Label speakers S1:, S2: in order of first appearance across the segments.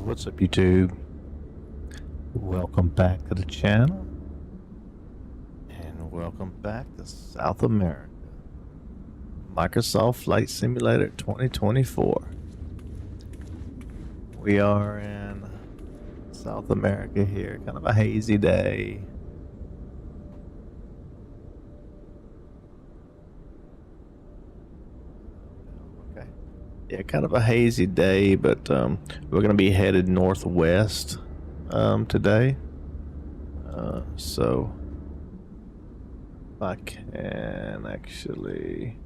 S1: What's up, YouTube? Welcome back to the channel, and welcome back to South America. Microsoft Flight Simulator 2024. We are in South America here, kind of a hazy day. Yeah, kind of a hazy day, but we're going to be headed northwest today. So if I can actually...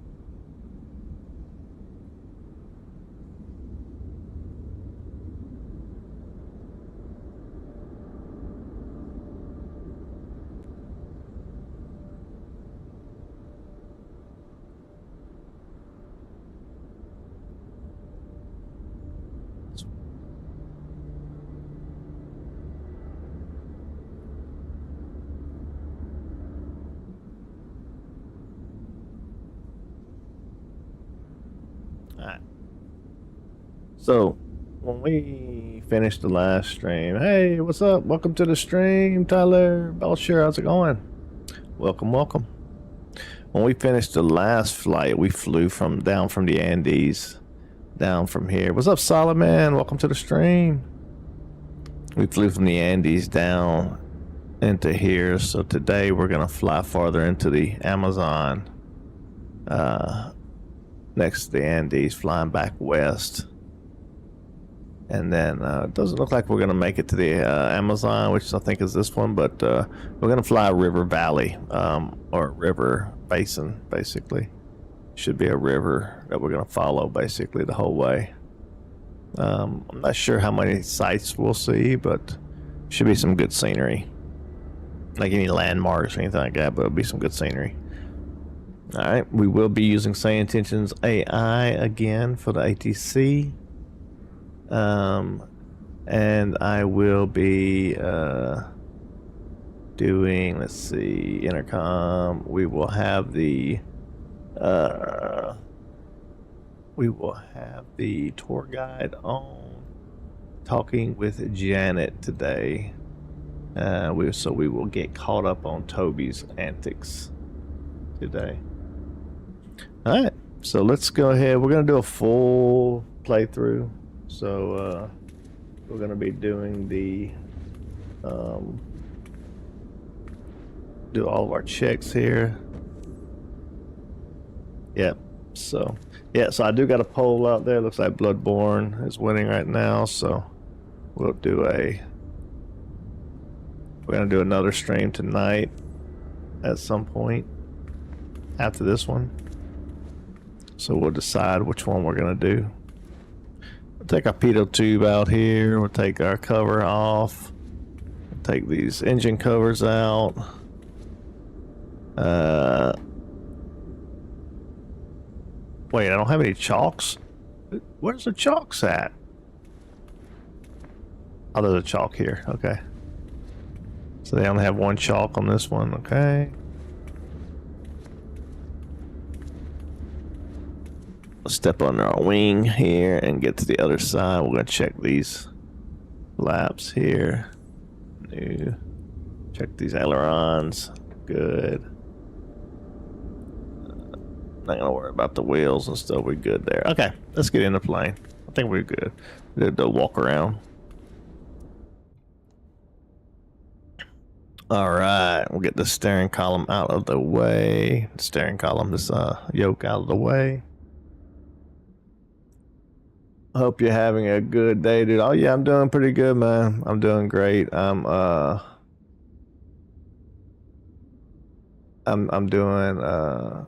S1: Alright. So when we finished the last stream, hey, what's up? Welcome to the stream, Tyler Belcher. How's it going? Welcome, welcome. When we finished the last flight, we flew down from the Andes, down from here. What's up, Solomon? Welcome to the stream. We flew from the Andes down into here. So today we're gonna fly farther into the Amazon. Next to the Andes, flying back west, and then it doesn't look like we're gonna make it to the Amazon, which I think is this one, but we're gonna fly a river valley, or river basin. Basically should be a river that we're gonna follow basically the whole way. I'm not sure how many sites we'll see, but should be some good scenery, like any landmarks or anything like that, but it'll be some good scenery. Alright, we will be using Say Intentions AI again for the ATC. And I will be doing, let's see, intercom. We will have the tour guide on, talking with Janet today. So we will get caught up on Toby's antics today. Alright, so let's go ahead. We're going to do a full playthrough. So we're going to be doing the do all of our checks here. Yep. So yeah, so I do got a poll out there. Looks like Bloodborne is winning right now, so we're going to do another stream tonight at some point after this one. So we'll decide which one we're gonna do. We'll take our pitot tube out here. We'll take our cover off. We'll take these engine covers out. Wait, I don't have any chalks. Where's the chalks at? Oh, there's a chalk here. Okay. So they only have one chalk on this one. Okay. Step under our wing here and get to the other side. We're gonna check these flaps here. New. Check these ailerons. Good. Not gonna worry about the wheels and stuff. We're good there. Okay, let's get in the plane. I think we're good. We'll do a walk around. All right, we'll get the steering column out of the way. The steering column, this yoke out of the way. Hope you're having a good day, dude. Oh yeah, I'm doing pretty good, man. I'm doing great. I'm doing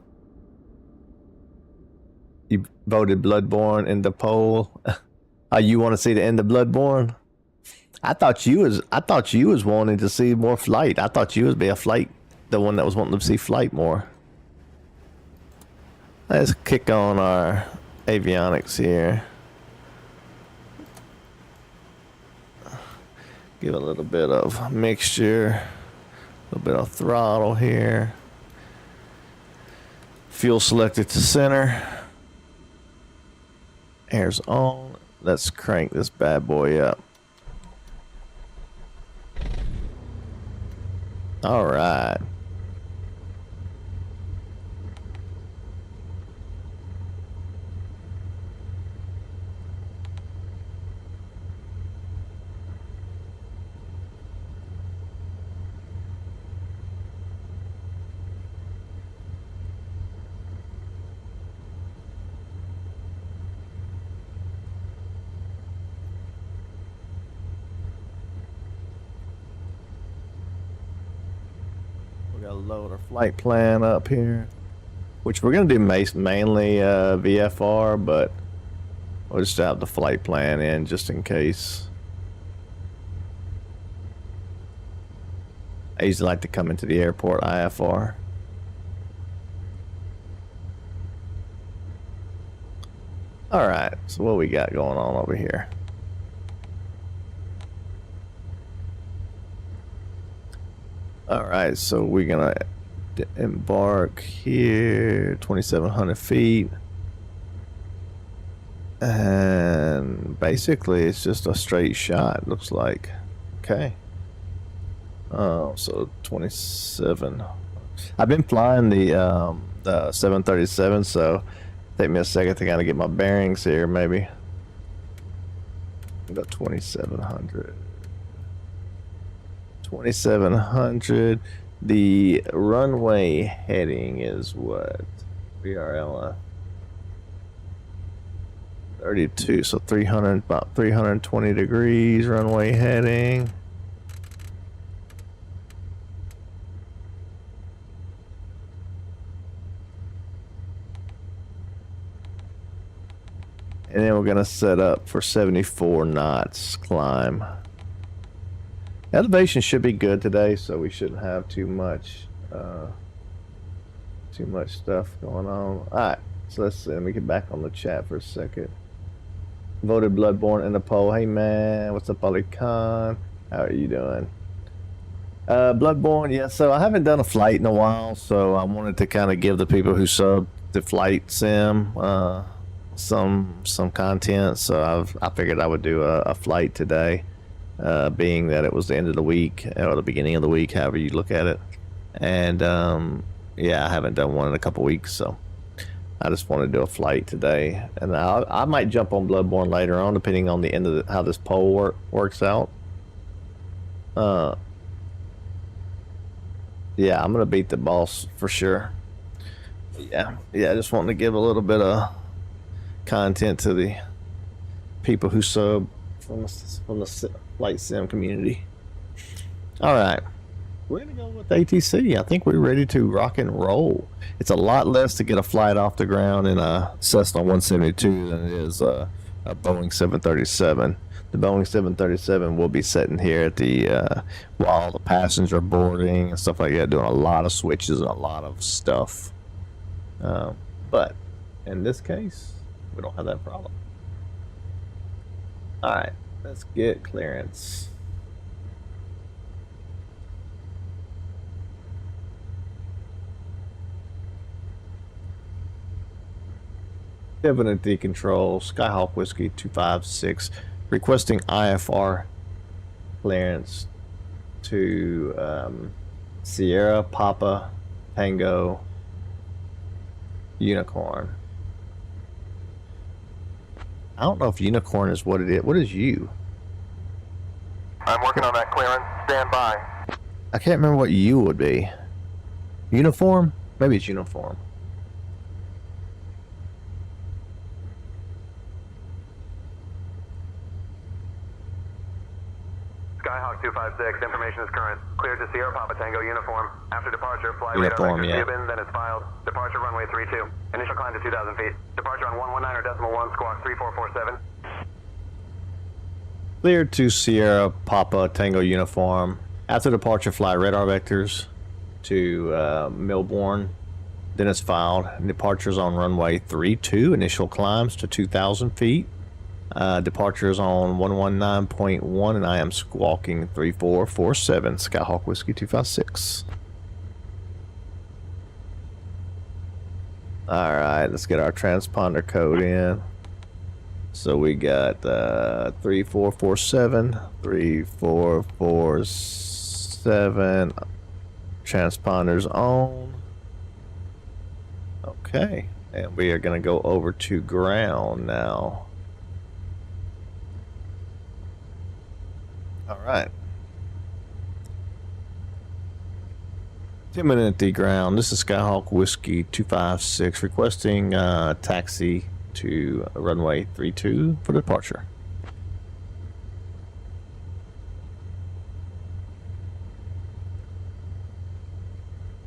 S1: you voted Bloodborne in the poll. Oh, you want to see the end of Bloodborne? I thought you was wanting to see more flight. I thought you would be the one that was wanting to see flight more. Let's kick on our avionics here. Give a little bit of mixture, a little bit of throttle here. Fuel selected to center. Air's on. Let's crank this bad boy up. All right. We gotta load our flight plan up here, which we're gonna do mainly VFR, but we'll just have the flight plan in just in case. I usually like to come into the airport IFR. All right, so what we got going on over here? All right, so we're gonna embark here, 2,700 feet. And basically it's just a straight shot, looks like. Okay. Oh, so 27. I've been flying the 737, so take me a second to kind of get my bearings here, maybe. Got 2,700. 2,700. The runway heading is what? VFR-only 32, so 300, about 320 degrees runway heading. And then we're gonna set up for 74 knots climb. Elevation should be good today, so we shouldn't have too much stuff going on. Alright, so let's see, let me get back on the chat for a second. Voted Bloodborne in the poll. Hey man, what's up, Ali Khan? How are you doing? Bloodborne, yeah, so I haven't done a flight in a while, so I wanted to kind of give the people who sub the flight sim some content, so I figured I would do a flight today, being that it was the end of the week or the beginning of the week, however you look at it. And yeah, I haven't done one in a couple weeks, so I just want to do a flight today, and I might jump on Bloodborne later on, depending on the end of how this poll works out. Yeah, I'm gonna beat the boss for sure. Yeah, I just wanting to give a little bit of content to the people who sub from the flight sim community. All right, we're gonna go with ATC. I think we're ready to rock and roll. It's a lot less to get a flight off the ground in a Cessna 172 than it is a Boeing 737. The Boeing 737 will be sitting here at the while the passengers are boarding and stuff like that, doing a lot of switches and a lot of stuff. But in this case, we don't have that problem. All right, let's get clearance. Divinity Control, Skyhawk Whiskey 256, requesting IFR clearance to Sierra Papa Tango Unicorn. I don't know if Unicorn is what it is. What is you?
S2: I'm working on that clearance. Stand by.
S1: I can't remember what you would be. Uniform? Maybe it's uniform.
S2: Skyhawk 256, information is current. Cleared to Sierra Papa Tango uniform. After departure, fly
S1: Uniform,
S2: radar
S1: yeah.
S2: given, then it's filed. Departure runway 32. Initial climb to 2,000 feet. Departure on 119.1, squawk 3447.
S1: Cleared to Sierra Papa Tango uniform. After departure, fly radar vectors to Melbourne. Then it's filed. Departures on runway 32. Initial climbs to 2,000 feet. Departures on 119.1, and I am squawking 3447. Skyhawk Whiskey 256. All right, let's get our transponder code in. So we got 3447, 3447. transponders on. Okay, and we are going to go over to ground now. All right. 10-minute empty ground. This is Skyhawk Whiskey 256 requesting taxi to runway 32 for departure.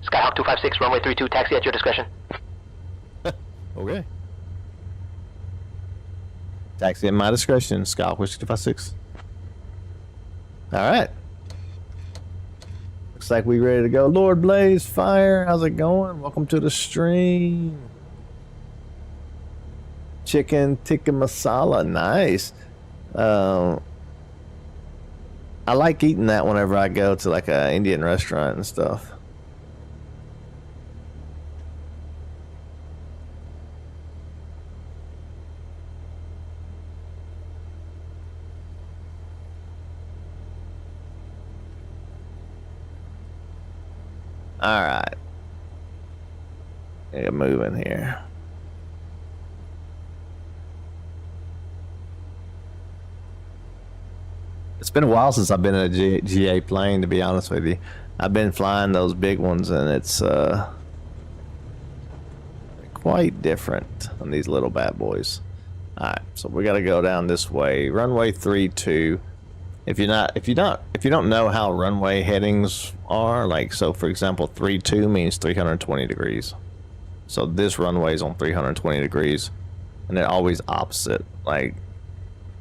S3: Skyhawk 256, runway 32, taxi at your discretion.
S1: Okay. Taxi at my discretion, Skyhawk Whiskey 256. Alright. Looks like we ready to go. Lord Blaze Fire, how's it going? Welcome to the stream. Chicken tikka masala, nice. I like eating that whenever I go to like a Indian restaurant and stuff. All right, get moving here. It's been a while since I've been in a GA plane, to be honest with you. I've been flying those big ones, and it's quite different on these little bad boys. All right, so we got to go down this way, runway 32. If you don't know how runway headings are, like, so for example, 32 means 320 degrees. So this runway is on 320 degrees, and they're always opposite, like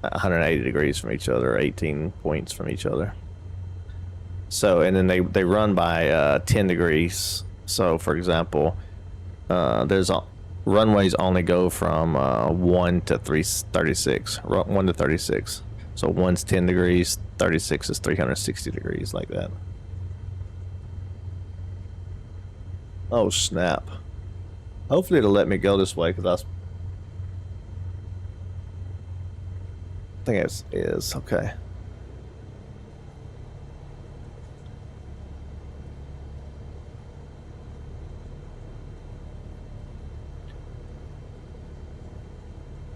S1: 180 degrees from each other, 18 points from each other. So, and then they run by 10 degrees. So for example, runways only go from 1 to 36, 1 to 36. So 1's 10 degrees, 36 is 360 degrees, like that. Oh snap. Hopefully it'll let me go this way, because I think it is. Okay.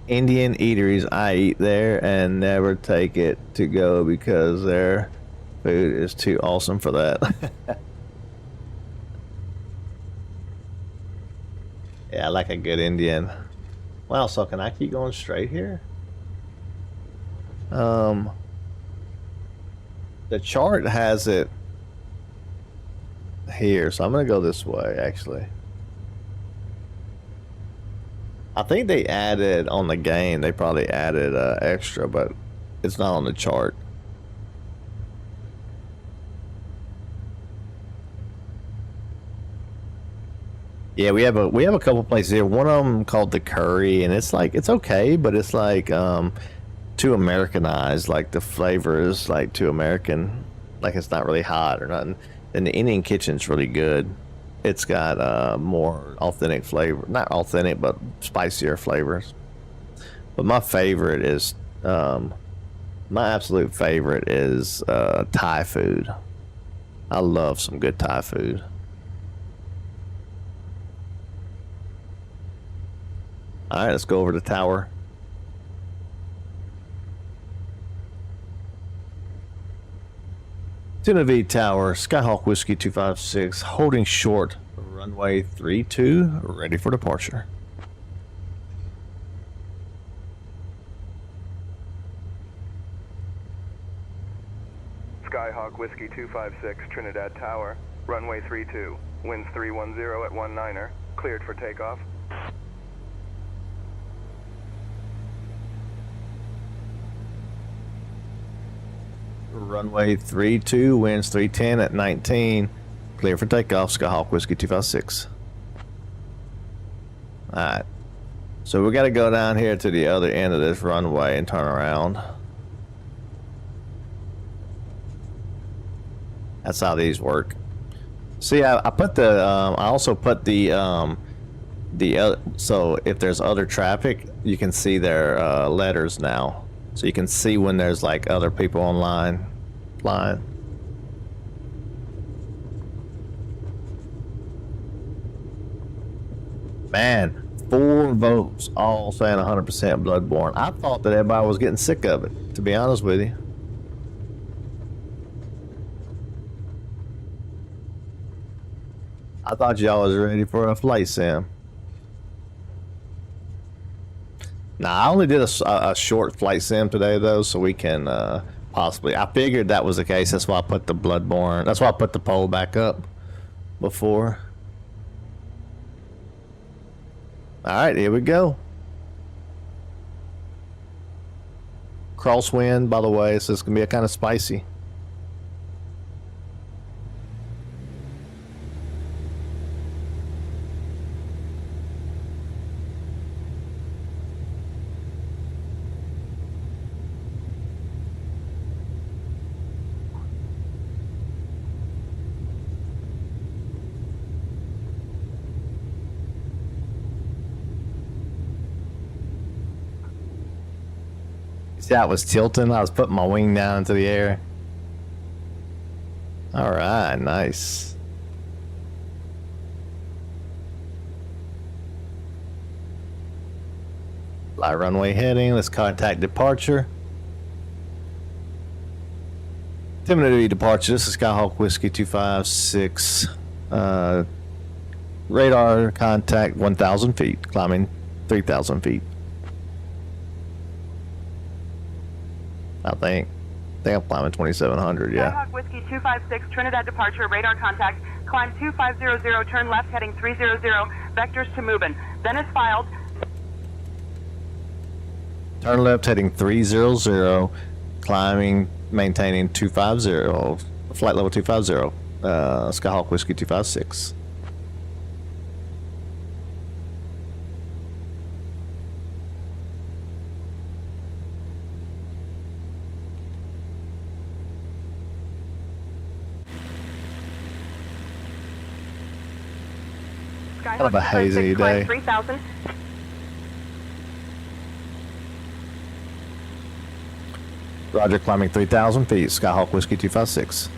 S1: Indian eateries, I eat there and never take it to go because their food is too awesome for that. Yeah, I like a good Indian. Wow, so can I keep going straight here? The chart has it here, so I'm gonna go this way actually. I think they added on the game, they probably added extra, but it's not on the chart. Yeah, we have a couple places here. One of them called the Curry, and it's like, it's okay, but it's like too Americanized. Like the flavor is like too American, like it's not really hot or nothing. And the Indian kitchen's really good. It's got more authentic flavor, not authentic, but spicier flavors. But my favorite is, my absolute favorite is Thai food. I love some good Thai food. All right, let's go over to the tower. Tennessee Tower, Skyhawk Whiskey 256, holding short, runway 32, ready for departure.
S4: Skyhawk Whiskey 256, Trinidad Tower, runway 32, winds 310 at 19er, cleared for takeoff.
S1: Runway 32, winds 310 at 19, clear for takeoff, Skyhawk Whiskey 256. Alright, so we got to go down here to the other end of this runway and turn around. That's how these work. See, I put the, I also put the so if there's other traffic, you can see their letters now. So you can see when there's like other people online flying. Man, 4 votes, all saying 100% bloodborne. I thought that everybody was getting sick of it, to be honest with you. I thought y'all was ready for a flight sim. Now, I only did a short flight sim today, though, so we can possibly... I figured that was the case. That's why I put the bloodborne... That's why I put the poll back up before. Alright, here we go. Crosswind, by the way, so it's going to be kind of spicy. See how it was tilting? I was putting my wing down into the air. Alright, nice. Fly runway heading, let's contact departure. 10-minute departure, this is Skyhawk Whiskey 256. Radar contact 1,000 feet, climbing 3,000 feet. I think I'm climbing 2,700, yeah.
S5: Skyhawk Whiskey 256, Trinidad departure, radar contact, climb 2500, turn left heading 300, vectors to Mubin. Then is filed.
S1: Turn left heading 300, climbing, maintaining 250, flight level 250, Skyhawk Whiskey 256.
S5: Skyhawk
S1: Kind of a hazy
S5: 256, climb
S1: day.
S5: 3,000.
S1: Roger, climbing 3,000 feet, Skyhawk Whiskey 256.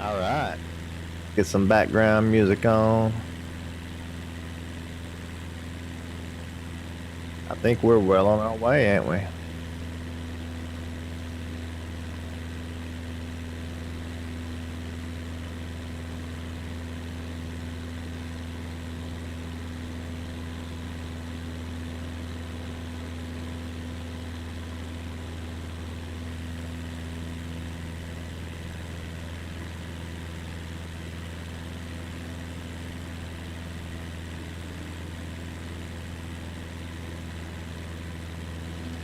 S1: All right, get some background music on. I think we're well on our way, ain't we?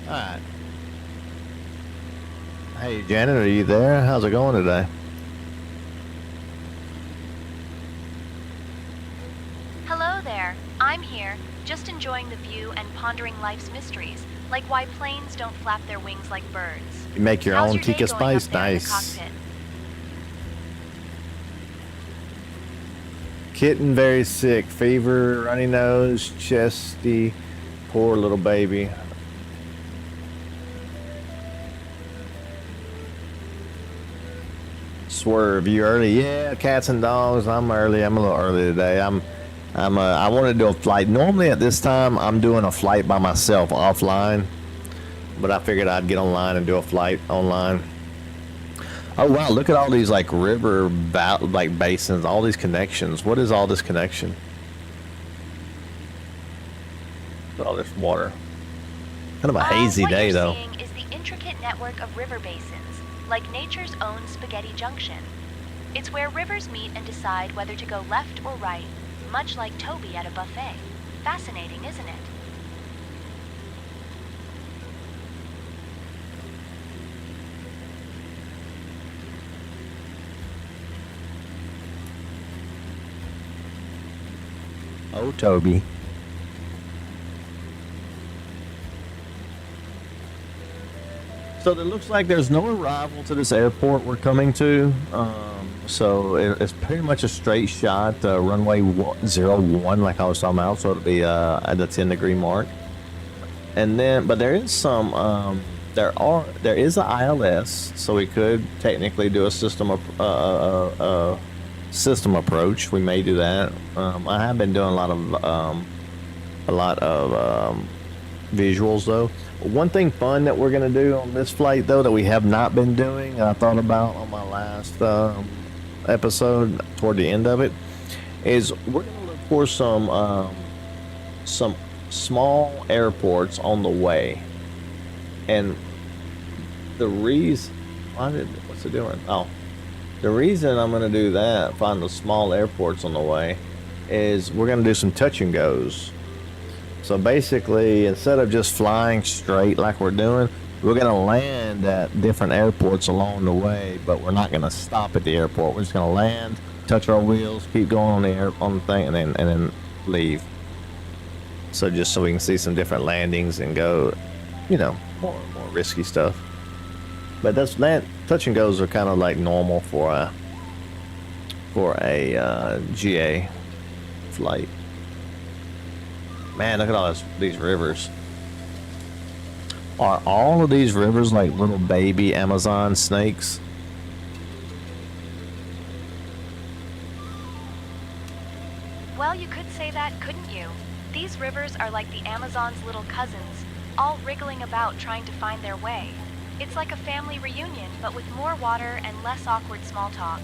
S1: Alright. Hey Janet, are you there? How's it going today?
S6: Hello there. I'm here, just enjoying the view and pondering life's mysteries, like why planes don't flap their wings like birds.
S1: You make your
S6: How's
S1: own
S6: your day
S1: Tika
S6: going up
S1: Spice?
S6: there in the
S1: Nice.
S6: cockpit?
S1: Kitten very sick, fever, runny nose, chesty, poor little baby. Swerve, you early? Yeah, cats and dogs. I'm early. I'm a little early today. I want to do a flight. Normally at this time, I'm doing a flight by myself offline, but I figured I'd get online and do a flight online. Oh wow, look at all these like river like basins, all these connections. What is all this connection? Look at all this water. Kind of a hazy
S6: what
S1: day
S6: you're
S1: though.
S6: seeing is the intricate network of river basins, like nature's own spaghetti junction. It's where rivers meet and decide whether to go left or right, much like Toby at a buffet. Fascinating, isn't it?
S1: Oh, Toby. So it looks like there's no arrival to this airport we're coming to. So it's pretty much a straight shot, runway 01, like I was talking about. So it'll be at the 10-degree mark. And then, but there is some, there is a ILS, so we could technically do a system approach. We may do that. I have been doing a lot of visuals though. One thing fun that we're gonna do on this flight though that we have not been doing, I thought about on my last episode toward the end of it, is we're gonna look for some small airports on the way. And the reason, what's it doing? Oh, the reason I'm gonna do that, find the small airports on the way, is we're gonna do some touch and goes. So basically, instead of just flying straight like we're doing, we're gonna land at different airports along the way, but we're not gonna stop at the airport. We're just gonna land, touch our wheels, keep going on the thing, and then leave. So just so we can see some different landings and go, you know, more risky stuff. But touch and goes are kind of like normal for a GA flight. Man, look at all these rivers. Are all of these rivers like little baby Amazon snakes?
S6: Well, you could say that, couldn't you? These rivers are like the Amazon's little cousins, all wriggling about trying to find their way. It's like a family reunion, but with more water and less awkward small talk.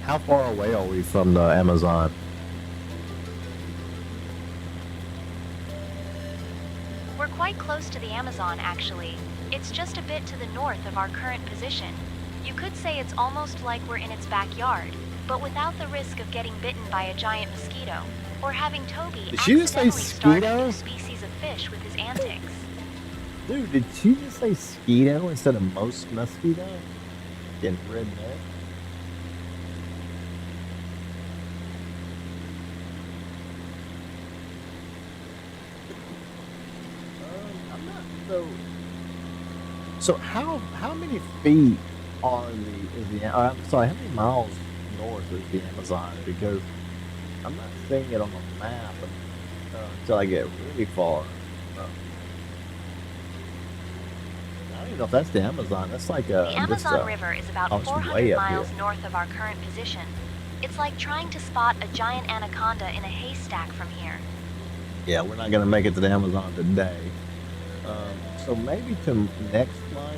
S1: How far away are we from the Amazon?
S6: We're quite close to the Amazon, actually. It's just a bit to the north of our current position. You could say it's almost like we're in its backyard, but without the risk of getting bitten by a giant mosquito, or having Toby
S1: Did she just say
S6: accidentally start a
S1: mosquito?
S6: new species of fish with his antics.
S1: Dude, did she just say skeeto instead of most mosquito? Getting redneck. I'm not so how many feet I'm sorry, how many miles north is the Amazon? Because I'm not seeing it on the map until I get really far. I don't even know if that's the Amazon. That's like
S6: The Amazon River is about
S1: it's
S6: 400
S1: way up
S6: miles
S1: here.
S6: north of our current position. It's like trying to spot a giant anaconda in a haystack from here.
S1: Yeah, we're not gonna make it to the Amazon today. So maybe to next flight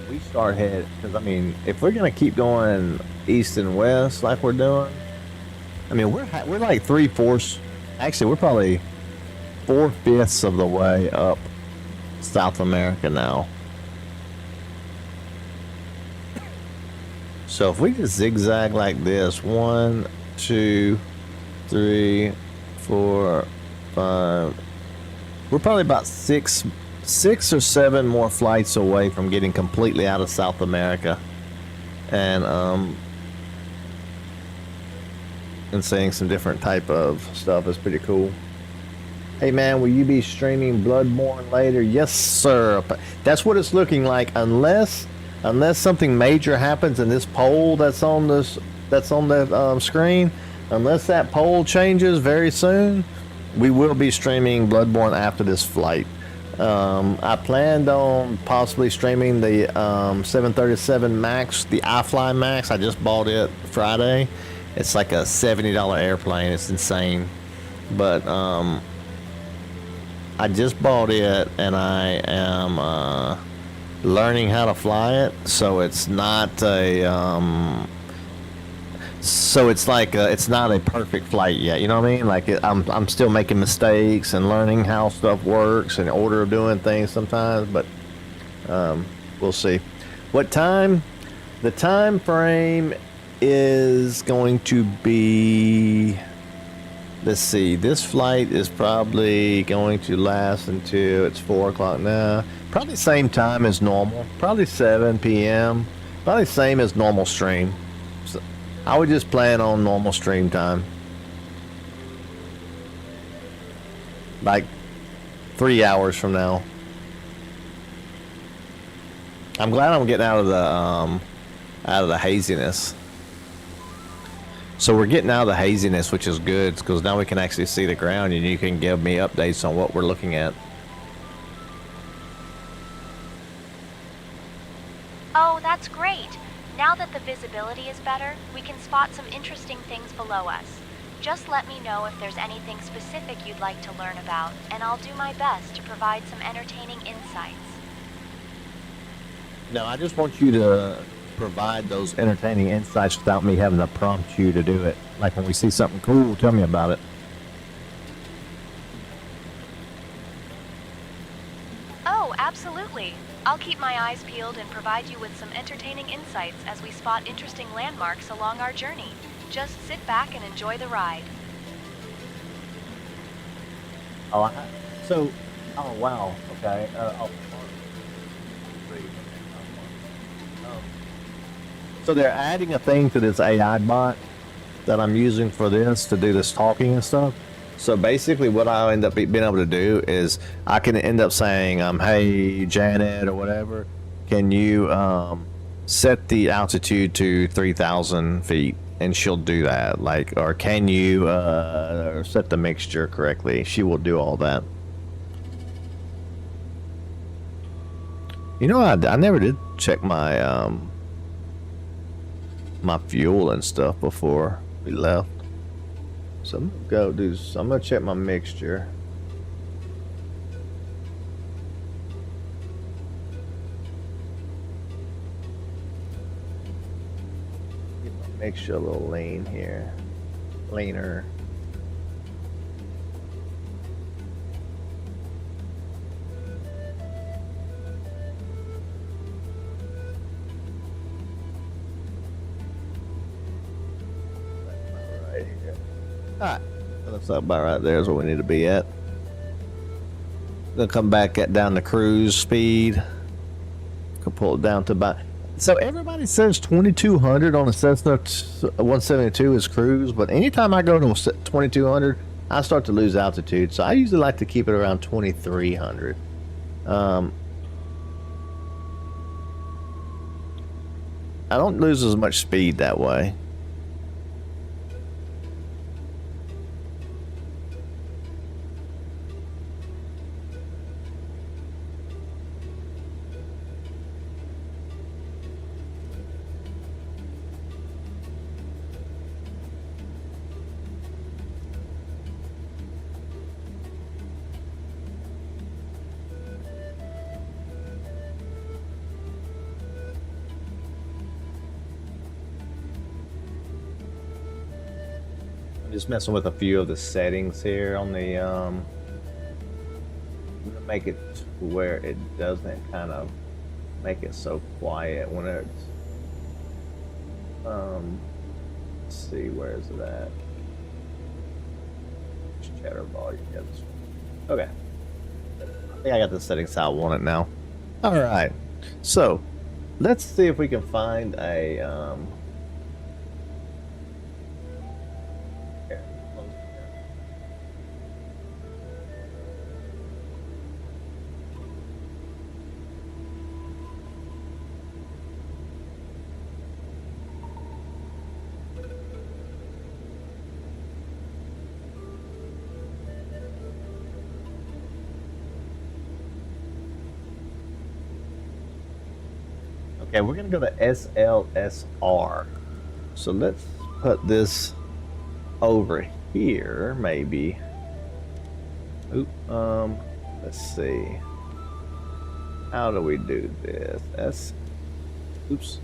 S1: we start head, because I mean, if we're gonna keep going east and west like we're doing, I mean we're like 3/4. Actually, we're probably 4/5 of the way up South America now. So if we just zigzag like this, 1, 2, 3, 4, 5, we're probably about six or seven more flights away from getting completely out of South America, and seeing some different type of stuff. Is pretty cool. Hey man, will you be streaming Bloodborne later? Yes, sir. That's what it's looking like, unless something major happens in this poll that's on the screen. Unless that poll changes very soon, we will be streaming Bloodborne after this flight. I planned on possibly streaming the 737 Max, the iFly Max. I just bought it Friday. It's like a $70 airplane. It's insane, but I just bought it and I am learning how to fly it. So it's not a so it's like it's not a perfect flight yet, you know what I mean? Like I'm still making mistakes and learning how stuff works and order of doing things sometimes, but we'll see. What time? The time frame is going to be, let's see, this flight is probably going to last until it's 4 o'clock now. Probably same time as normal, probably 7 p.m. Probably same as normal stream. So I would just plan on normal stream time. Like 3 hours from now. I'm glad I'm getting out of the haziness. So we're getting out of the haziness, which is good, because now we can actually see the ground and you can give me updates on what we're looking at.
S6: Oh, that's great. Now that the visibility is better, we can spot some interesting things below us. Just let me know if there's anything specific you'd like to learn about, and I'll do my best to provide some entertaining insights.
S1: No, I just want you to provide those entertaining insights without me having to prompt you to do it. Like when we see something cool, tell me about it.
S6: Oh, absolutely. I'll keep my eyes peeled and provide you with some entertaining insights as we spot interesting landmarks along our journey. Just sit back and enjoy the ride.
S1: Oh, wow. Okay. So they're adding a thing to this AI bot that I'm using for this to do this talking and stuff. So basically what I'll end up being able to do is I can end up saying, hey, Janet or whatever, can you set the altitude to 3,000 feet? And she'll do that. Like, or can you set the mixture correctly? She will do all that. You know, I never did check my my fuel and stuff before we left. So I'm gonna I'm gonna check my mixture. Get my mixture a little lean here. Leaner. Alright, looks like about right there is where we need to be at. Gonna come back down to cruise speed. Can pull it down to about. So everybody says 2200 on a Cessna 172 is cruise, but anytime I go to 2200, I start to lose altitude. So I usually like to keep it around 2300. I don't lose as much speed that way. Just messing with a few of the settings here on the I'm gonna make it to where it doesn't kind of make it so quiet when it's let's see, where is it at? Just chatter volume. Yeah, this one. Okay, I think I got the settings how I want it now. All right, so let's see if we can find a okay, we're gonna go to SLTR. So let's put this over here, maybe. Oop, let's see. How do we do this? Oops.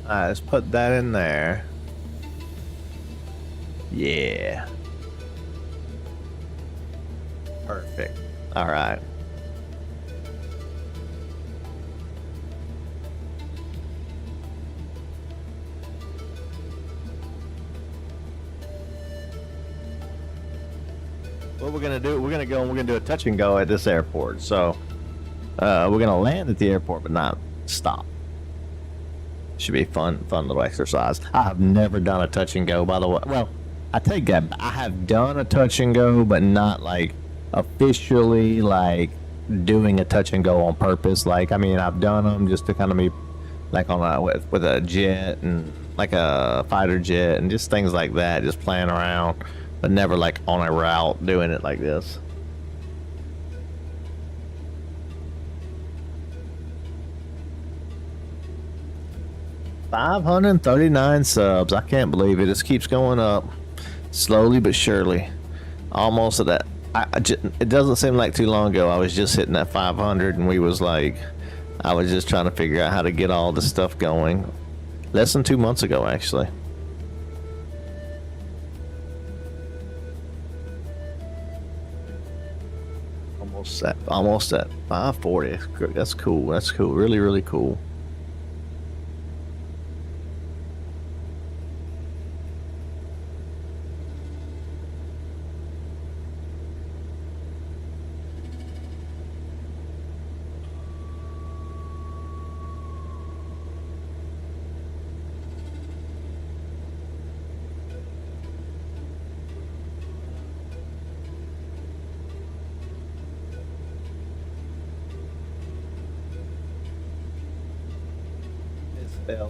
S1: Alright, let's put that in there. Yeah. Perfect. All right. What we're gonna do? We're gonna do a touch and go at this airport. So we're gonna land at the airport, but not stop. Should be fun little exercise. I have never done a touch and go, by the way. Well, I take that. I have done a touch and go, but not like officially like doing a touch and go on purpose. Like, I mean, I've done them just to kind of be like on a with a jet and like a fighter jet and just things like that, just playing around, but never like on a route doing it like this. $539 subs. I can't believe it. This keeps going up slowly but surely. Almost at that. It doesn't seem like too long ago. I was just hitting that 500 and we was like, I was just trying to figure out how to get all this stuff going. Less than 2 months ago, actually. Almost at 540. That's cool. That's cool. Really, really cool.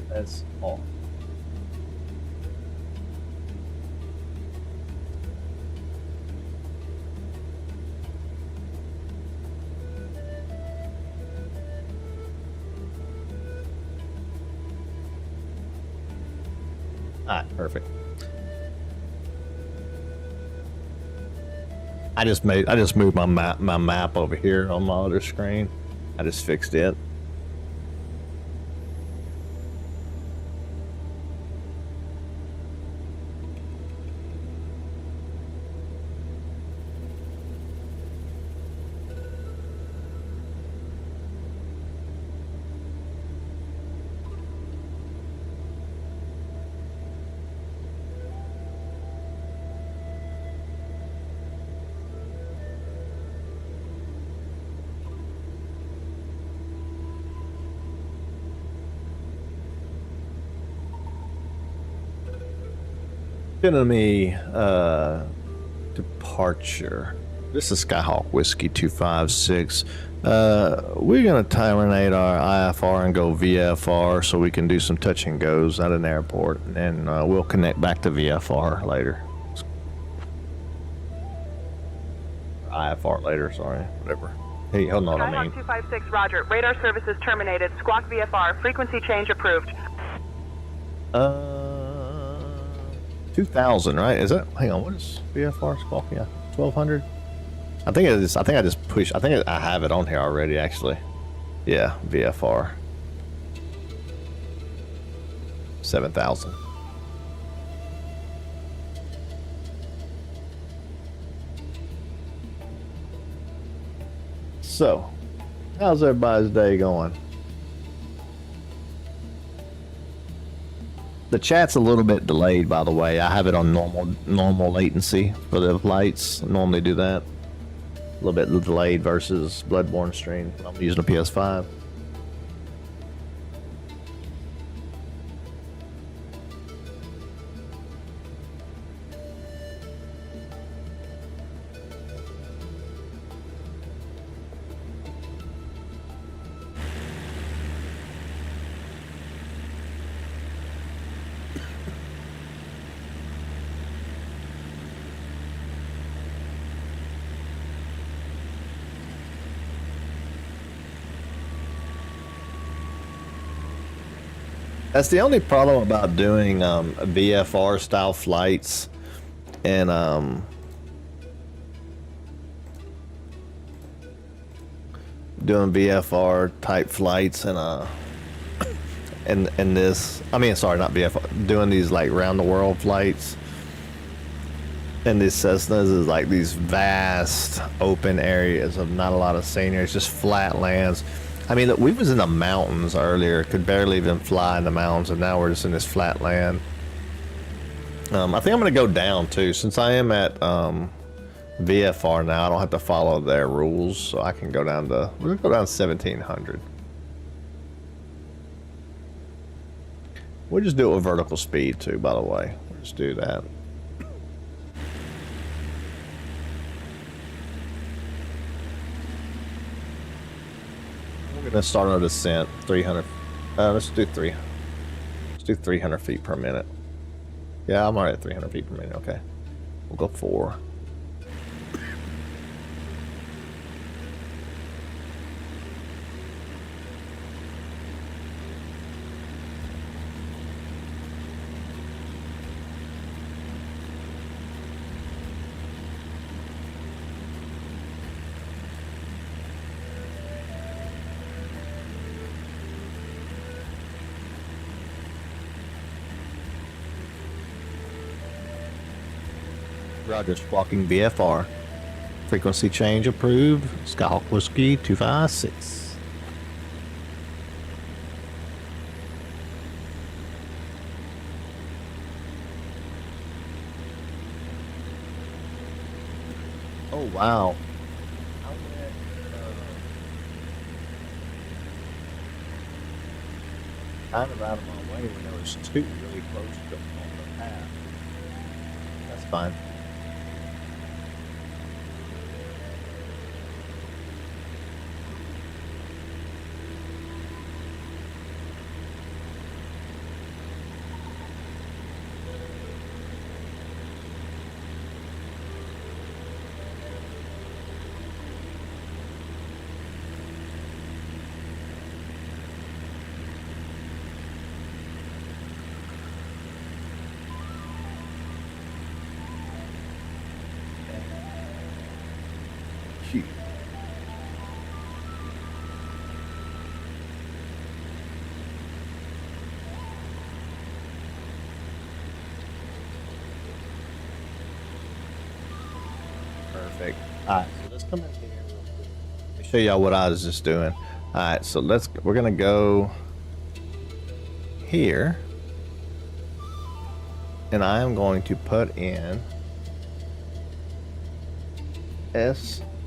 S1: That's all. Alright, perfect. I just moved my map over here on my other screen. I just fixed it. Enemy departure. This is Skyhawk Whiskey 256. We're gonna terminate our IFR and go VFR so we can do some touch and goes at an airport, and we'll connect back to VFR later. IFR later, sorry, whatever. Hey, hold on, I mean.
S5: Skyhawk 256, roger. Radar services terminated. Squawk VFR. Frequency change approved.
S1: 2000, right? Is that? Hang on, what is VFR squawk? Yeah, 1200. I think it is. I think I just pushed. I think I have it on here already, actually. Yeah, VFR 7000. So, how's everybody's day going? The chat's a little bit delayed, by the way. I have it on normal latency for the lights. I normally do that. A little bit delayed versus Bloodborne stream. I'm using a PS5. That's the only problem about doing VFR style flights and doing VFR type flights and this, I mean, sorry, not VFR, doing these like round the world flights And these Cessnas is like these vast open areas of not a lot of scenery. It's just flat lands. I mean, look, we was in the mountains earlier, could barely even fly in the mountains, and now we're just in this flat land. I think I'm gonna go down too, since I am at VFR now. I don't have to follow their rules, so I can go down to, we're gonna go down to 1700. We'll just do it with vertical speed too, by the way. We'll just do that. We're gonna start our descent 300. Let's do 300 feet per minute. Yeah, I'm already at 300 feet per minute. Okay, we'll go 4. Roger, walking VFR. Frequency change approved. Skyhawk Whiskey 256. Oh, wow. I went, kind of out of my way when there was 2 really close to on the path. That's fine. Cute. Perfect. Alright, so let's come in here real quick. Let me show y'all what I was just doing. Alright, so we're gonna go here. And I am going to put in SLRY.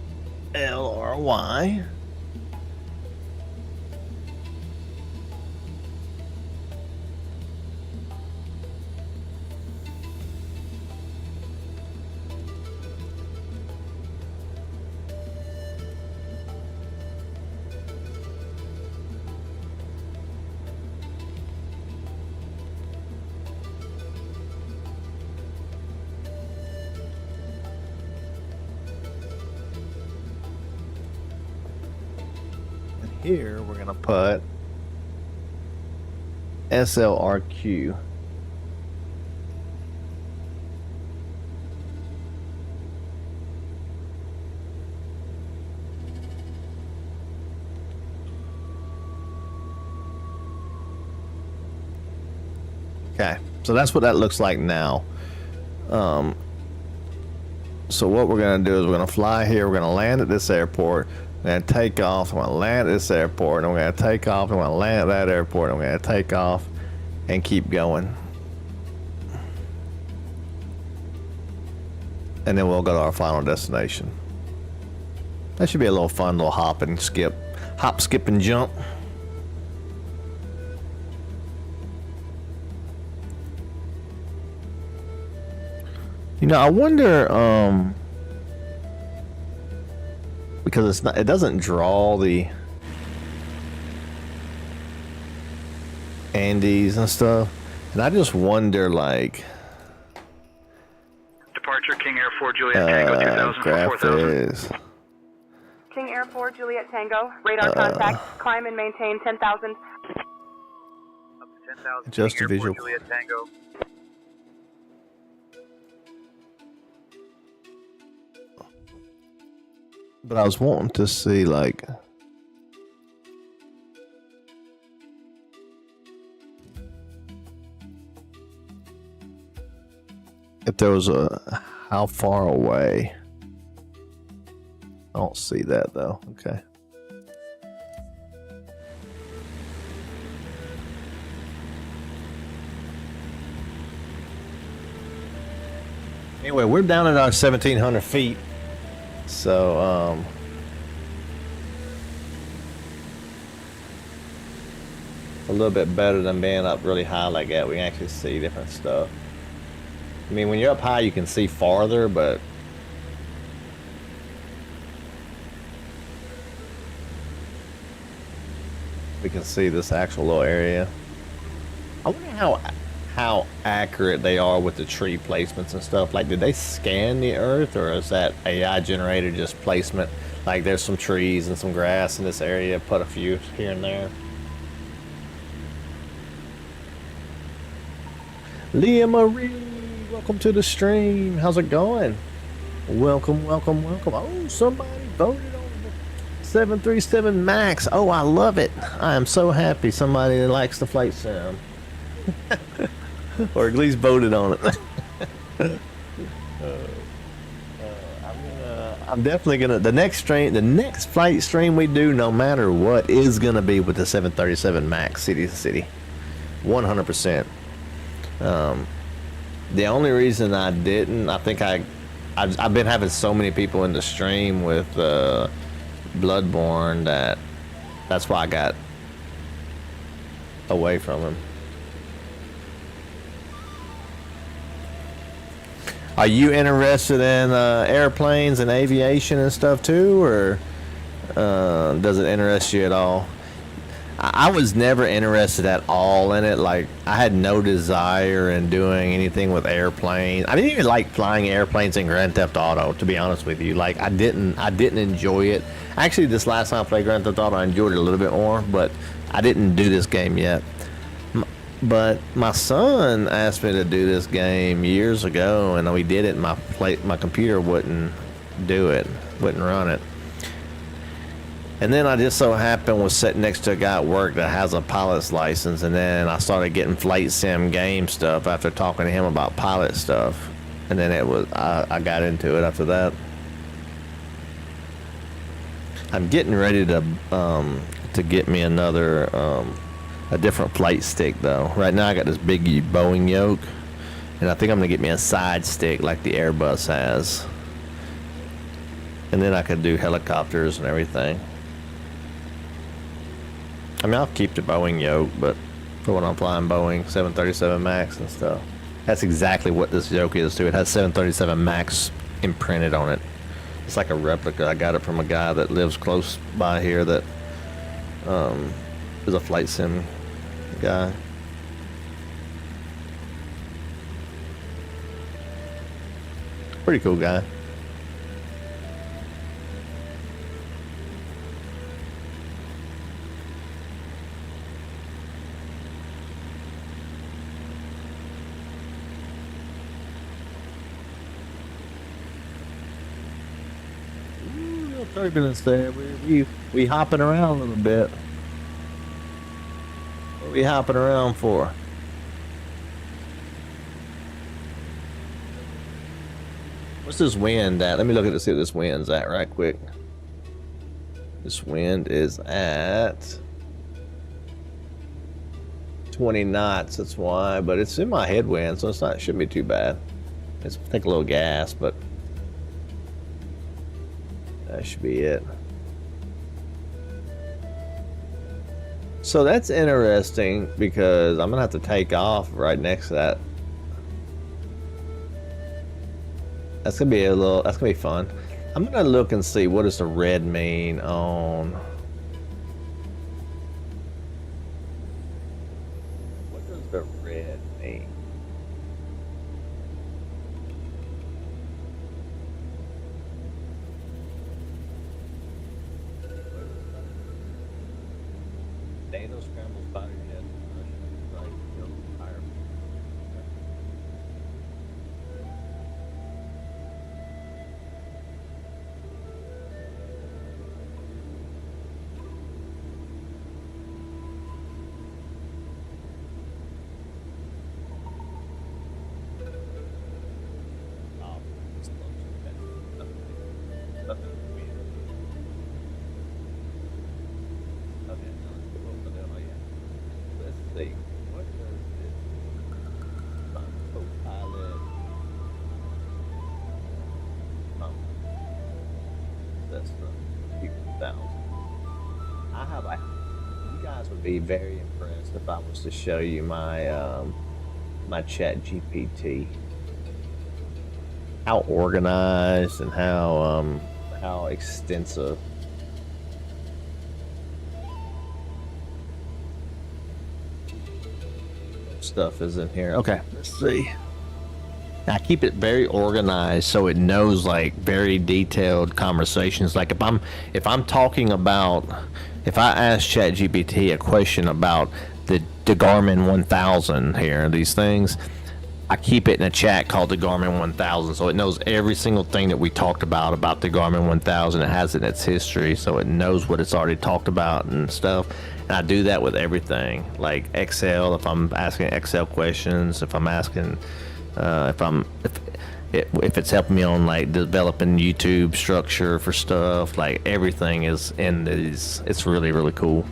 S1: Here we're gonna put SLRQ. Okay, so that's what that looks like now. So what we're gonna do is we're gonna fly here, we're gonna land at this airport, we're going to take off, we're going to land at this airport, and we're going to take off, and we're going to land at that airport, and we're going to take off and keep going. And then we'll go to our final destination. That should be a little fun little hop, skip, and jump. You know, I wonder, because it doesn't draw the Andes and stuff, and I just wonder, like,
S7: departure King Air 4 Juliet Tango 2000 for 4000.
S5: King Air 4 Juliet Tango, radar contact, climb and maintain 10,000.
S7: Up to 10,000.
S1: Just
S7: King
S1: a
S7: Air
S1: visual.
S7: 4 Juliet Tango.
S1: But I was wanting to see, like, if there was a How far away? I don't see that though. Okay. Anyway, we're down at our 1,700 feet. So, a little bit better than being up really high like that. We can actually see different stuff. I mean, when you're up high, you can see farther, but we can see this actual little area. I wonder how accurate they are with the tree placements and stuff. Like, did they scan the earth, or is that AI generated just placement? Like, there's some trees and some grass in this area, put a few here and there. Leah Marie, welcome to the stream. How's it going? Welcome, welcome, welcome. Oh, somebody voted on the 737 MAX. Oh, I love it. I am so happy somebody that likes the flight sim. Or at least voted on it. I'm definitely gonna, the next flight stream we do, no matter what, is gonna be with the 737 MAX city to city, 100%. The only reason I didn't, I think I've been having so many people in the stream with Bloodborne that's why I got away from him. Are you interested in airplanes and aviation and stuff too, or does it interest you at all? I was never interested at all in it. Like, I had no desire in doing anything with airplanes. I didn't even like flying airplanes in Grand Theft Auto, to be honest with you. Like, I didn't enjoy it. Actually, this last time I played Grand Theft Auto, I enjoyed it a little bit more, but I didn't do this game yet. But my son asked me to do this game years ago, and we did it, and my computer wouldn't do it, wouldn't run it. And then I just so happened was sitting next to a guy at work that has a pilot's license, and then I started getting flight sim game stuff after talking to him about pilot stuff. And then I got into it after that. I'm getting ready to get me another a different flight stick though. Right now I got this big Boeing yoke, and I think I'm gonna get me a side stick like the Airbus has. And then I could do helicopters and everything. I mean, I'll keep the Boeing yoke, but for when I'm flying Boeing 737 MAX and stuff. That's exactly what this yoke is too. It has 737 MAX imprinted on it. It's like a replica. I got it from a guy that lives close by here that is a flight sim guy. Pretty cool guy. Turbulence there. We hopping around a little bit. What are we hopping around for? What's this wind at? Let me look at to see what this wind's at right quick. This wind is at 20 knots. That's why, but it's in my headwind, so it's not. Shouldn't be too bad. It's take a little gas, but. That should be it. So that's interesting because I'm gonna have to take off right next to that. That's gonna be that's gonna be fun. I'm gonna look and see what does the red mean on. What does the red mean? Daniel scrambles fighter jet. Right, go higher. G1000. I have a. You guys would be very impressed if I was to show you my my Chat GPT. How organized and how extensive. Stuff is in here. Okay, let's see. I keep it very organized so it knows like very detailed conversations. Like if I'm talking about, if I ask ChatGPT a question about the Garmin 1000 here, these things, I keep it in a chat called the Garmin 1000, so it knows every single thing that we talked about the Garmin 1000. It has it in its history, so it knows what it's already talked about and stuff. And I do that with everything, like Excel. If I'm asking Excel questions, if I'm asking, if it's helping me on like developing YouTube structure for stuff, like everything is in these. It's really, really cool.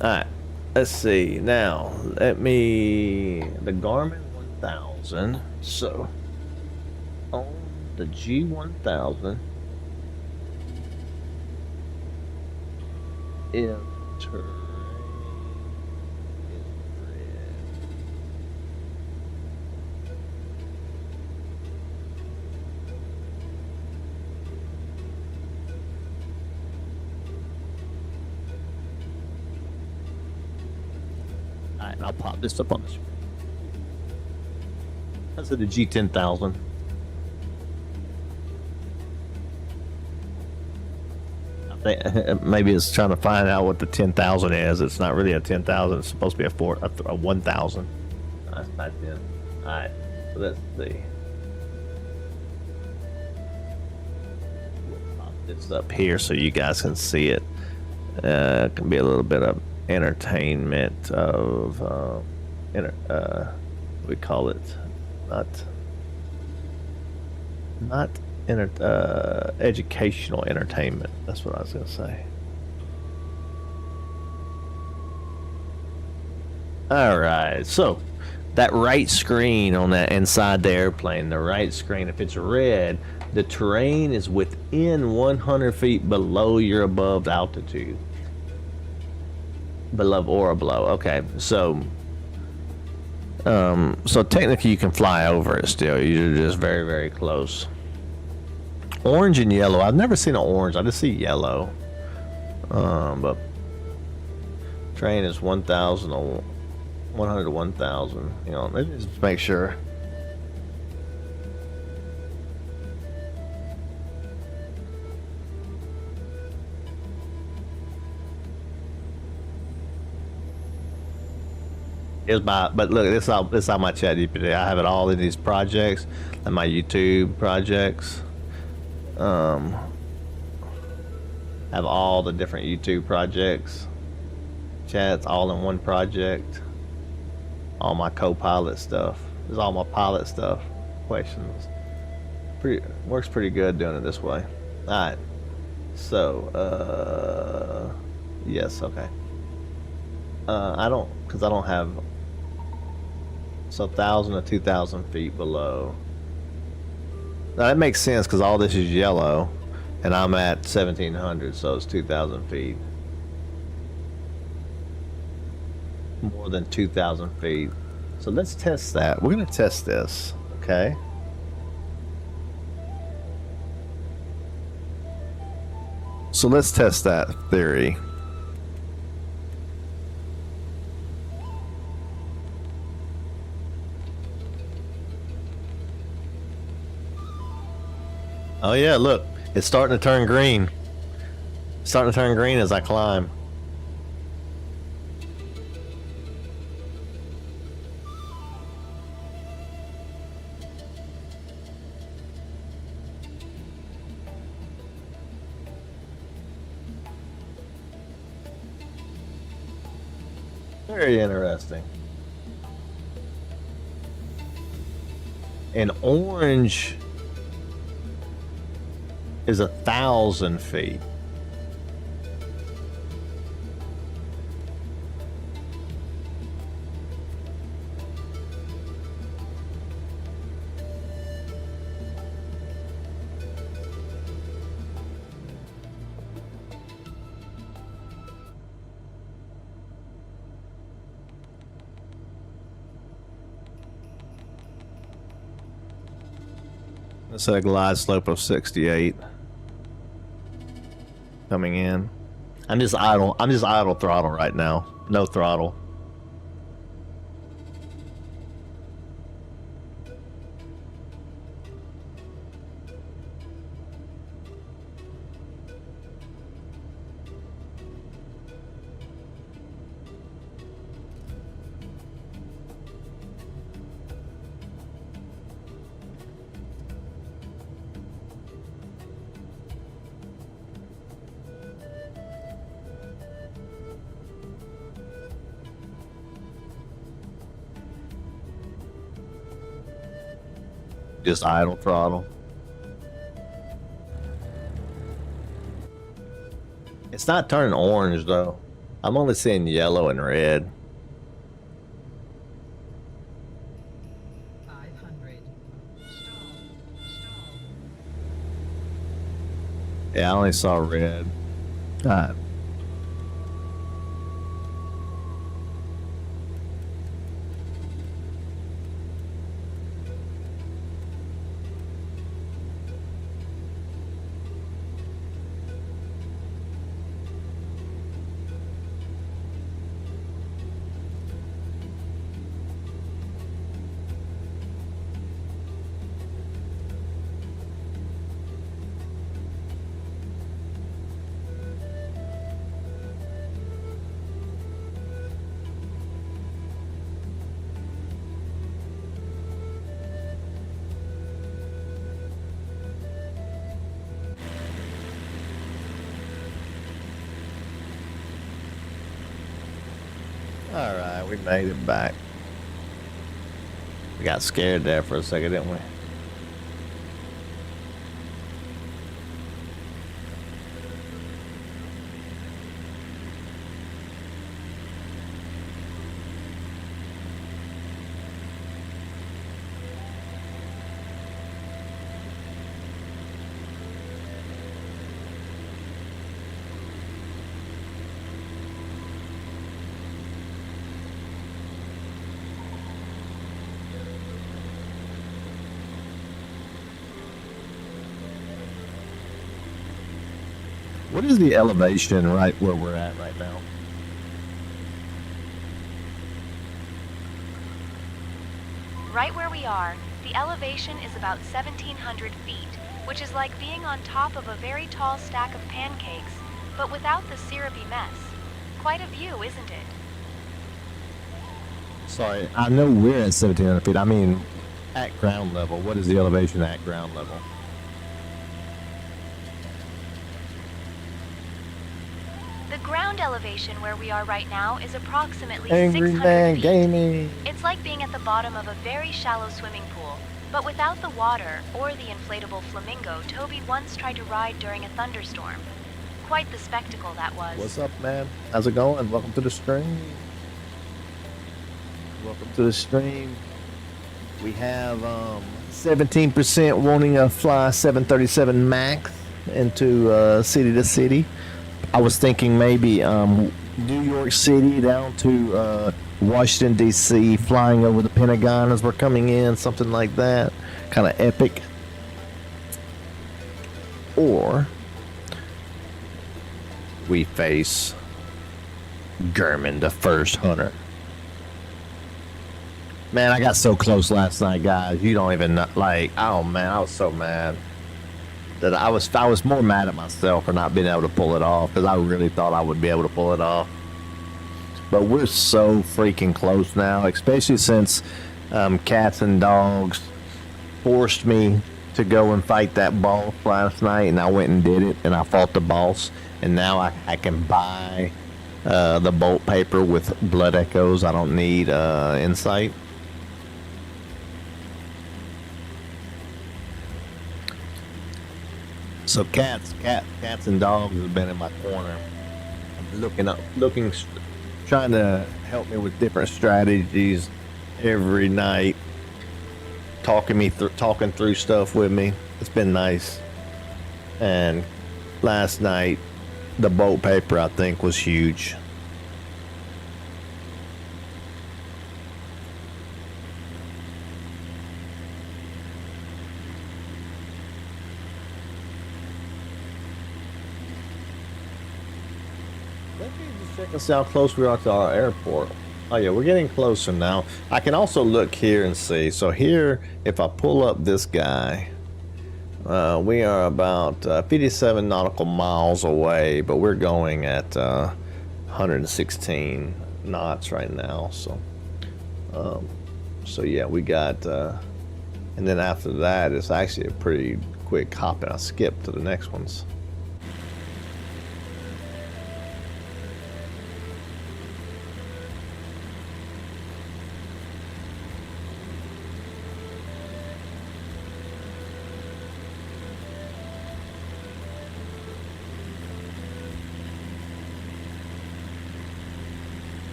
S1: All right. Let's see, now, the Garmin 1000, so, on the G1000, if terrain is red, alright, I'll pop this up on the screen. That's the G10,000. I think maybe it's trying to find out what the 10,000 is. It's not really a 10,000. It's supposed to be a 1,000. That's not 10. Alright, so let's see. We'll pop this up here so you guys can see it. It can be a little bit of entertainment of we call it not educational entertainment. That's what I was gonna say. All right, so that right screen on that inside the airplane, the right screen, if it's red, the terrain is within 100 feet below your above altitude. Below or below. Okay, so technically you can fly over it still. You're just very, very close. Orange and yellow. I've never seen an orange. I just see yellow. But train is 1,000 or 100 to 1,000. You know, maybe just make sure. But look, this is how my Chat GPT. I have it all in these projects and my YouTube projects. Have all the different YouTube projects, chats all in one project. All my co-pilot stuff. This is all my pilot stuff. Questions. Works pretty good doing it this way. All right. So yes, okay. I don't have. So 1,000 or 2,000 feet below. Now that makes sense because all this is yellow, and I'm at 1,700, so it's 2,000 feet. More than 2,000 feet. So let's test that. We're gonna test this, okay? So let's test that theory. Oh yeah, look, it's starting to turn green. It's starting to turn green as I climb. Very interesting. And orange is 1,000 feet. It's a glide slope of 68 coming in. I'm just idle throttle right now. No throttle. Just idle throttle. It's not turning orange though. I'm only seeing yellow and red.
S8: 500. Stall.
S1: Yeah, I only saw red. God. Alright, we made it back. We got scared there for a second, didn't we? What is the elevation right where we're at right now?
S6: Right where we are, the elevation is about 1,700 feet, which is like being on top of a very tall stack of pancakes, but without the syrupy mess. Quite a view, isn't it?
S1: Sorry, I know we're at 1,700 feet. I mean, at ground level. What is the elevation at ground level?
S6: The ground elevation where we are right now is approximately
S1: Angry
S6: 600
S1: Man
S6: feet.
S1: Gaming.
S6: It's like being at the bottom of a very shallow swimming pool, but without the water or the inflatable flamingo Toby once tried to ride during a thunderstorm. Quite the spectacle that was.
S1: What's up, man? How's it going? Welcome to the stream. Welcome to the stream. We have 17% wanting to fly 737 MAX into city to city. I was thinking maybe New York City down to Washington, D.C., flying over the Pentagon as we're coming in, something like that. Kind of epic. Or we face German, the first hunter. Man, I got so close last night, guys. You don't even know, like, oh man, I was so mad that I was more mad at myself for not being able to pull it off, because I really thought I would be able to pull it off. But we're so freaking close now, especially since cats and dogs forced me to go and fight that boss last night, and I went and did it, and I fought the boss, and now I can buy the bolt paper with blood echoes. I don't need insight. So cats and dogs have been in my corner, trying to help me with different strategies every night, talking through stuff with me. It's been nice. And last night, the bolt paper, I think, was huge. check and see how close we are to our airport. Oh yeah, we're getting closer now. I can also look here and see. So here, if I pull up this guy, we are about 57 nautical miles away, but we're going at 116 knots right now. So, so yeah, we got, and then after that, it's actually a pretty quick hop, and I skip to the next ones.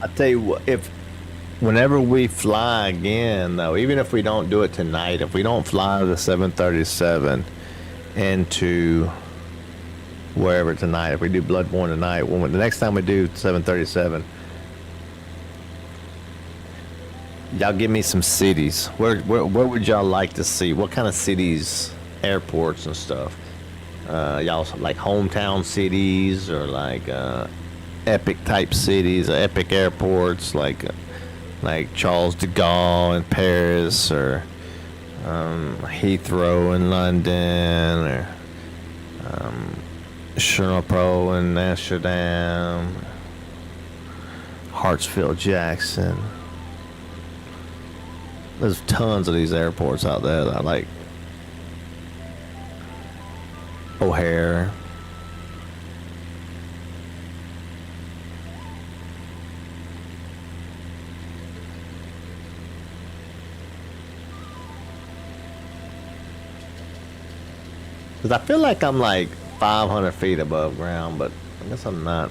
S1: I tell you what, whenever we fly again, though, even if we don't do it tonight, if we don't fly the 737 into wherever tonight, if we do Bloodborne tonight, the next time we do 737, y'all give me some cities. Where would y'all like to see? What kind of cities, airports and stuff? Y'all like hometown cities, or like epic type cities, epic airports, like Charles de Gaulle in Paris, or Heathrow in London, or Schiphol in Amsterdam, Hartsfield Jackson. There's tons of these airports out there that I like. O'Hare. Because I feel like I'm like 500 feet above ground, but I guess I'm not.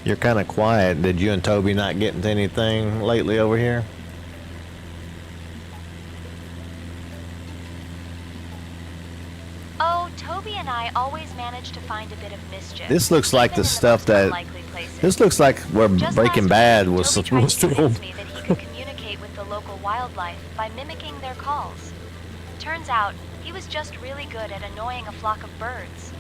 S1: You're kind of quiet. Did you and Toby not get into anything lately over here?
S6: Oh, Toby and I always manage to find a bit of mischief.
S1: This looks like the stuff that. This looks like where Breaking Bad was supposed to
S6: filmed. Me that he could communicate with the local wildlife by mimicking their calls. Turns out, he was just really good at annoying a flock of birds.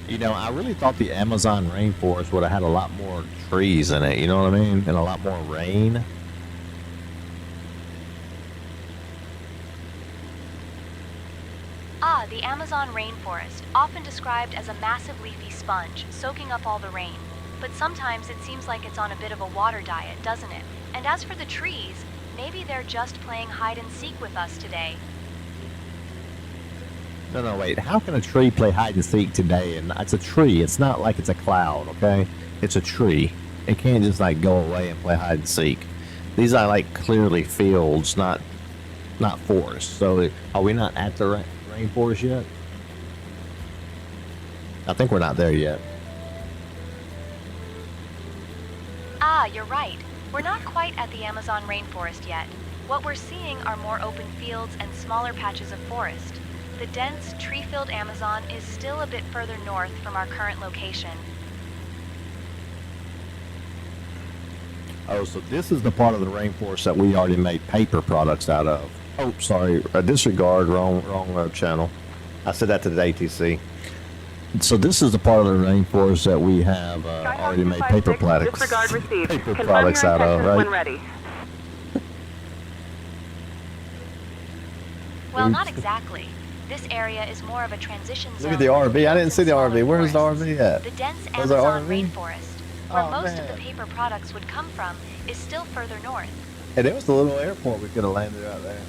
S1: You know, I really thought the Amazon rainforest would have had a lot more trees in it, you know what I mean? And a lot more rain.
S6: Ah, the Amazon rainforest, often described as a massive leafy sponge, soaking up all the rain. But sometimes it seems like it's on a bit of a water diet, doesn't it? And as for the trees, maybe they're just playing hide and seek with us today.
S1: No, wait. How can a tree play hide and seek today? And it's a tree. It's not like it's a cloud, okay? It's a tree. It can't just like go away and play hide and seek. These are like clearly fields, not forests. So are we not at the rainforest yet? I think we're not there yet.
S6: Ah, you're right. We're not quite at the Amazon rainforest yet. What we're seeing are more open fields and smaller patches of forest. The dense, tree-filled Amazon is still a bit further north from our current location.
S1: Oh, so this is the part of the rainforest that we already made paper products out of. Oh, sorry. Disregard. Wrong channel. I said that to the ATC. So this is the part of the rainforest that we have already made paper products.
S5: Disregard received.
S1: Paper
S5: Confirm
S1: products
S5: your
S1: out of,
S5: intentions
S1: right?
S5: when ready.
S6: Well, not exactly. This area is more of a transition zone.
S1: Look at the RV. I didn't see the RV. Where's the
S6: forests.
S1: RV at?
S6: The dense
S1: Where's the
S6: Amazon
S1: RV?
S6: rainforest, where
S1: Oh,
S6: most of
S1: man.
S6: the paper products would come from, is still further north.
S1: Hey, there was the little airport we could have landed out there.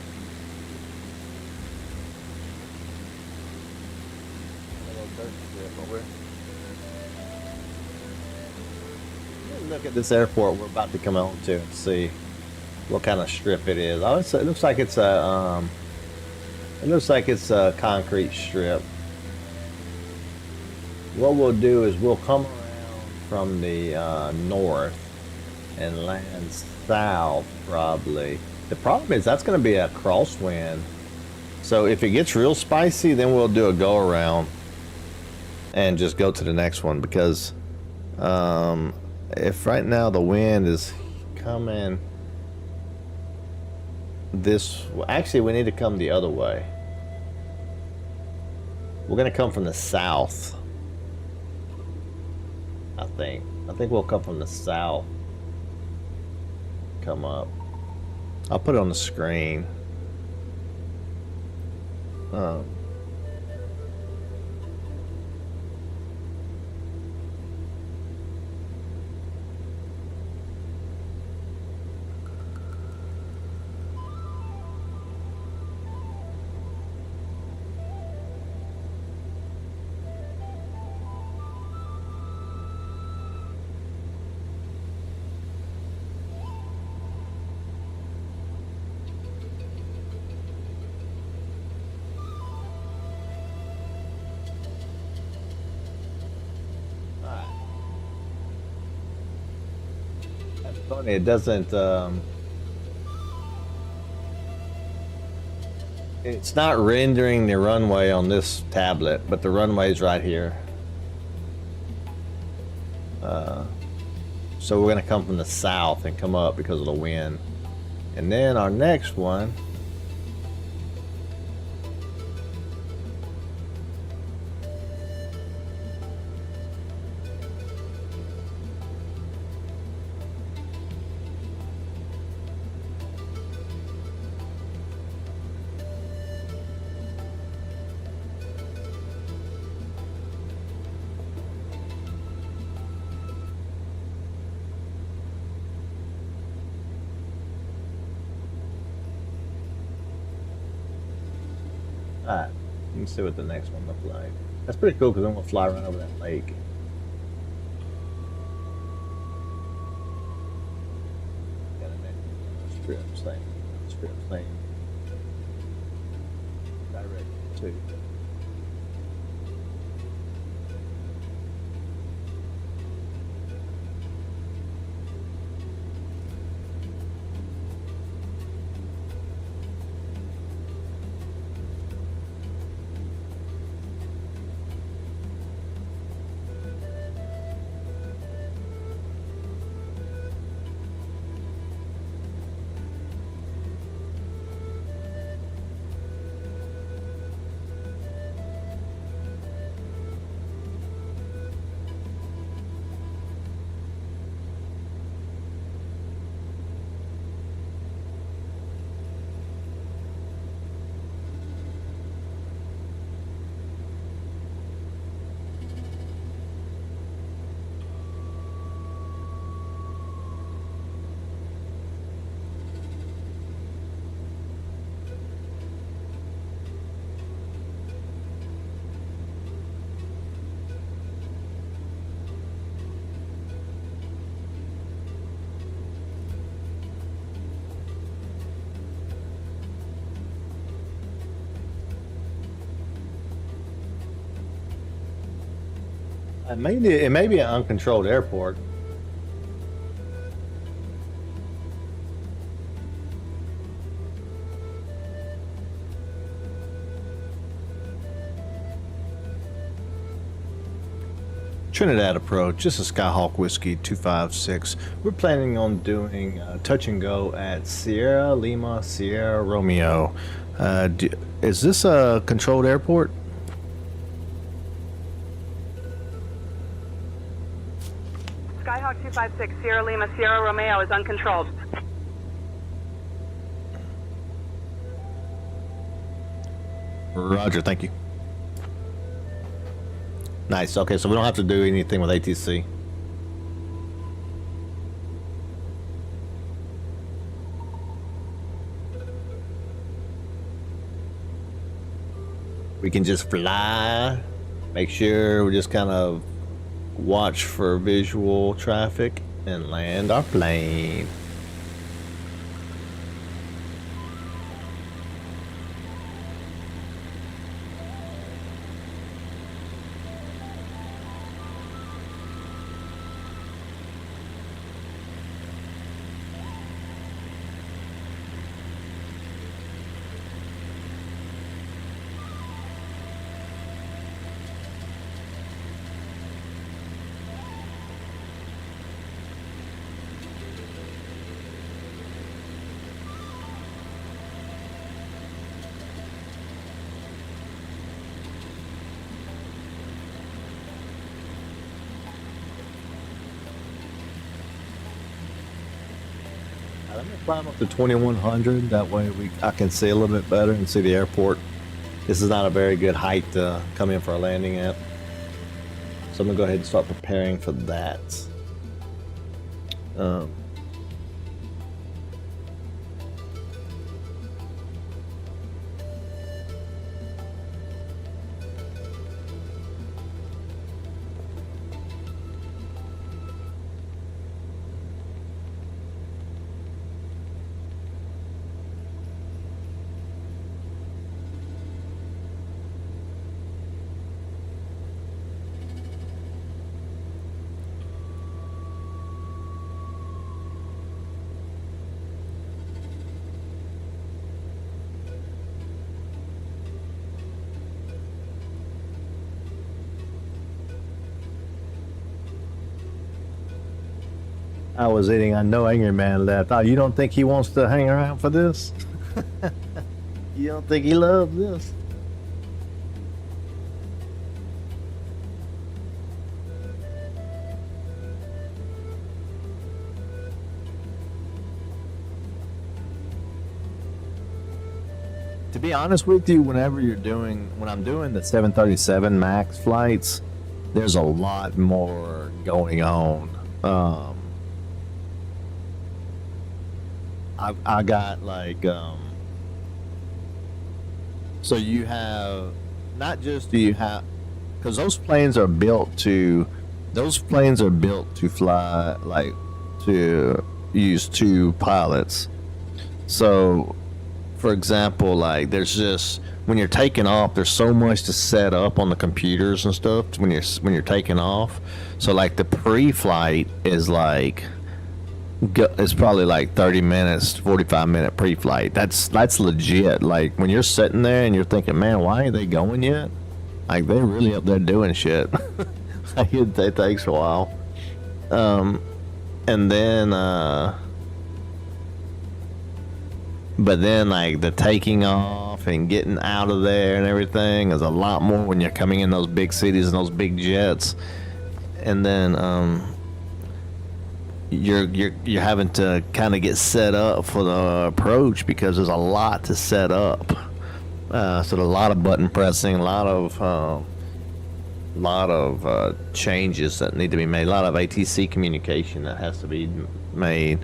S1: Look at this airport we're about to come on to and see what kind of strip it is. Oh, it looks like it's a concrete strip. What we'll do is we'll come around from the north and land south probably. The problem is that's going to be a crosswind. So if it gets real spicy, then we'll do a go around and just go to the next one, because If right now the wind is coming this, actually we need to come the other way. We're gonna come from the south. I think we'll come from the south. Come up. I'll put it on the screen. Funny, it doesn't. It's not rendering the runway on this tablet, but the runway is right here. So we're gonna come from the south and come up because of the wind, and then our next one. Alright, you can see what the next one looks like. That's pretty cool because I'm gonna fly around over that lake. Got a strip thing. Direct to. It may be an uncontrolled airport. Trinidad approach. This is Skyhawk Whiskey 256. We're planning on doing touch and go at Sierra Lima Sierra Romeo. Is this a controlled airport?
S5: Skyhawk 256, Sierra Lima, Sierra Romeo is uncontrolled.
S1: Roger, thank you. Nice, okay, so we don't have to do anything with ATC. We can just fly, make sure we just kind of watch for visual traffic and land our plane. Let me climb up to 2100. That way I can see a little bit better and see the airport. This is not a very good height to come in for a landing at. So I'm gonna go ahead and start preparing for that. I was eating. I know Angry Man left. Oh, you don't think he wants to hang around for this? You don't think he loves this? To be honest with you, when I'm doing the 737 MAX flights, there's a lot more going on. I got like, so you have, not just do you have, because those planes are built to fly, like, to use two pilots. So, for example, like, there's just, when you're taking off, there's so much to set up on the computers and stuff when you're taking off. So, like, the pre-flight is like, it's probably like 30 minutes, 45-minute pre-flight. That's legit. Like, when you're sitting there and you're thinking, man, why ain't they going yet? Like, they're really up there doing shit. Like, it takes a while. And then, but then, like, the taking off and getting out of there and everything is a lot more when you're coming in those big cities and those big jets. And then, you're having to kind of get set up for the approach because there's a lot to set up. So there's a lot of button pressing, a lot of changes that need to be made, a lot of ATC communication that has to be made.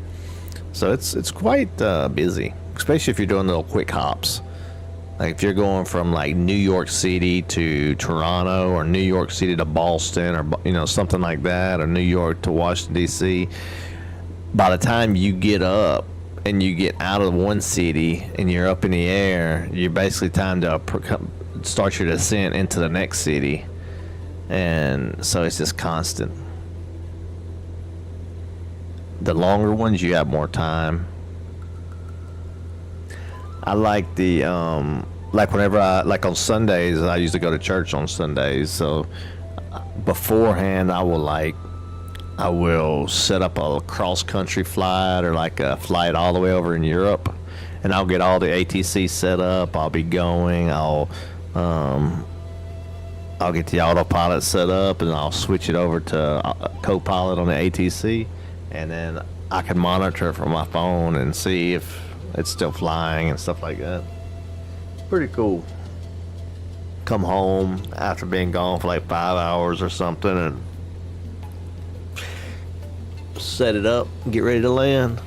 S1: So it's quite busy, especially if you're doing little quick hops. Like if you're going from like New York City to Toronto, or New York City to Boston, or something like that, or New York to Washington D.C. By the time you get up and you get out of one city and you're up in the air, you're basically time to start your descent into the next city, and so it's just constant. The longer ones, you have more time. I like the like whenever like on Sundays, I used to go to church on Sundays, so beforehand I will set up a cross country flight, or like a flight all the way over in Europe, and I'll get all the ATC set up. I'll be going, I'll get the autopilot set up, and I'll switch it over to co-pilot on the ATC, and then I can monitor from my phone and see if it's still flying and stuff like that. It's pretty cool. Come home after being gone for like 5 hours or something and set it up, get ready to land.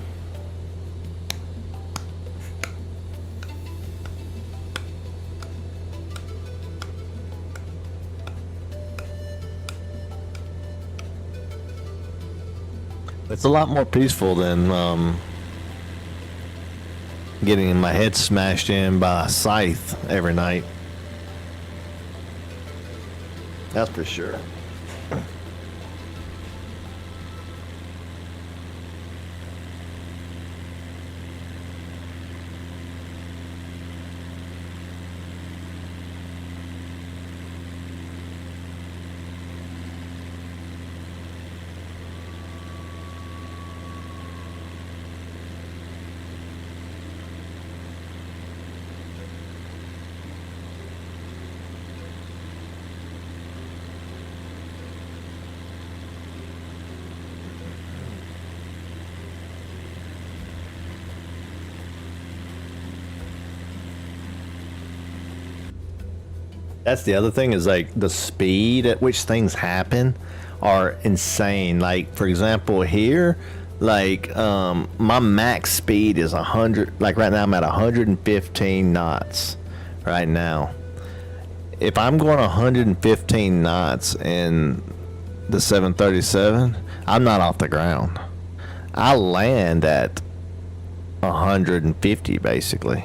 S1: It's a lot more peaceful than getting my head smashed in by a scythe every night. That's for sure. That's the other thing is like the speed at which things happen are insane. Like for example here, like my max speed is 100. Like right now I'm at 115 knots right now. If I'm going 115 knots in the 737, I'm not off the ground. I land at 150 basically.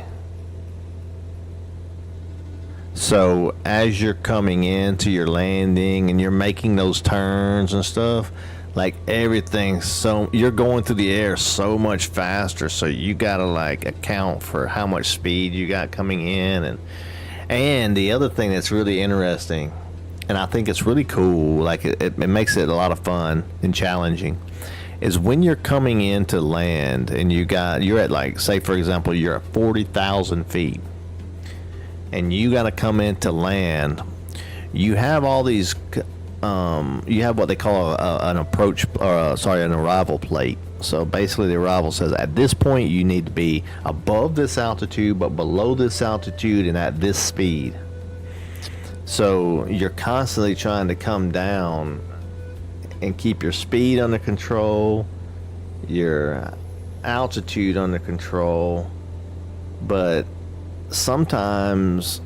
S1: So as you're coming into your landing and you're making those turns and stuff, like everything's so, you're going through the air so much faster, so you gotta like account for how much speed you got coming in. And the other thing that's really interesting, and I think it's really cool, like it makes it a lot of fun and challenging, is when you're coming in to land and you're at like, say for example, you're at 40,000 feet and you got to come in to land. You have all these, you have what they call an approach, or an arrival plate. So basically the arrival says at this point you need to be above this altitude but below this altitude and at this speed. So you're constantly trying to come down and keep your speed under control, your altitude under control, but sometimes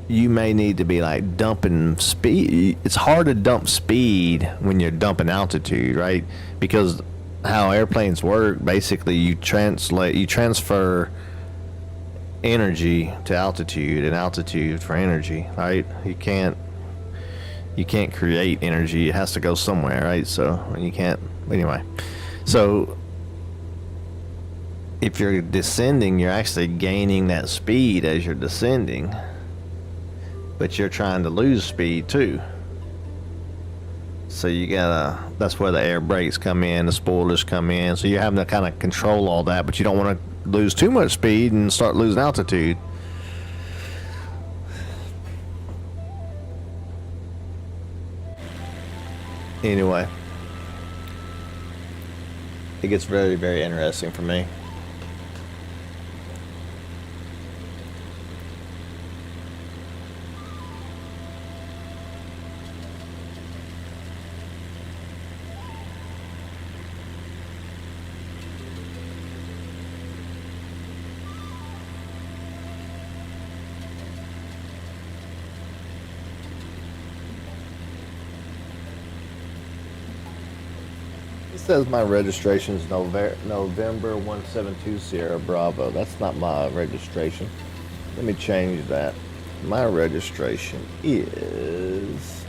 S1: you may need to be like dumping speed. It's hard to dump speed when you're dumping altitude, right? Because how airplanes work, basically you transfer energy to altitude and altitude for energy, right? You can't create energy. It has to go somewhere, right? So you can't, anyway. So if you're descending, you're actually gaining that speed as you're descending, but you're trying to lose speed too. So you gotta, that's where the air brakes come in, the spoilers come in. So you're having to kind of control all that, but you don't want to lose too much speed and start losing altitude. Anyway, it gets very, very interesting for me. It says my registration is November 172 Sierra Bravo. That's not my registration. Let me change that. My registration is...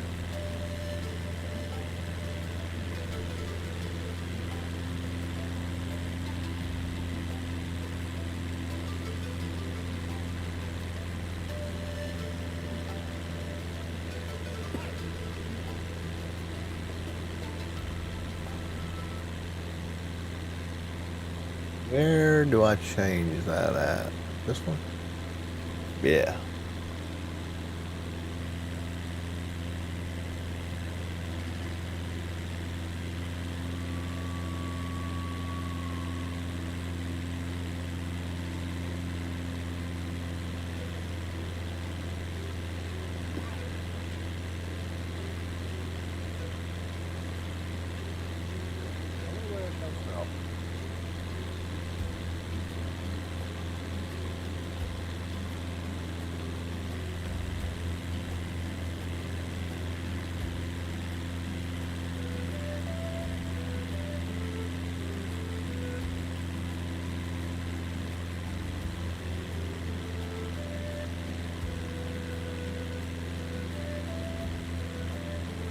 S1: Where do I change that at? This one? Yeah.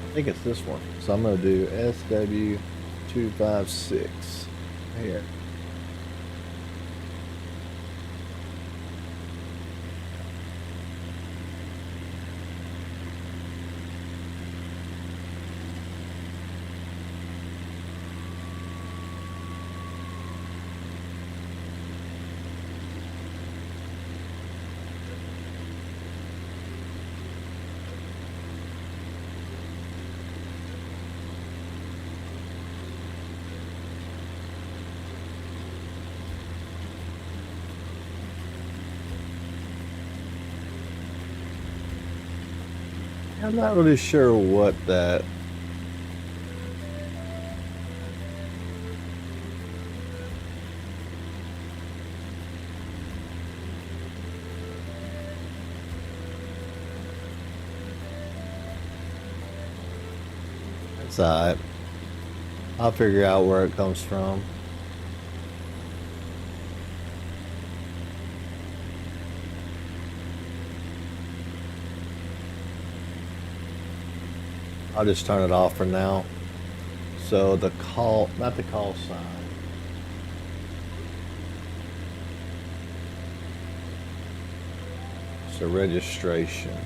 S1: I think it's this one. So I'm going to do SW256 here. I'm not really sure what that. That's alright. I'll figure out where it comes from. I'll just turn it off for now. So the call, not the call sign. It's the registration.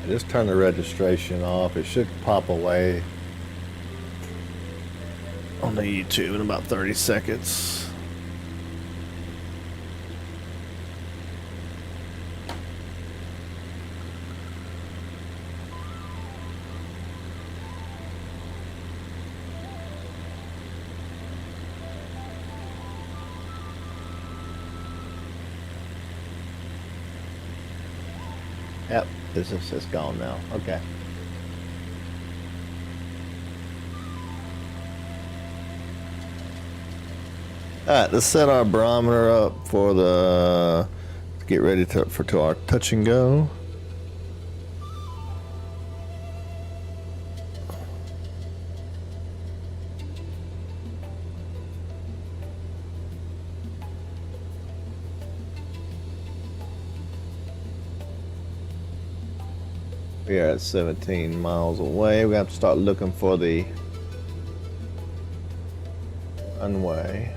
S1: Just turn the registration off. It should pop away on the YouTube in about 30 seconds. Yep, this is gone now. Okay. Alright, let's set our barometer up for the get ready to our touch and go. We are at 17 miles away. We have to start looking for the runway.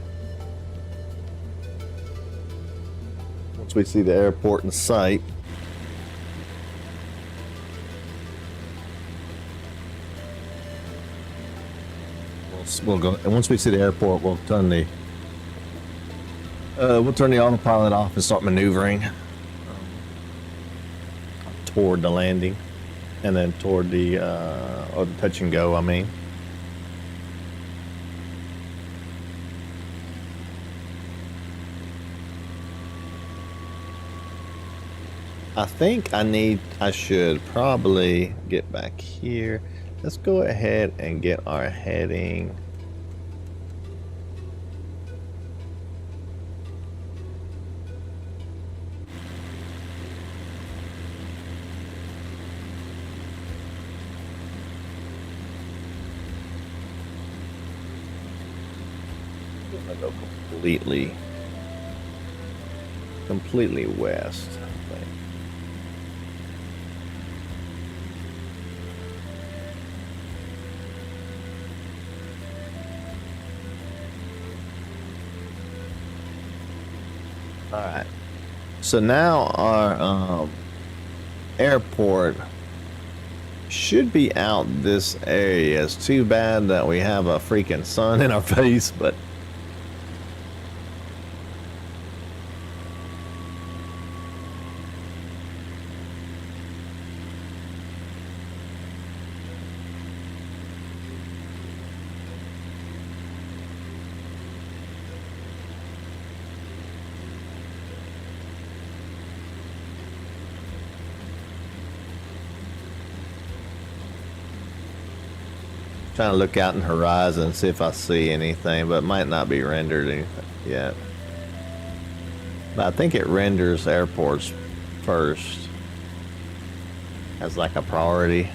S1: Once we see the airport in sight. We'll go, and once we see the airport, we'll turn the autopilot off and start maneuvering toward the landing. And then toward the, or the touch and go, I mean. I think I should probably get back here. Let's go ahead and get our heading. I'm gonna go completely west, I think. All right. So now our airport should be out this area. It's too bad that we have a freaking sun in our face, but trying to look out in the horizon and see if I see anything, but it might not be rendered anything yet. But I think it renders airports first as like a priority.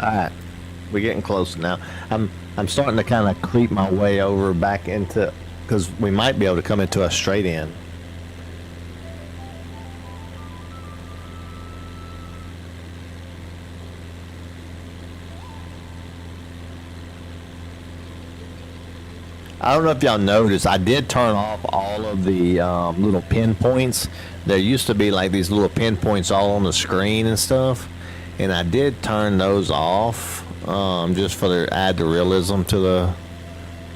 S1: Alright. We're getting closer now. I'm starting to kind of creep my way over back into, because we might be able to come into a straight in. I don't know if y'all noticed, I did turn off all of the little pinpoints. There used to be like these little pinpoints all on the screen and stuff, and I did turn those off just for the add the realism to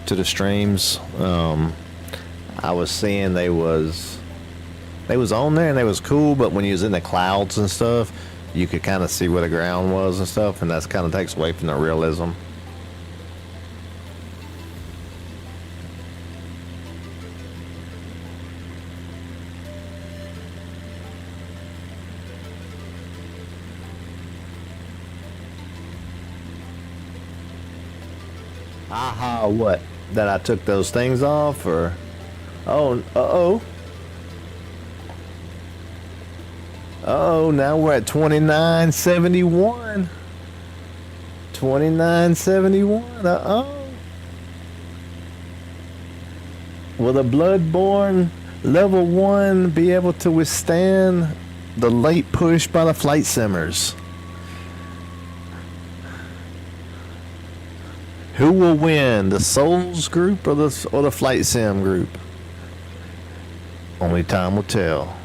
S1: the streams. I was seeing they was on there and they was cool, but when you was in the clouds and stuff, you could kind of see where the ground was and stuff, and that's kind of takes away from the realism. Aha, what? That I took those things off, or? Oh, uh-oh. Uh-oh, now we're at 2971. 2971, uh-oh. Will the Bloodborne level 1 be able to withstand the late push by the flight simmers? Who will win, the Souls group or the Flight Sim group? Only time will tell.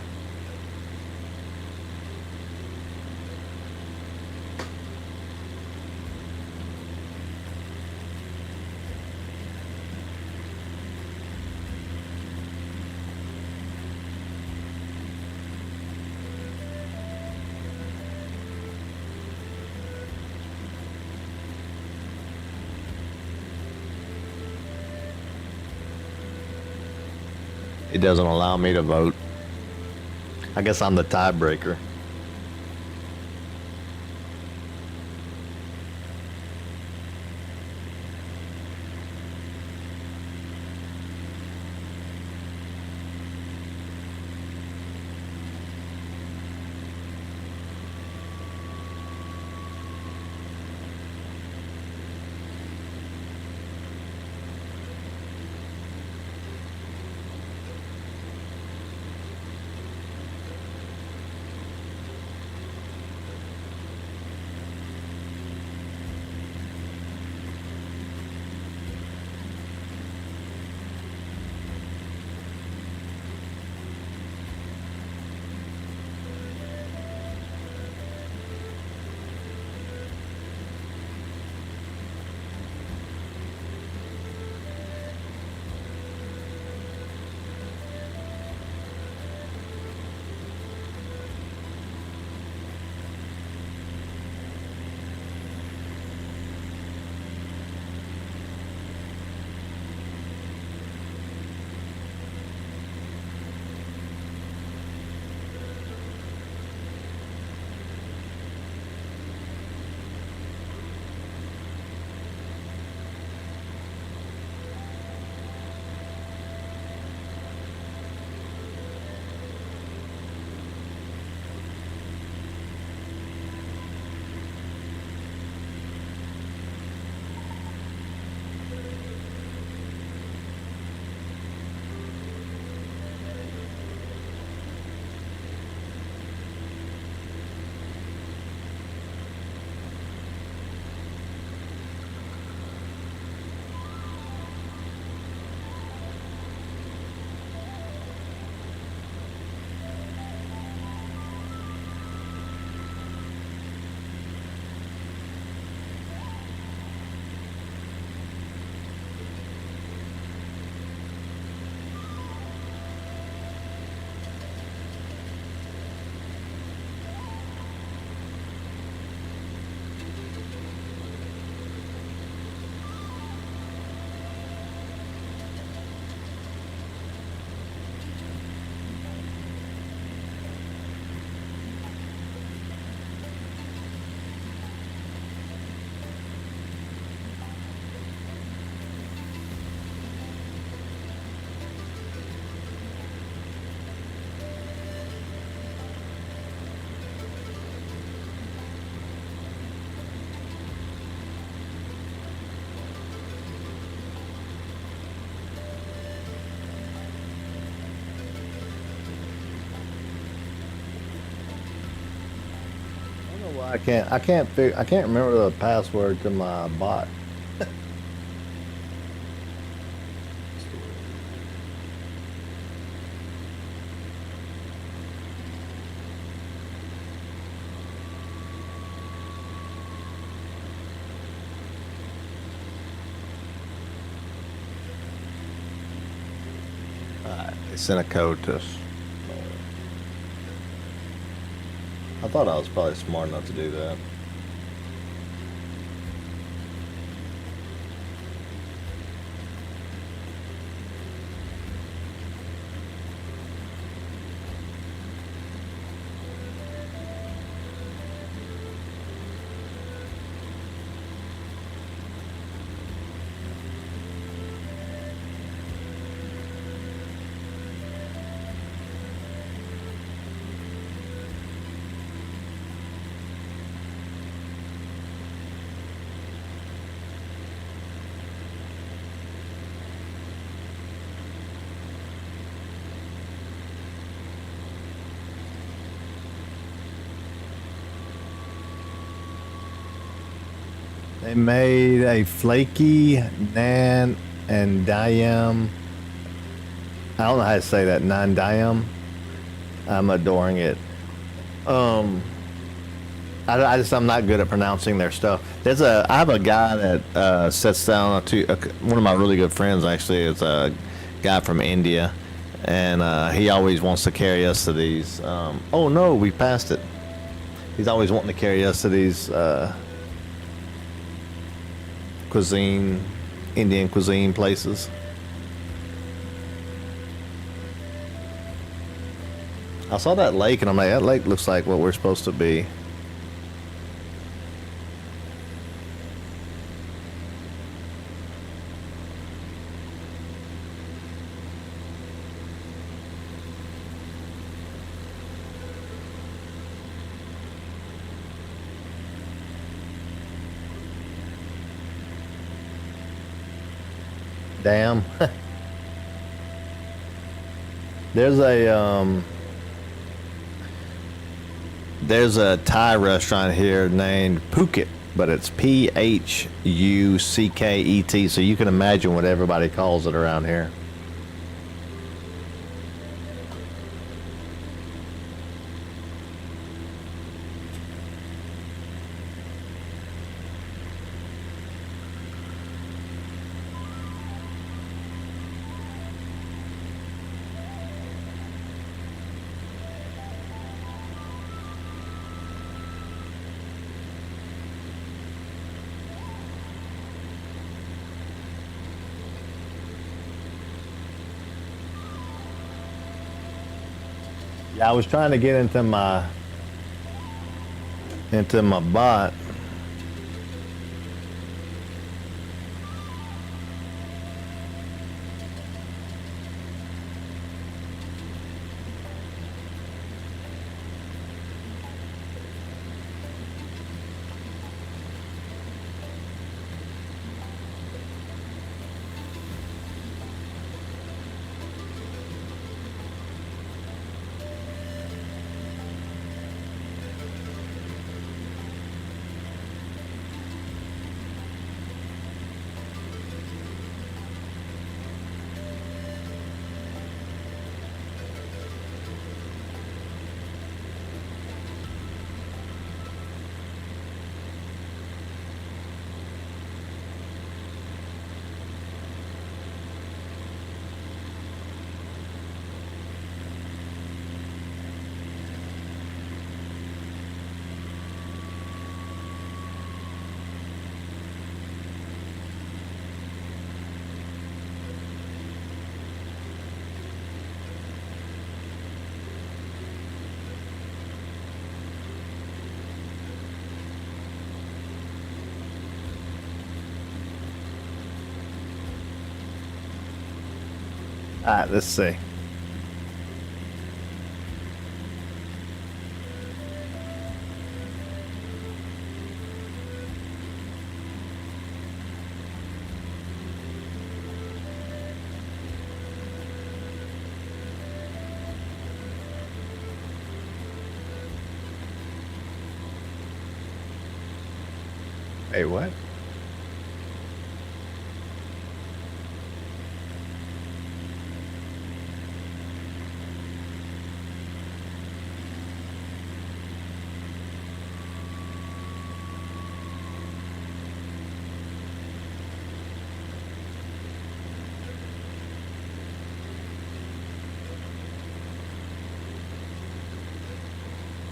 S1: It doesn't allow me to vote. I guess I'm the tiebreaker. I can't remember the password to my bot. They sent a code to us. I thought I was probably smart enough to do that. They made a flaky nan and diam. I don't know how to say that. Nan diam. I'm adoring it. I'm not good at pronouncing their stuff. I have a guy that sets down one of my really good friends actually is a guy from India, and he always wants to carry us to these. Oh no, we passed it. He's always wanting to carry us to these Indian cuisine places. I saw that lake and I'm like, that lake looks like what we're supposed to be. Damn. There's a Thai restaurant here named Phuket, but it's Phucket, so you can imagine what everybody calls it around here. Yeah, I was trying to get into my bot. All right, let's see. Hey, what?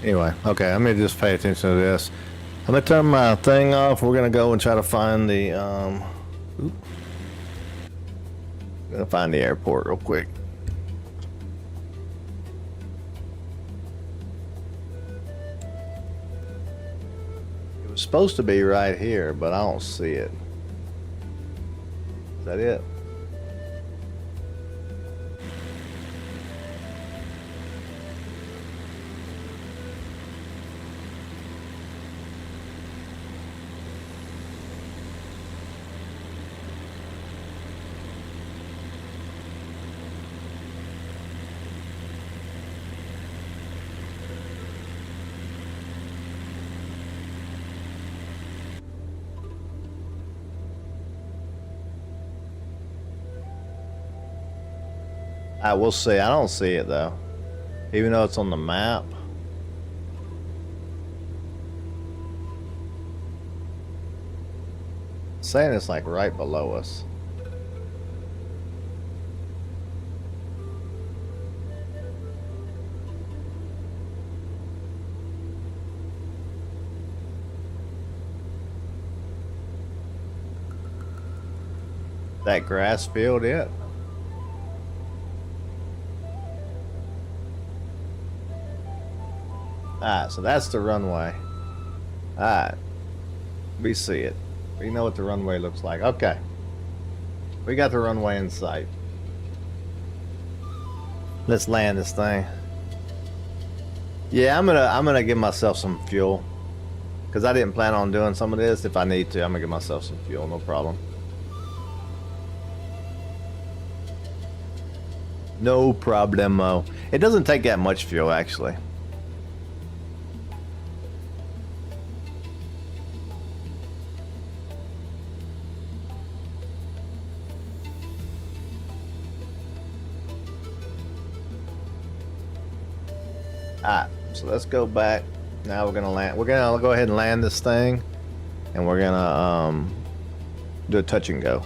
S1: Anyway, okay, let me just pay attention to this. I'm gonna turn my thing off. We're gonna go and try to find the gonna find the airport real quick. It was supposed to be right here, but I don't see it. Is that it? I will see. I don't see it though, even though it's on the map. It's saying it's like right below us. That grass field, it. Alright, so that's the runway. Alright. We see it. We know what the runway looks like. Okay. We got the runway in sight. Let's land this thing. Yeah, I'm gonna give myself some fuel. Cause I didn't plan on doing some of this. If I need to, I'm gonna give myself some fuel, no problem. No problemo. It doesn't take that much fuel actually. Alright, so let's go back. Now we're gonna land. We're gonna go ahead and land this thing, and we're gonna do a touch and go.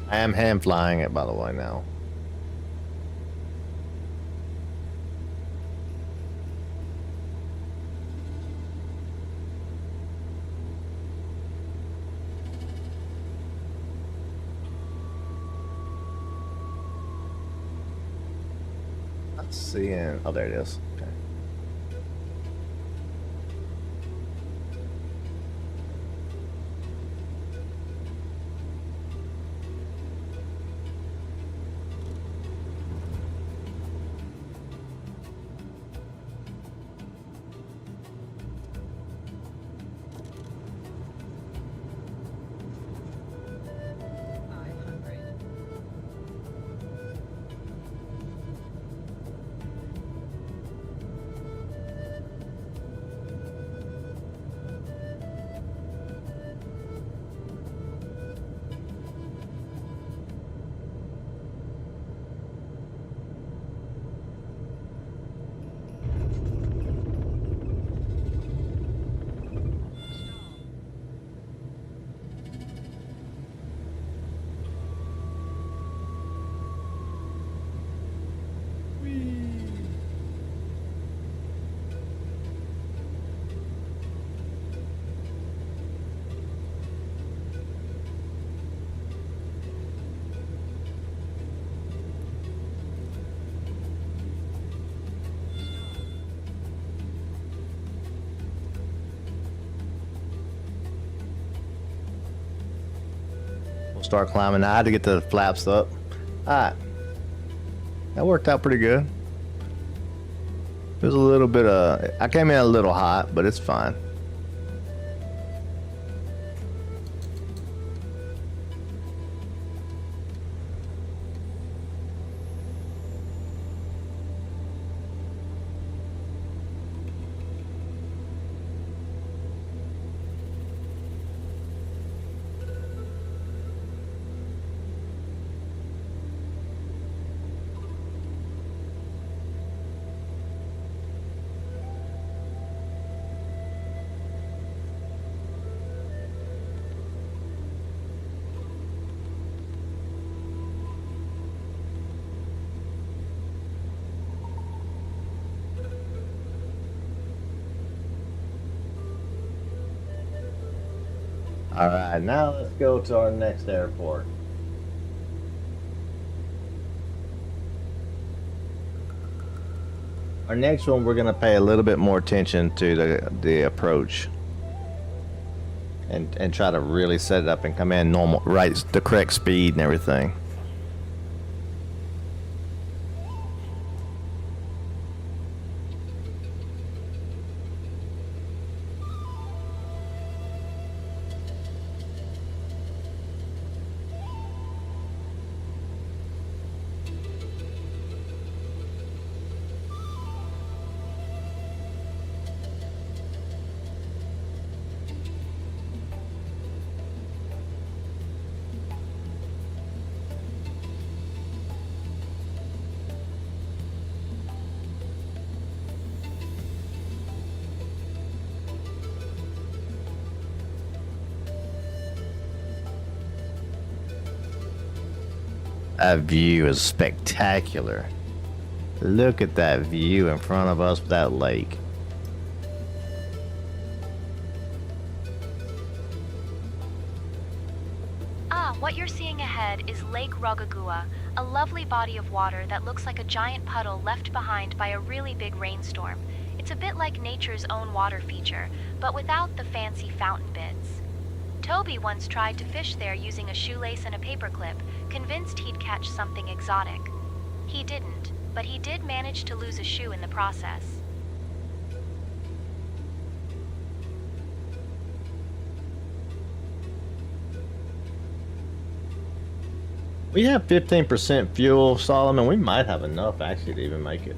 S1: I am hand flying it, by the way, now. Seeing, oh, there it is. Okay. Start climbing. I had to get the flaps up. Alright. That worked out pretty good. There's a little bit of... I came in a little hot, but it's fine. Alright, now let's go to our next airport. Our next one, we're going to pay a little bit more attention to the approach. And try to really set it up and come in normal, right, the correct speed and everything. That view is spectacular. Look at that view in front of us with that lake.
S6: What you're seeing ahead is Lake Rogagua, a lovely body of water that looks like a giant puddle left behind by a really big rainstorm. It's a bit like nature's own water feature, but without the fancy fountain bits. Toby once tried to fish there using a shoelace and a paperclip, convinced he'd catch something exotic. He didn't, but he did manage to lose a shoe in the process.
S1: We have 15% fuel, Solomon. We might have enough actually to even make it.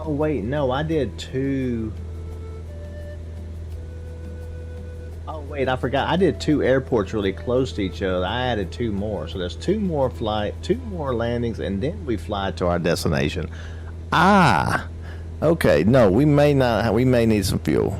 S1: Oh wait, no, I did two. Oh wait, I forgot. I did two airports really close to each other. I added two more, so there's two more landings, and then we fly to our destination. Ah, okay. No, we may not. We may need some fuel.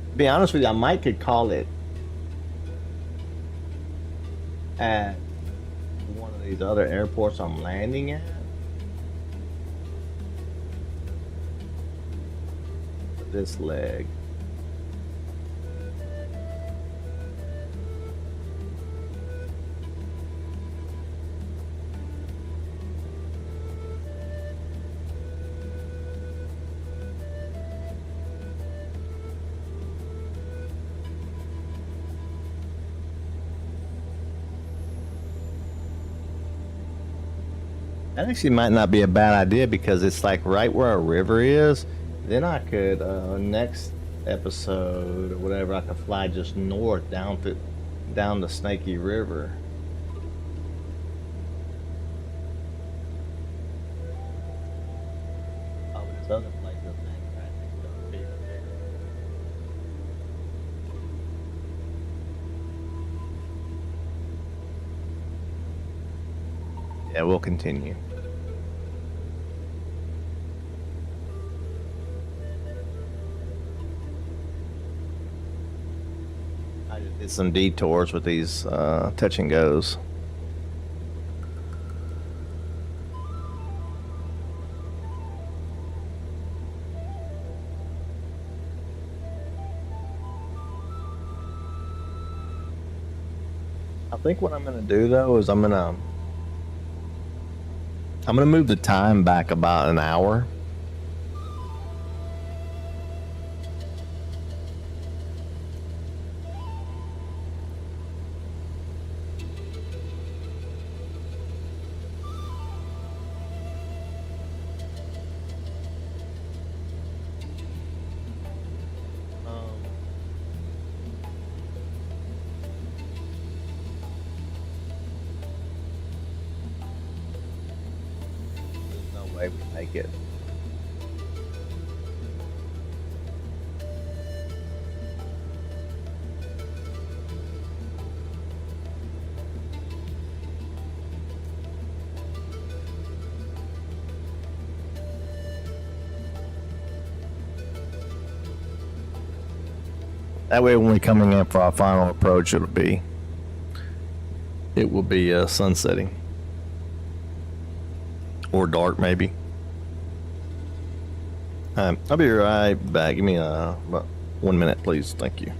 S1: To be honest with you, I might could call it at one of these other airports I'm landing at. This leg. That actually might not be a bad idea because it's like right where a river is. Then I could, next episode or whatever, I could fly just north down the Snaky River. Oh, this other place is manufacturing stuff. Yeah, we'll continue. I just did some detours with these touch and goes. I think what I'm gonna do though is I'm gonna move the time back about an hour. We make it. That way, when we coming in for our final approach, it will be sunsetting or dark, maybe. I'll be right back. Give me about 1 minute, please. Thank you.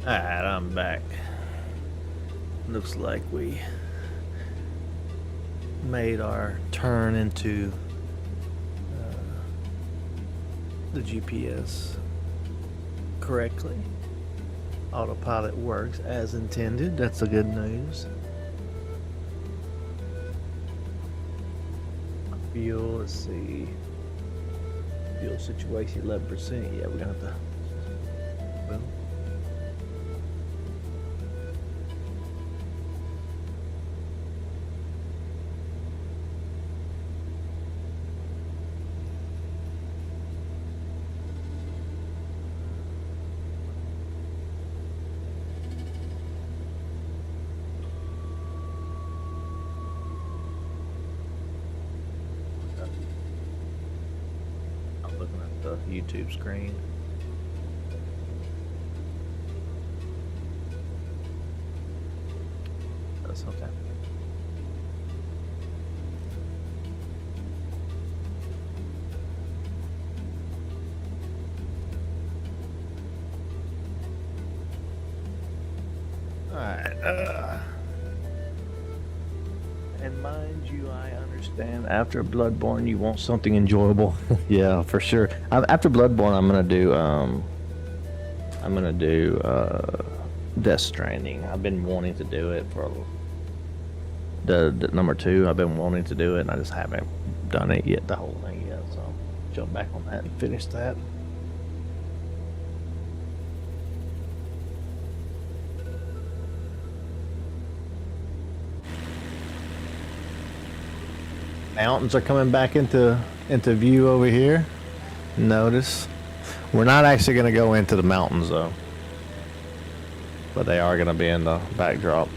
S1: Alright, I'm back. Looks like we made our turn into the GPS correctly. Autopilot works as intended. That's the good news. Fuel, let's see. Fuel situation 11%. Yeah, we're gonna have to. Well, I'm looking at the YouTube screen. That's okay. Alright, and mind you, I understand after Bloodborne you want something enjoyable. Yeah, for sure. After Bloodborne I'm gonna do Death Stranding. I've been wanting to do it for the number 2. I've been wanting to do it and I just haven't done it yet, the whole thing yet, so jump back on that and finish that. Mountains are coming back into view over here. Notice we're not actually going to go into the mountains though, but they are going to be in the backdrop.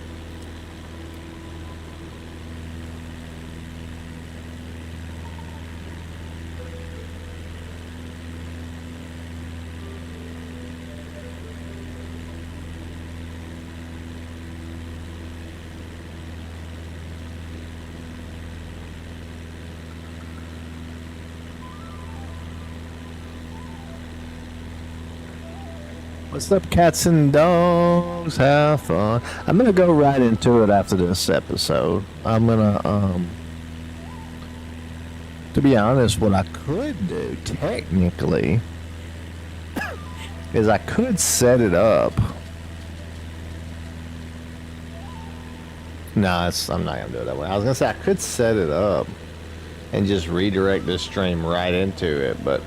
S1: What's up, cats and dogs? Have fun. I'm gonna go right into it after this episode. I'm gonna, to be honest, what I could do, technically, is I could set it up. No, I'm not gonna do it that way. I was gonna say I could set it up and just redirect this stream right into it, but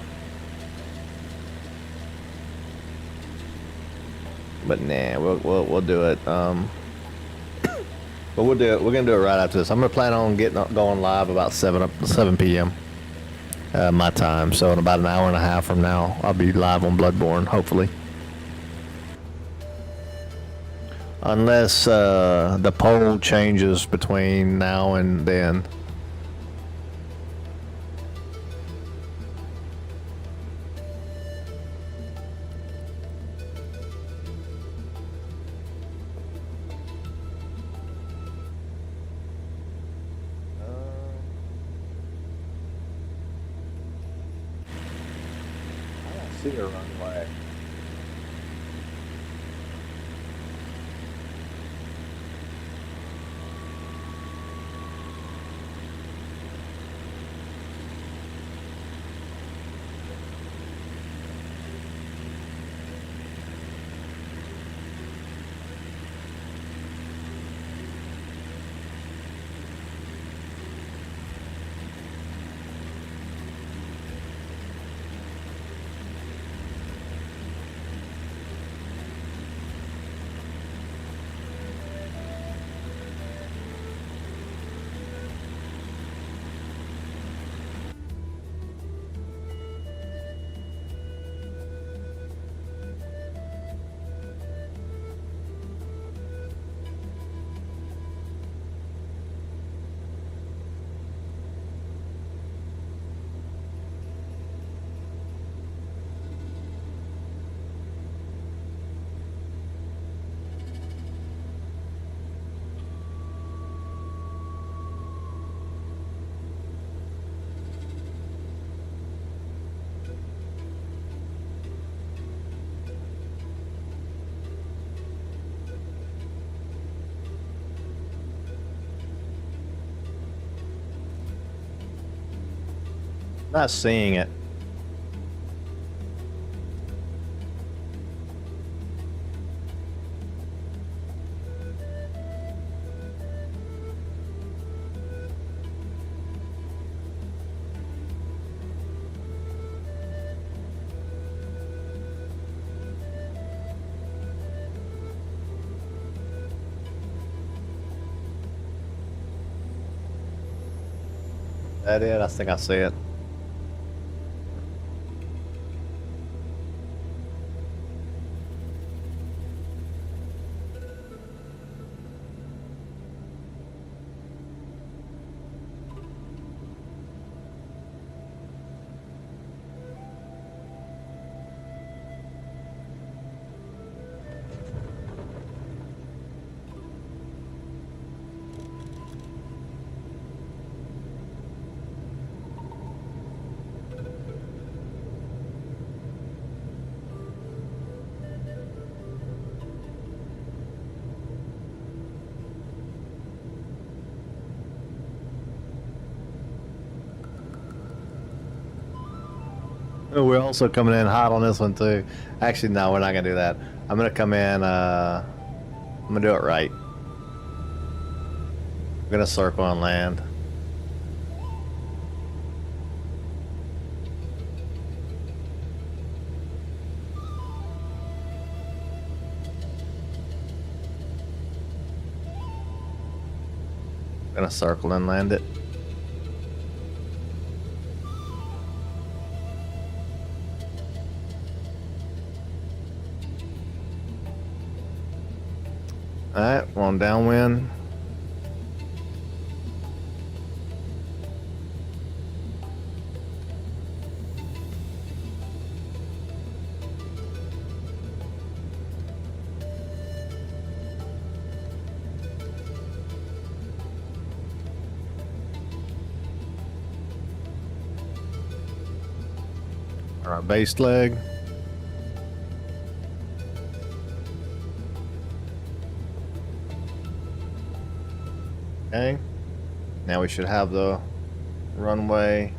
S1: nah, we'll do it. But we'll do it. We're gonna do it right after this. I'm gonna plan on going live about 7 p.m. My time. So in about an hour and a half from now, I'll be live on Bloodborne, hopefully. Unless the poll changes between now and then. See a runway. Not seeing it. That it? I think I see it. Oh, we're also coming in hot on this one too. Actually, no, we're not gonna do that. I'm gonna come in. I'm gonna do it right. We're gonna circle on land. Gonna circle and land it. Alright, we're on downwind. Alright, base leg. Okay, now we should have the runway.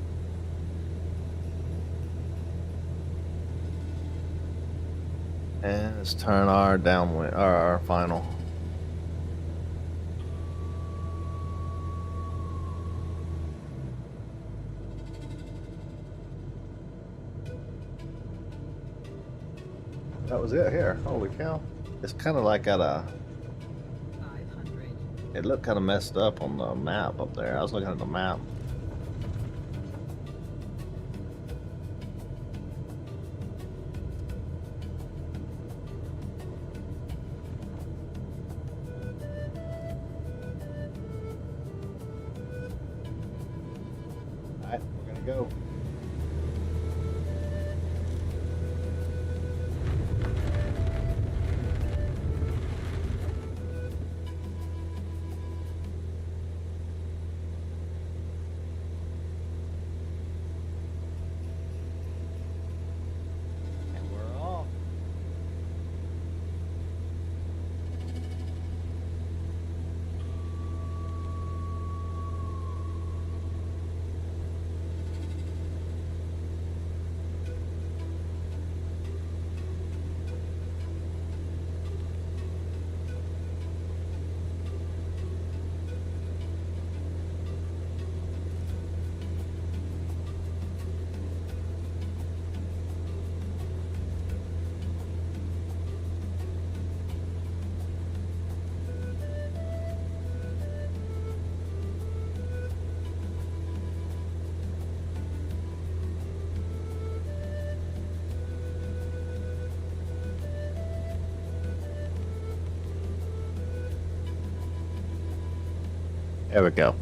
S1: And let's turn our downwind, or our final. That was it here. Holy cow. It's kind of like at a... It looked kind of messed up on the map up there. I was looking at the map. All right, we're gonna go. There we go.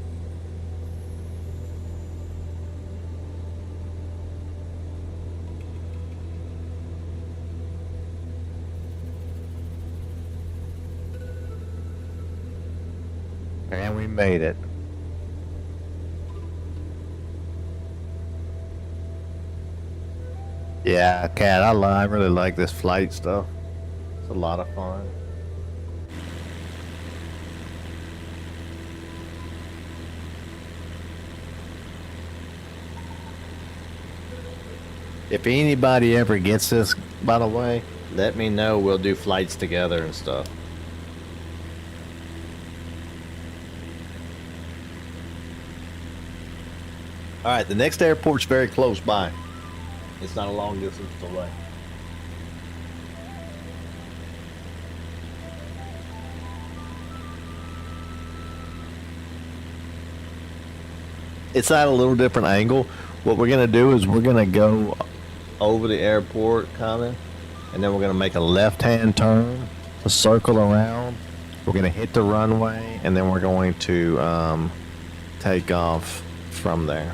S1: And we made it. Yeah, Cat, I really like this flight stuff. It's a lot of fun. If anybody ever gets this, by the way, let me know. We'll do flights together and stuff. All right, the next airport's very close by. It's not a long distance away. It's at a little different angle. What we're gonna do is we're gonna go over the airport kinda, and then we're gonna make a left-hand turn, a circle around. We're gonna hit the runway, and then we're going to take off from there.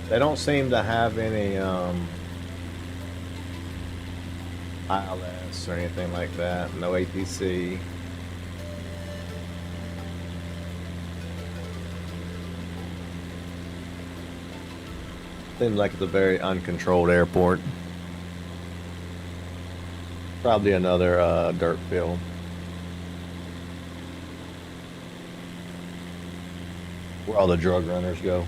S1: They don't seem to have any ILS or anything like that. No ATC. Seems like it's a very uncontrolled airport. Probably another dirt field. Where all the drug runners go.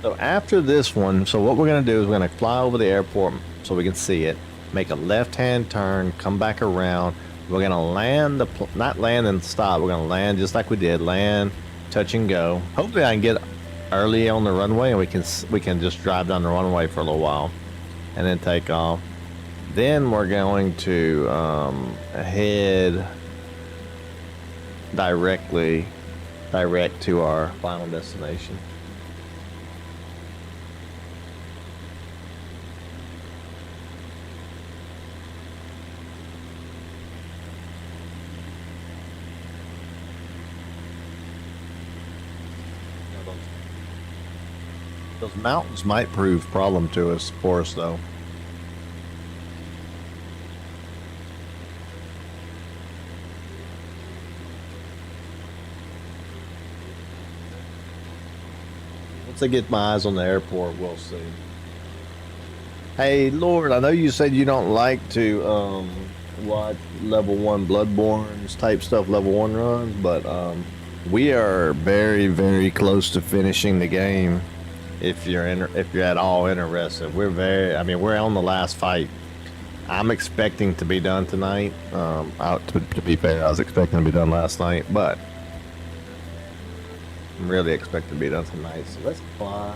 S1: So after this one, so what we're going to do is we're going to fly over the airport so we can see it, make a left-hand turn, come back around. We're going to land, not land and stop, we're going to land just like we did, land, touch and go. Hopefully I can get early on the runway and we can just drive down the runway for a little while and then take off. Then we're going to head direct to our final destination. Those mountains might prove problem for us though. Once I get my eyes on the airport, we'll see. Hey, Lord, I know you said you don't like to watch level 1 Bloodborne's type stuff, level 1 runs, but we are very, very close to finishing the game. If you're at all interested, we're on the last fight. I'm expecting to be done tonight. To be fair, I was expecting to be done last night, but I'm really expecting to be done tonight. So let's fly.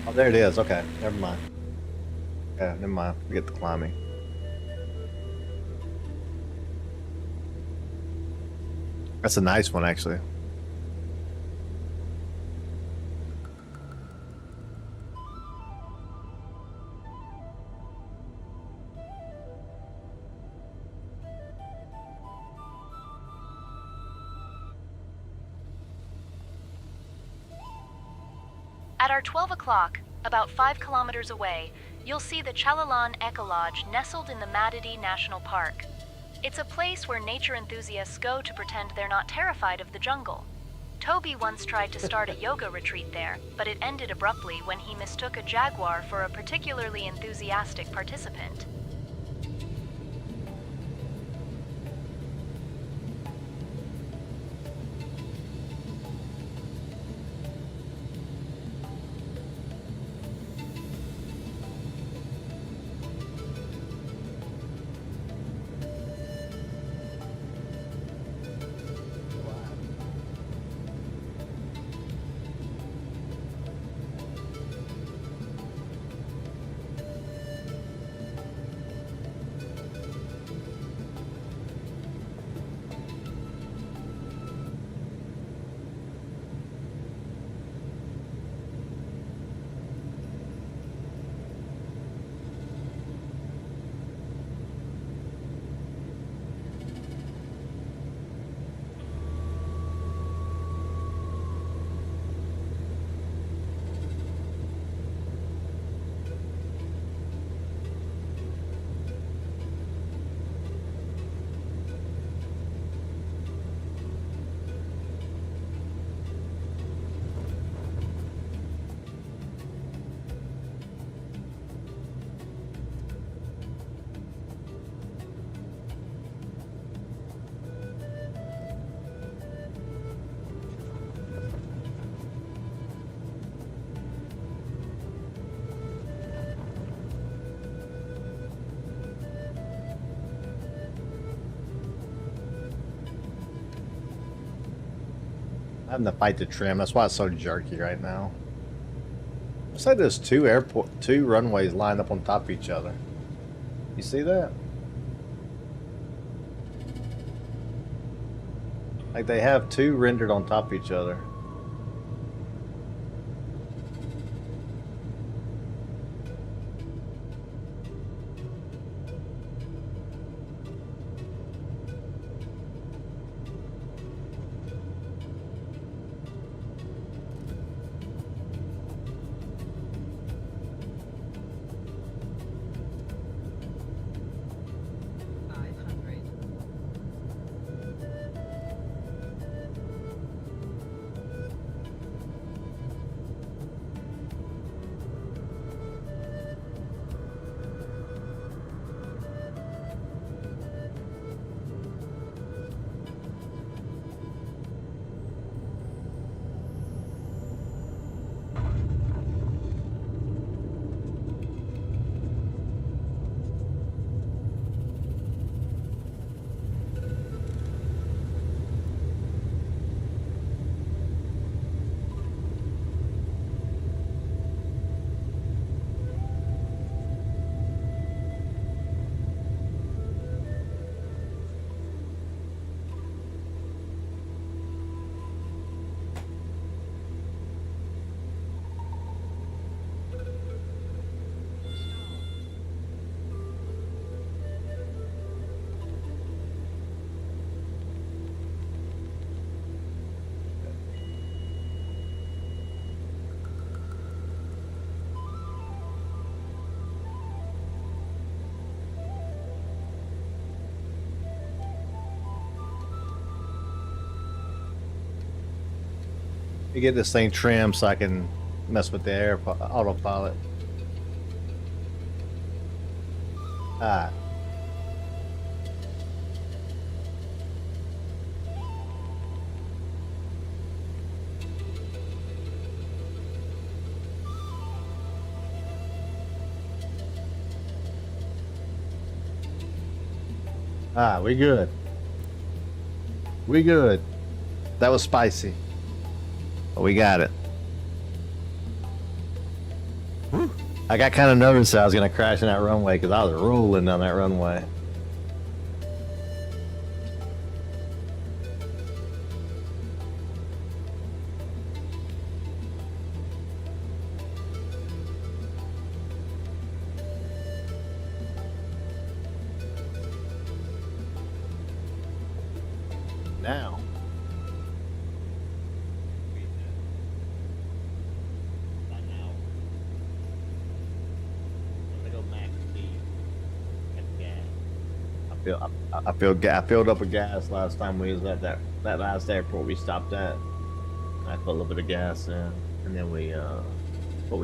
S1: Oh, there it is. Okay, never mind. Yeah, never mind. Forget the climbing. That's a nice one, actually.
S6: At our 12 o'clock, about 5 kilometers away, you'll see the Chalalan Eco Lodge nestled in the Madidi National Park. It's a place where nature enthusiasts go to pretend they're not terrified of the jungle. Toby once tried to start a yoga retreat there, but it ended abruptly when he mistook a jaguar for a particularly enthusiastic participant.
S1: having to fight the trim. That's why it's so jerky right now. Looks like there's two runways lined up on top of each other. You see that? Like they have two rendered on top of each other. You get this thing trimmed so I can mess with the autopilot. Alright. Ah, we good. We good. That was spicy. But we got it. Whew. I got kind of nervous that I was going to crash in that runway because I was rolling down that runway. Now. I filled up with gas last time we was at that last airport we stopped at. I put a little bit of gas in, and then we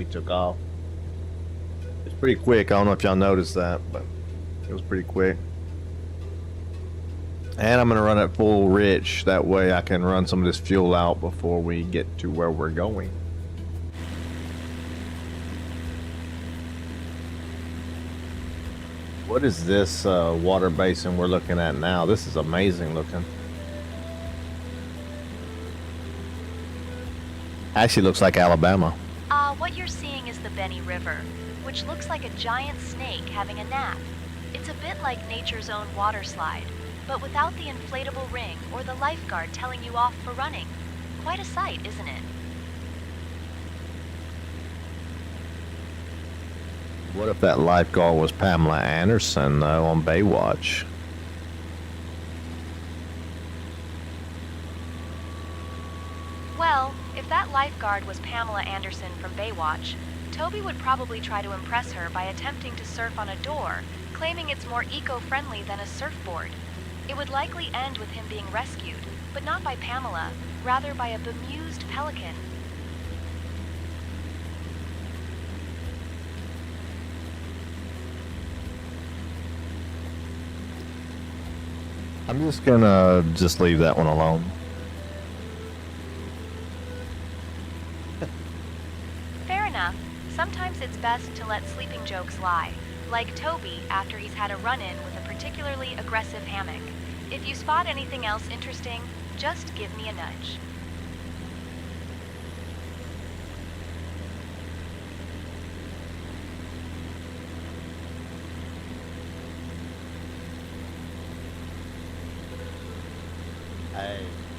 S1: took off. It's pretty quick. I don't know if y'all noticed that, but it was pretty quick. And I'm gonna run it full rich. That way I can run some of this fuel out before we get to where we're going. What is this water basin we're looking at now? This is amazing looking. Actually looks like Alabama.
S6: What you're seeing is the Beni River, which looks like a giant snake having a nap. It's a bit like nature's own water slide, but without the inflatable ring or the lifeguard telling you off for running. Quite a sight, isn't it?
S1: What if that lifeguard was Pamela Anderson, though, on Baywatch?
S6: Well, if that lifeguard was Pamela Anderson from Baywatch, Toby would probably try to impress her by attempting to surf on a door, claiming it's more eco-friendly than a surfboard. It would likely end with him being rescued, but not by Pamela, rather by a bemused pelican.
S1: I'm just gonna leave that one alone.
S6: Fair enough. Sometimes it's best to let sleeping jokes lie, like Toby after he's had a run-in with a particularly aggressive hammock. If you spot anything else interesting, just give me a nudge.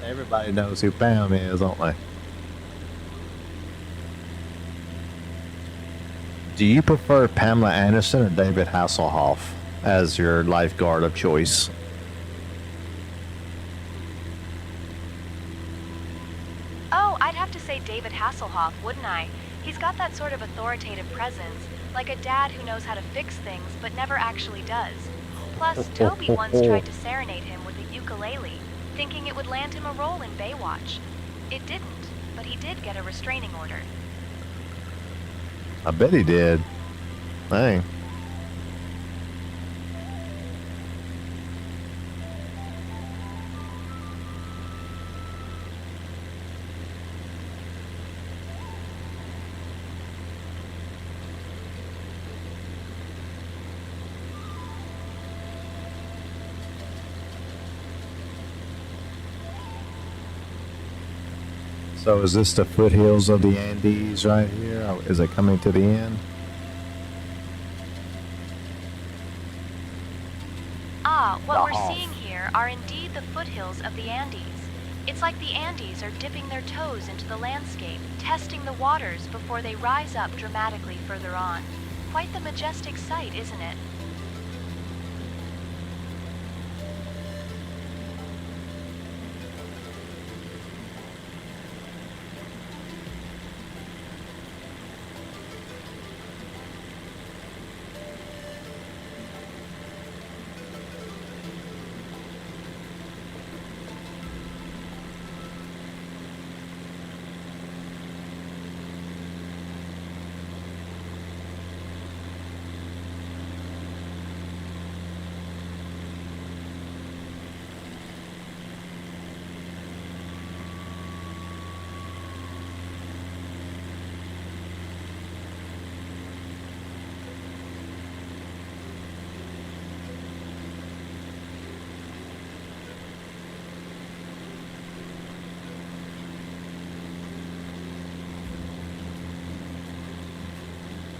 S1: Everybody knows who Pam is, don't they? Do you prefer Pamela Anderson or David Hasselhoff as your lifeguard of choice?
S6: Oh, I'd have to say David Hasselhoff, wouldn't I? He's got that sort of authoritative presence, like a dad who knows how to fix things but never actually does. Plus, Toby once tried to serenade him with a ukulele, thinking it would land him a role in Baywatch. It didn't, but he did get a restraining order.
S1: I bet he did. Dang. So is this the foothills of the Andes right here? Is it coming to the end?
S6: Ah, what we're seeing here are indeed the foothills of the Andes. It's like the Andes are dipping their toes into the landscape, testing the waters before they rise up dramatically further on. Quite the majestic sight, isn't it?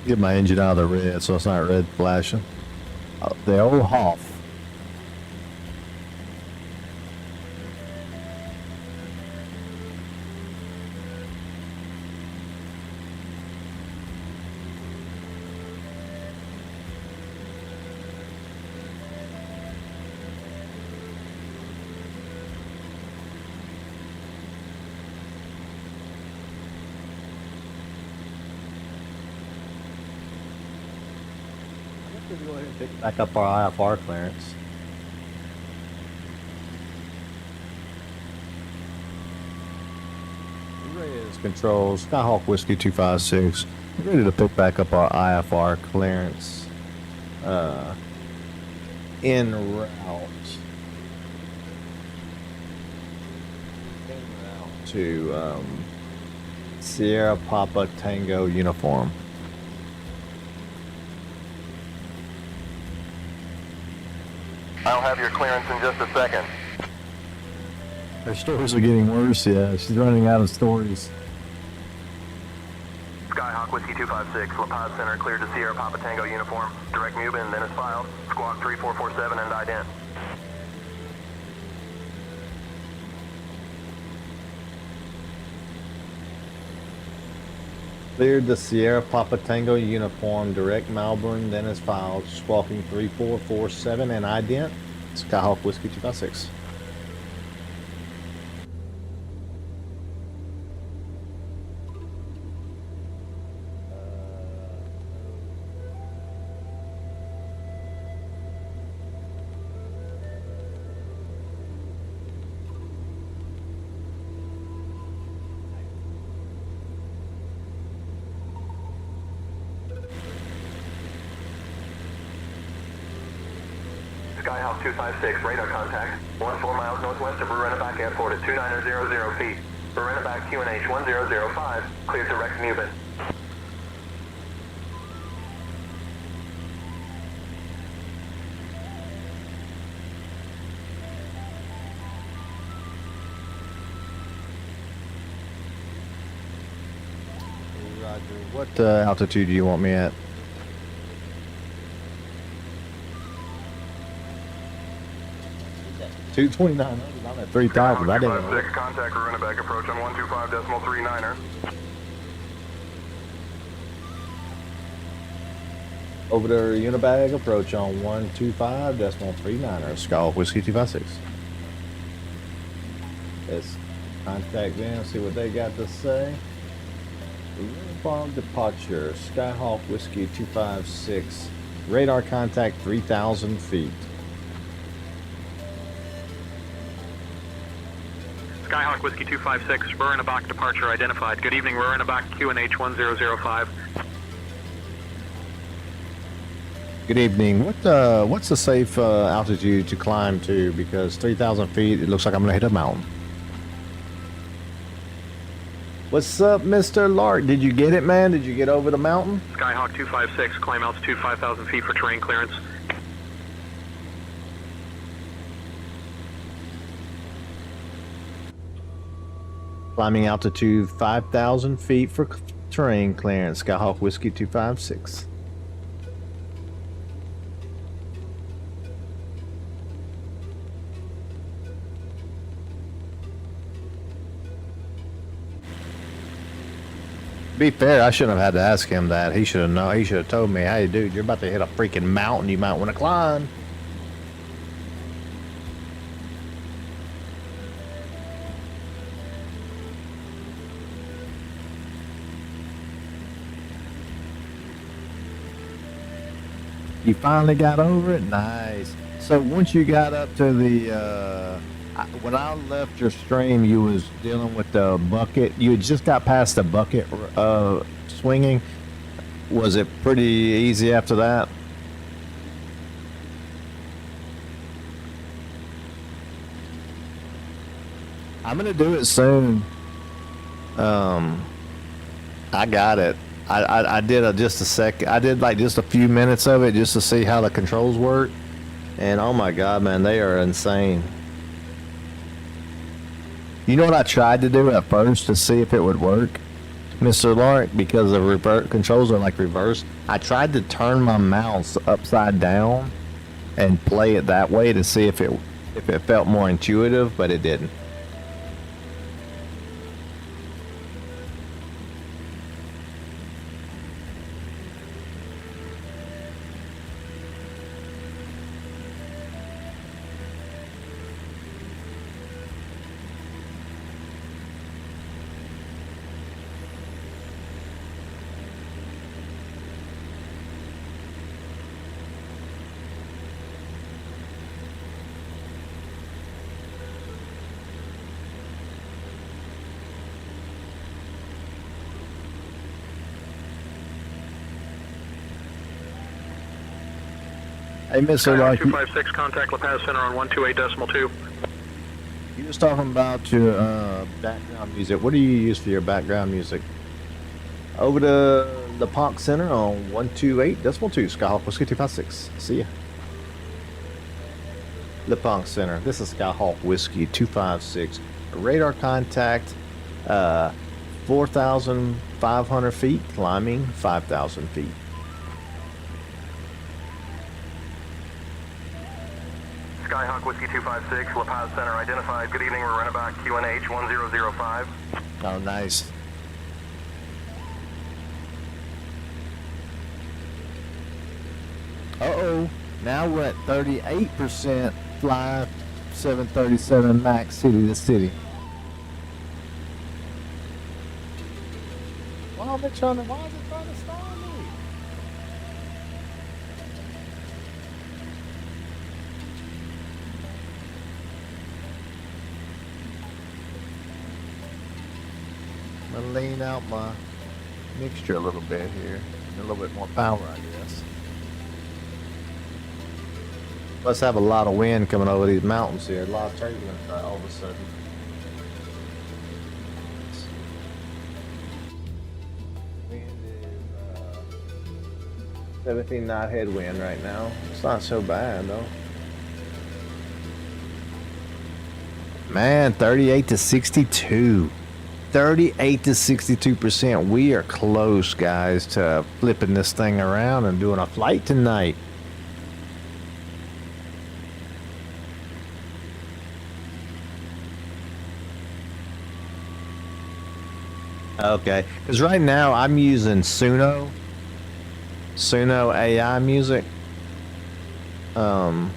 S1: Get my engine out of the red so it's not red flashing. The old Hoff. Go ahead and pick back up our IFR clearance. Raise controls, Skyhawk Whiskey 256. We're ready to pick back up our IFR clearance. En route. To Sierra Papa Tango uniform.
S2: I'll have your clearance in just a second.
S1: Her stories are getting worse, yeah. She's running out of stories.
S2: Skyhawk Whiskey 256, La Paz Center cleared to Sierra Papa Tango uniform. Direct Mubin, then is filed. Squawk 3447 and ident.
S1: Cleared the Sierra Papa Tango uniform, direct Melbourne, then is filed, squawking 3447 and ident, Skyhawk Whiskey 256.
S2: Skyhawk 256, radar contact. 14 miles northwest of Rurrenabaque Airport at 2900 feet. Rurrenabaque QNH 1005, cleared to Rex Mubin.
S1: Roger. What altitude do you want me at? 229. I'm at 3,000. I didn't know.
S4: 256, contact Rurrenabaque approach on 125.39er.
S1: Over to Unibag approach on 125.39er. Skull Whiskey 256. Let's contact them, see what they got to say. Uniform departure. Skyhawk Whiskey 256. Radar contact 3,000 feet.
S7: Skyhawk Whiskey 256, Rurrenabaque departure identified. Good evening, Rurrenabaque, QNH 1005.
S1: Good evening. What's the safe altitude to climb to? Because 3,000 feet, it looks like I'm gonna hit a mountain. What's up, Mr. Lark? Did you get it, man? Did you get over the mountain?
S7: Skyhawk 256, climb altitude 5,000 feet for terrain clearance.
S1: Climbing altitude 5,000 feet for terrain clearance. Skyhawk Whiskey 256. To be fair, I shouldn't have had to ask him that. He should have known. He should have told me, "Hey, dude, you're about to hit a freaking mountain. You might want to climb." You finally got over it? Nice. So once you got up to the, when I left your stream, you was dealing with the bucket. You had just got past the bucket swinging. Was it pretty easy after that? I'm going to do it soon. I got it. I did just a sec. I did like just a few minutes of it just to see how the controls work, and oh my god, man, they are insane. You know what I tried to do at first to see if it would work, Mr. Lark, because the controls are like reversed. I tried to turn my mouse upside down and play it that way to see if it felt more intuitive, but it didn't. Hey, Mr. Lark,
S7: 256, contact La Paz Center on 128.2.
S1: you was talking about your background music. What do you use for your background music? Over to the Ponk Center on 128.2, Skyhawk Whiskey 256. See ya. The Ponk Center. This is Skyhawk Whiskey 256. Radar contact 4,500 feet, climbing 5,000 feet.
S2: Skyhawk Whiskey 256, La Paz Center identified. Good evening, Rurrenabaque, QNH 1005.
S1: Oh, nice. Uh-oh. Now we're at 38% fly 737 max city to city. Why is it trying to stall me? I'm gonna lean out my mixture a little bit here. A little bit more power, I guess. Let's have a lot of wind coming over these mountains here. A lot of turbulence all of a sudden. Wind is 17 knot headwind right now. It's not so bad though. Man, 38 to 62. 38 to 62%. We are close, guys, to flipping this thing around and doing a flight tonight. Okay, because right now I'm using Suno AI music. And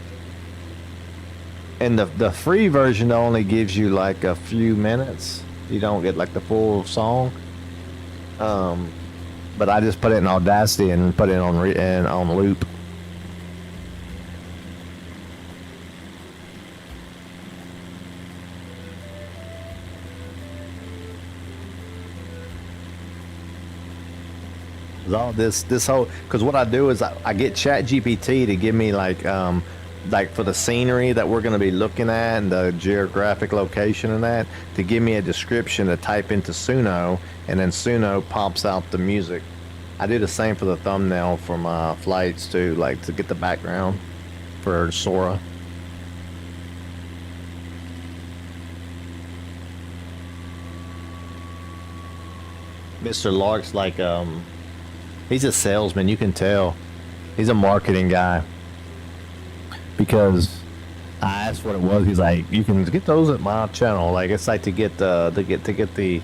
S1: the free version only gives you like a few minutes. You don't get like the full song. But I just put it in Audacity and put it on loop. All this whole, because what I do is I get Chat GPT to give me like for the scenery that we're going to be looking at and the geographic location and that, to give me a description to type into Suno, and then Suno pops out the music. I do the same for the thumbnail for my flights too, like to get the background for Sora. Mr. Lark's like he's a salesman, you can tell. He's a marketing guy. Because I asked what it was, he's like, you can get those at my channel. Like it's like to get the to get the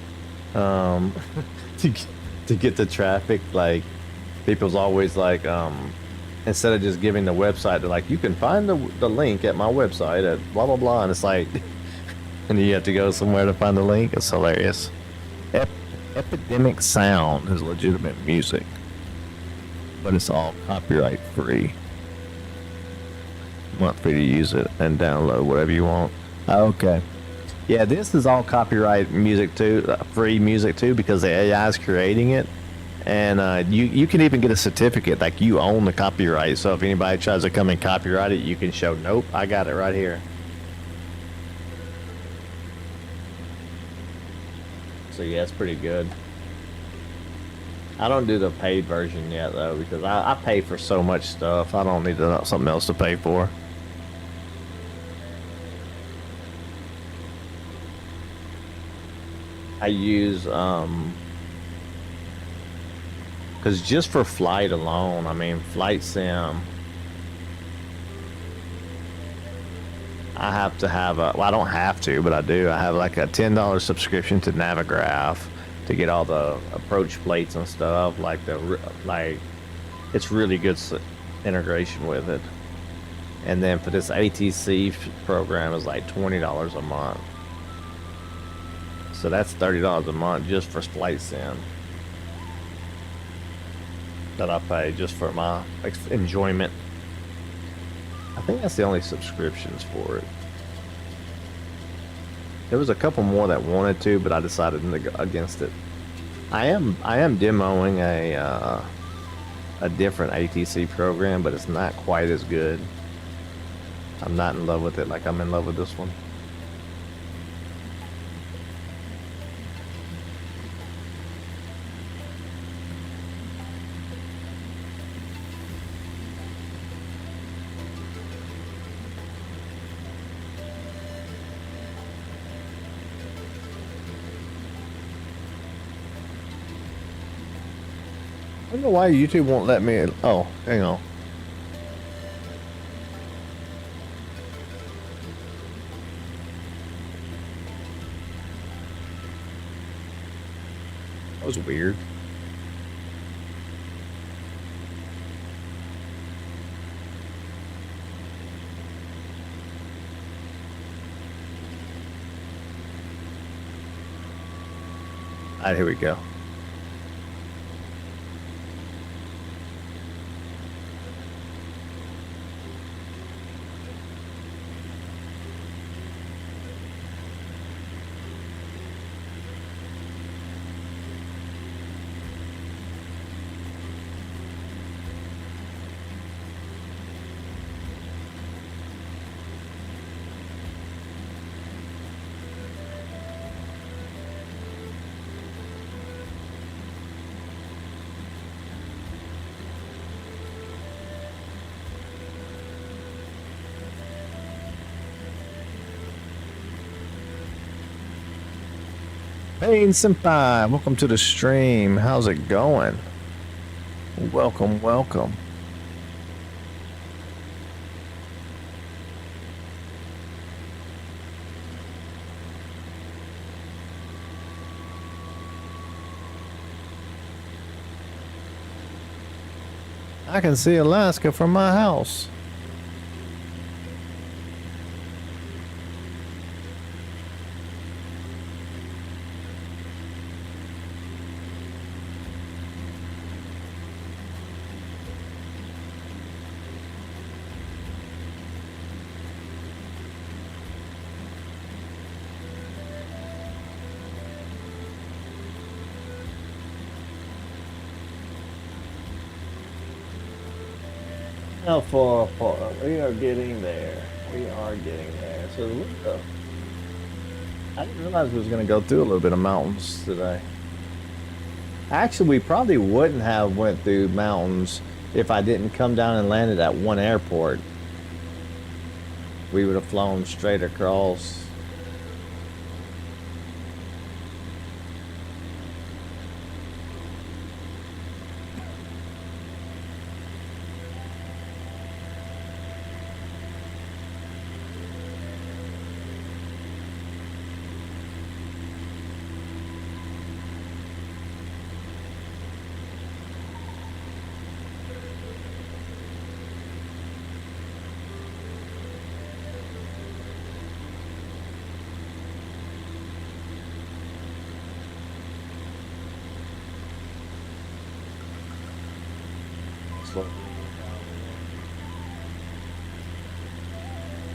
S1: to get the traffic. Like people's always like instead of just giving the website, they're like, you can find the link at my website at blah blah blah, and it's like and you have to go somewhere to find the link. It's hilarious. Epidemic Sound is legitimate music, but it's all copyright free. You want free to use it and download whatever you want. Okay. Yeah, this is all copyright music too, free music too, because the AI is creating it, and you can even get a certificate like you own the copyright. So if anybody tries to come and copyright it, you can show, nope, I got it right here. So yeah, it's pretty good. I don't do the paid version yet though, because I pay for so much stuff. I don't need something else to pay for. I use because just for flight alone, I mean flight sim, I have to have a, well I don't have to, but I do. I have like a $10 subscription to Navigraph to get all the approach plates and stuff, like it's really good integration with it. And then for this ATC program is like $20 a month. So that's $30 a month just for flight sim that I pay just for my enjoyment. I think that's the only subscriptions for it. There was a couple more that wanted to, but I decided against it. I am demoing a different ATC program, but it's not quite as good. I'm not in love with it like I'm in love with this one. I don't know why YouTube won't let me. Oh, hang on. That was weird. All right, here we go. Hey Senpai, welcome to the stream. How's it going? Welcome, welcome. I can see Alaska from my house. How far apart? We are getting there. We are getting there. So look up. I didn't realize we was going to go through a little bit of mountains today. Actually, we probably wouldn't have went through mountains if I didn't come down and landed at one airport. We would have flown straight across.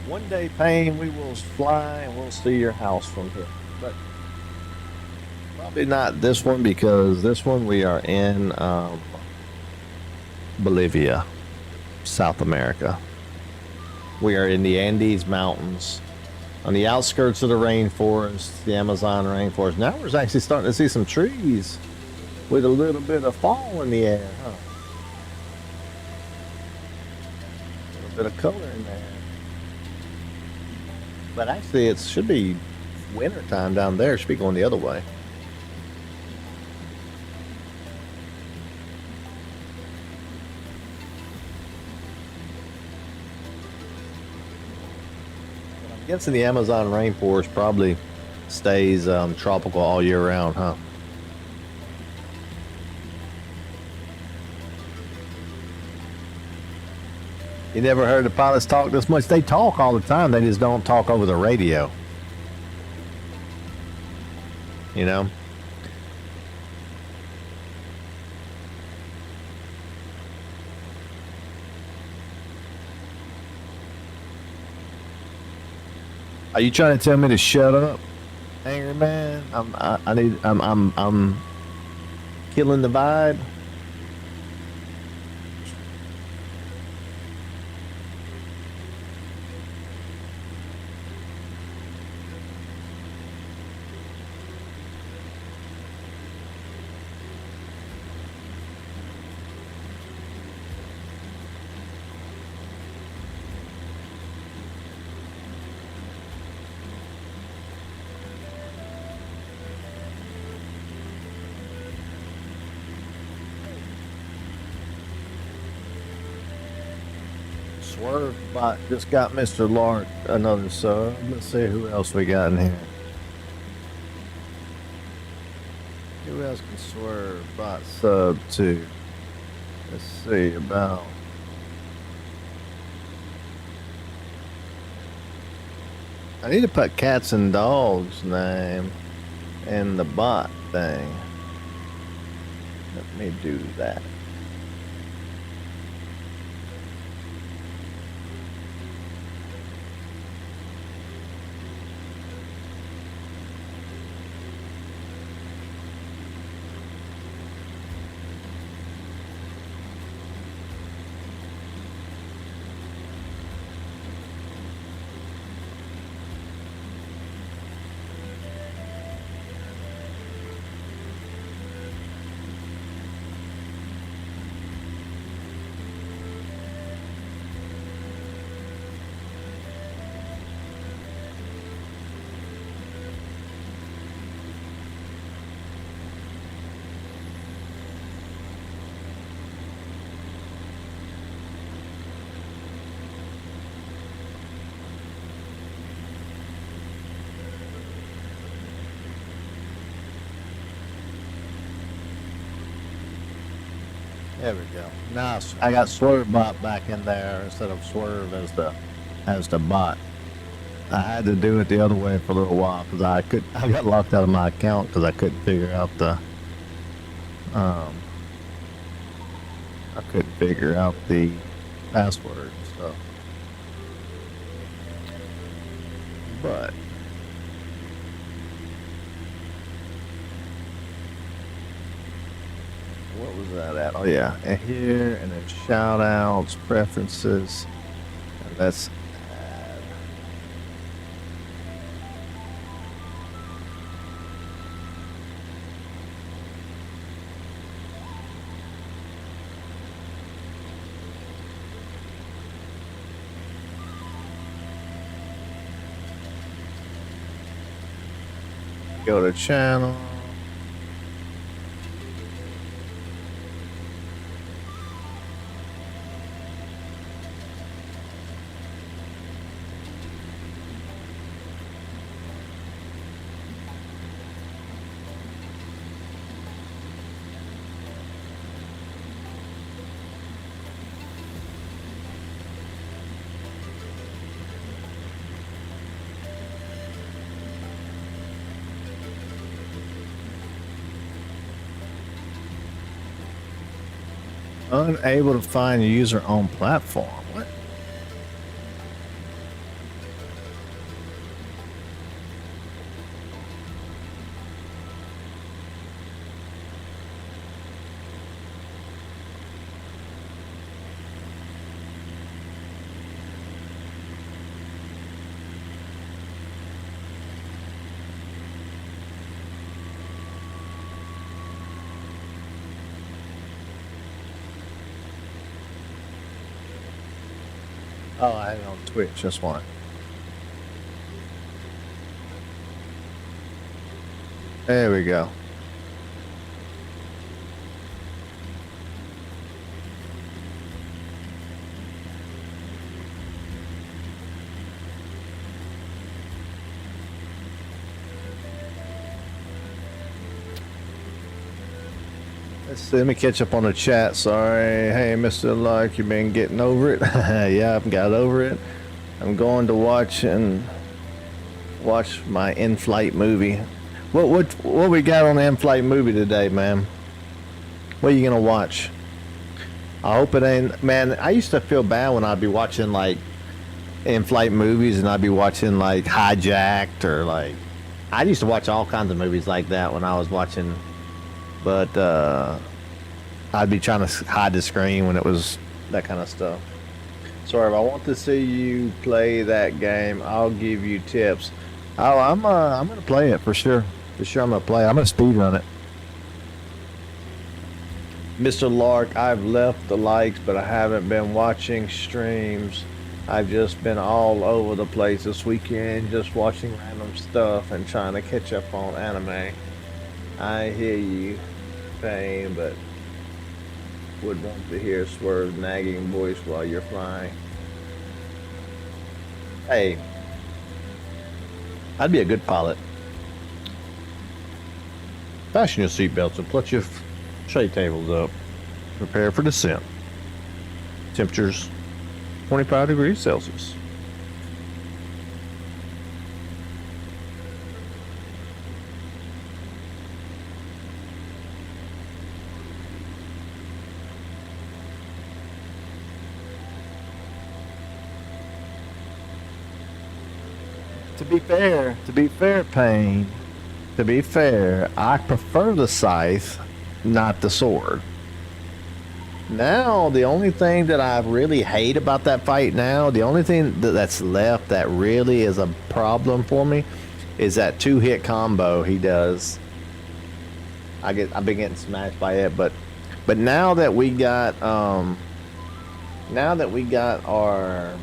S1: One day, Payne, we will fly and we'll see your house from here. But probably not this one, because this one we are in Bolivia, South America. We are in the Andes Mountains, on the outskirts of the rainforest, the Amazon rainforest. Now we're actually starting to see some trees with a little bit of fall in the air, huh? A little bit of color in there. But actually, it should be winter time down there. It should be going the other way. But I'm guessing the Amazon rainforest probably stays tropical all year round, huh? You never heard the pilots talk this much? They talk all the time. They just don't talk over the radio. You know? Are you trying to tell me to shut up, angry man? I'm killing the vibe. Swerve bot just got Mr. Lark another sub. Let's see who else we got in here. Who else can Swerve bot sub to? Let's see about. I need to put cats and dogs name in the bot thing. Let me do that. There we go. Now I got swerve bot back in there instead of swerve as the bot. I had to do it the other way for a little while because I got locked out of my account because I couldn't figure out the password and stuff. But what was that at? Oh yeah, and here, and then shout outs, preferences, and let's add. Go to channel. Unable to find user on platform. What? Oh, I had it on Twitch, just one. There we go. Let's see, let me catch up on the chat. Sorry. Hey, Mr. Lark, you been getting over it? Yeah, I've got over it. I'm going to watch my in-flight movie. What we got on the in-flight movie today, man? What are you gonna watch? I hope it ain't. Man, I used to feel bad when I'd be watching like in-flight movies and I'd be watching like Hijacked or like. I used to watch all kinds of movies like that when I was watching. But I'd be trying to hide the screen when it was that kind of stuff. Sorry, if I want to see you play that game, I'll give you tips. Oh, I'm gonna play it for sure. For sure, I'm gonna play it. I'm gonna speed run it. Mr. Lark, I've left the likes, but I haven't been watching streams. I've just been all over the place this weekend, just watching random stuff and trying to catch up on anime. I hear you, Fane, but would want to hear Swerve's nagging voice while you're flying. Hey, I'd be a good pilot. Fasten your seatbelts and put your tray tables up. Prepare for descent. Temperatures 25 degrees Celsius. To be fair, Payne, to be fair, I prefer the scythe, not the sword. Now, the only thing that I really hate about that fight now, the only thing that's left that really is a problem for me is that 2-hit combo he does. I've been getting smashed by it, but now that we got our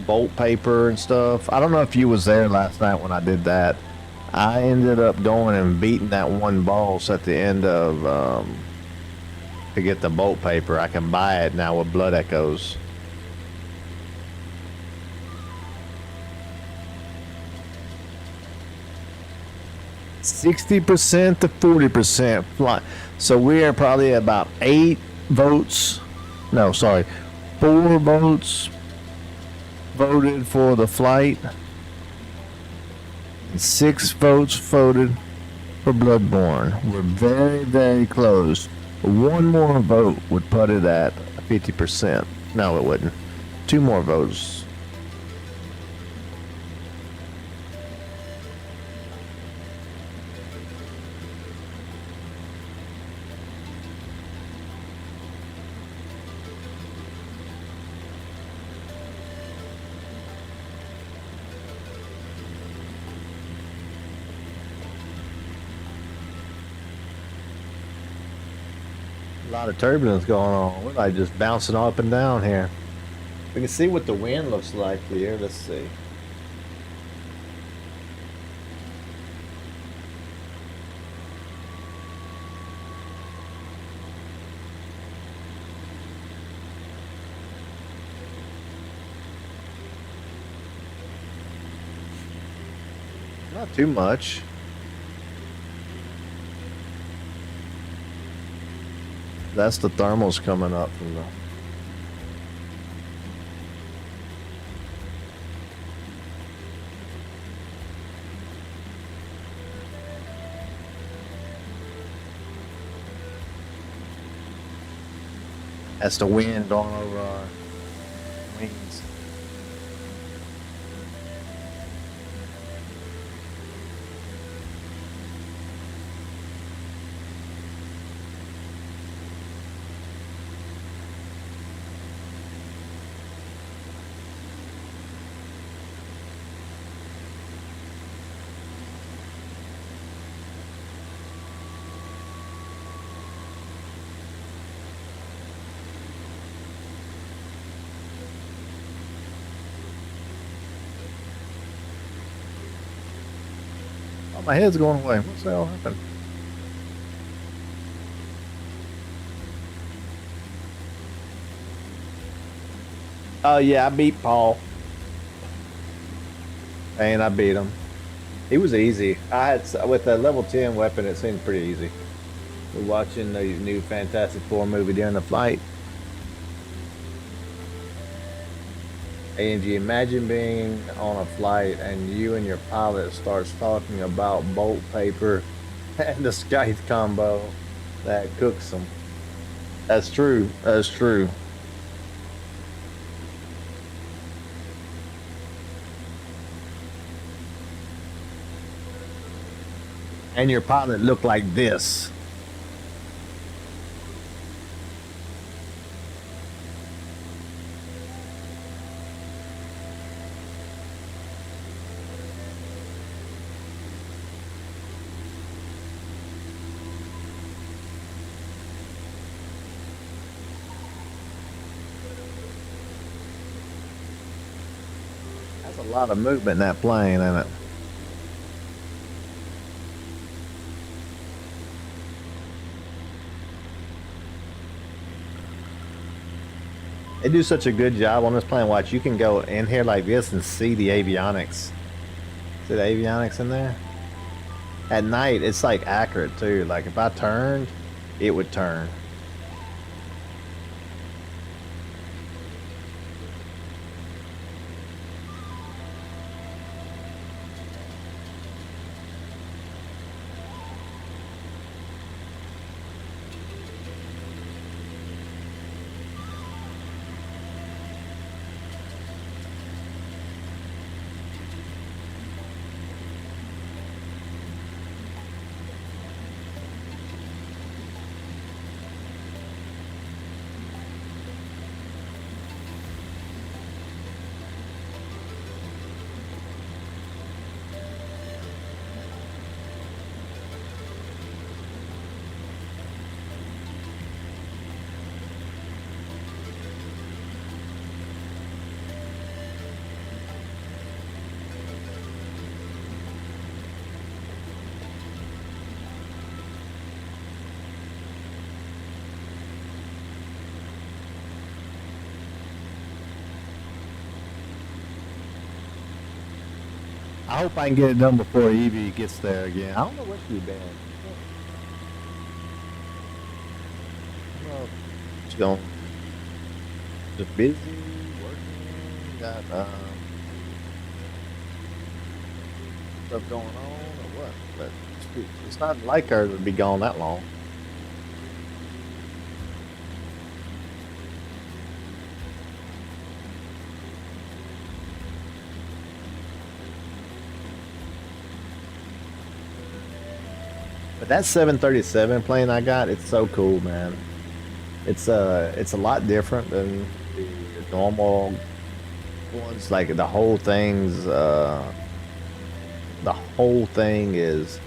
S1: bolt paper and stuff. I don't know if you was there last night when I did that. I ended up going and beating that one boss at the end of to get the bolt paper. I can buy it now with blood echoes. %60 to 40% fly. So we are probably about 8 votes. No, sorry. 4 votes voted for the flight. And 6 votes voted for Bloodborne. We're very, very close. One more vote would put it at 50%. No, it wouldn't. 2 more votes. A lot of turbulence going on. We're like just bouncing up and down here. We can see what the wind looks like here. Let's see. Not too much. That's the thermals coming up from the... That's the wind on over our wings. Oh, my head's going away. What's the hell happened? Oh yeah, I beat Paul. And I beat him. He was easy. I had with a level 10 weapon. It seemed pretty easy. We're watching the new Fantastic Four movie during the flight. And you imagine being on a flight and you and your pilot starts talking about bolt paper and the scythe combo that cooks them. That's true. That's true. And your pilot looked like this. That's a lot of movement in that plane, isn't it? They do such a good job on this plane. Watch, you can go in here like this and see the avionics. See the avionics in there? At night, it's like accurate too. Like if I turned, it would turn. I hope I can get it done before Evie gets there again. I don't know where she's been. Well, you going? Just busy working? Got stuff going on or what? But it's not like her to be gone that long. But that 737 plane I got, it's so cool, man. It's a lot different than the normal ones. Like the whole thing is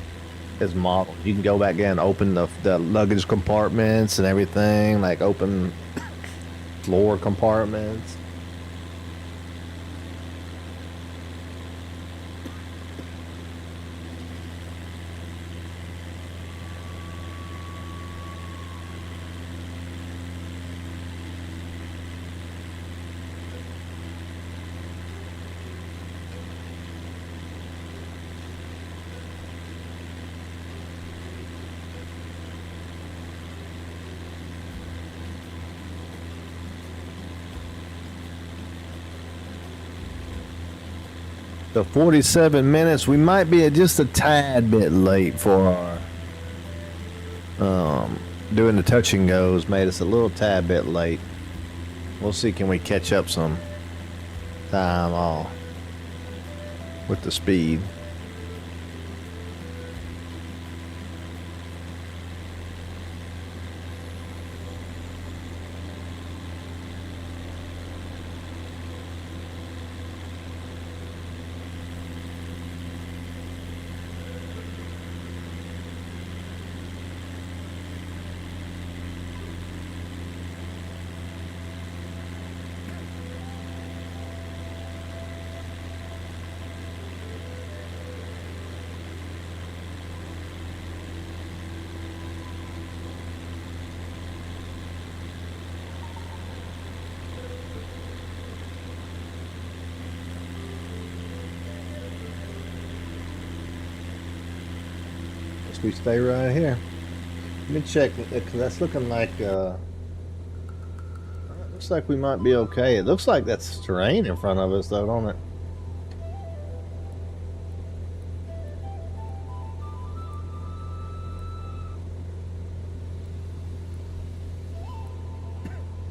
S1: modeled. You can go back in and open the luggage compartments and everything, like open floor compartments. So 47 minutes. We might be just a tad bit late for our doing the touch and goes. Made us a little tad bit late. We'll see, can we catch up some time all with the speed. We stay right here. Let me check, because that's looking like looks like we might be okay. It looks like that's terrain in front of us though, don't it?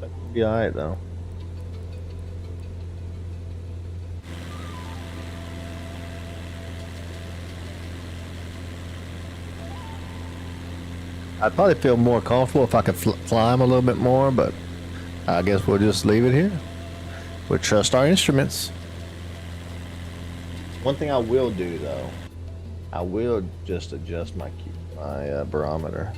S1: That could be alright though. I'd probably feel more comfortable if I could climb a little bit more, but I guess we'll just leave it here. We'll trust our instruments. One thing I will do though, I will just adjust my barometer.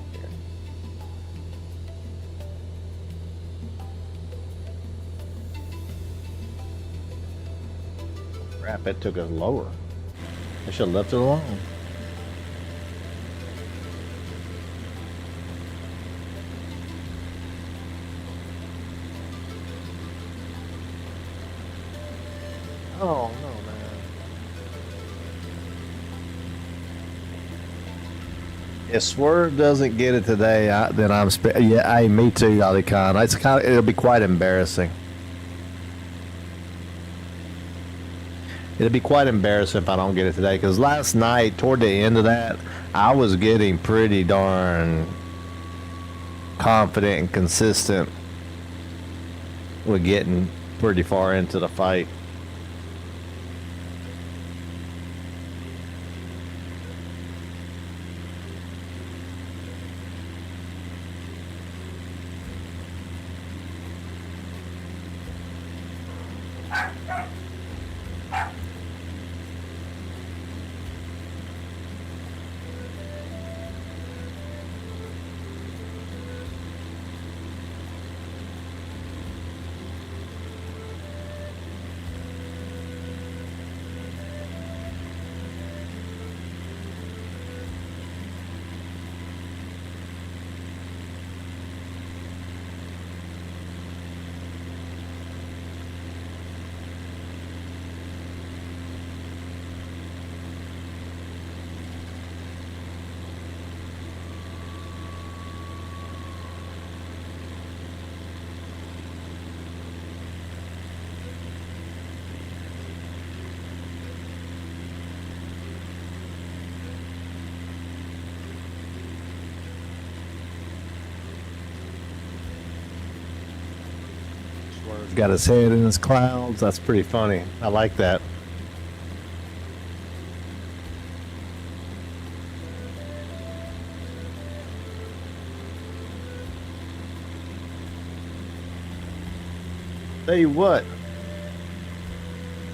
S1: Crap, it took us lower. I should have left it alone. Oh no, man. If Swerve doesn't get it today, then I'm yeah, hey, me too, Ali Khan. It'll be quite embarrassing. It'll be quite embarrassing if I don't get it today, because last night, toward the end of that, I was getting pretty darn confident and consistent with getting pretty far into the fight. He's got his head in his clouds. That's pretty funny. I like that. Tell you what,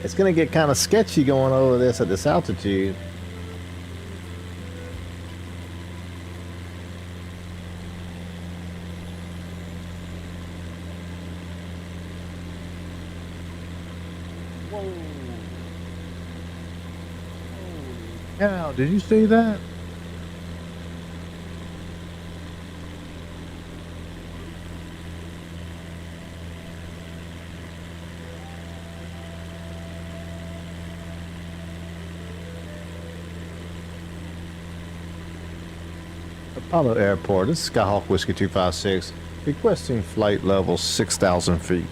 S1: it's gonna get kind of sketchy going over this at this altitude. Whoa. Holy cow, did you see that? Apollo Airport, this is Skyhawk Whiskey 256, requesting flight level 6,000 feet.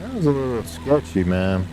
S1: That was a little sketchy, man.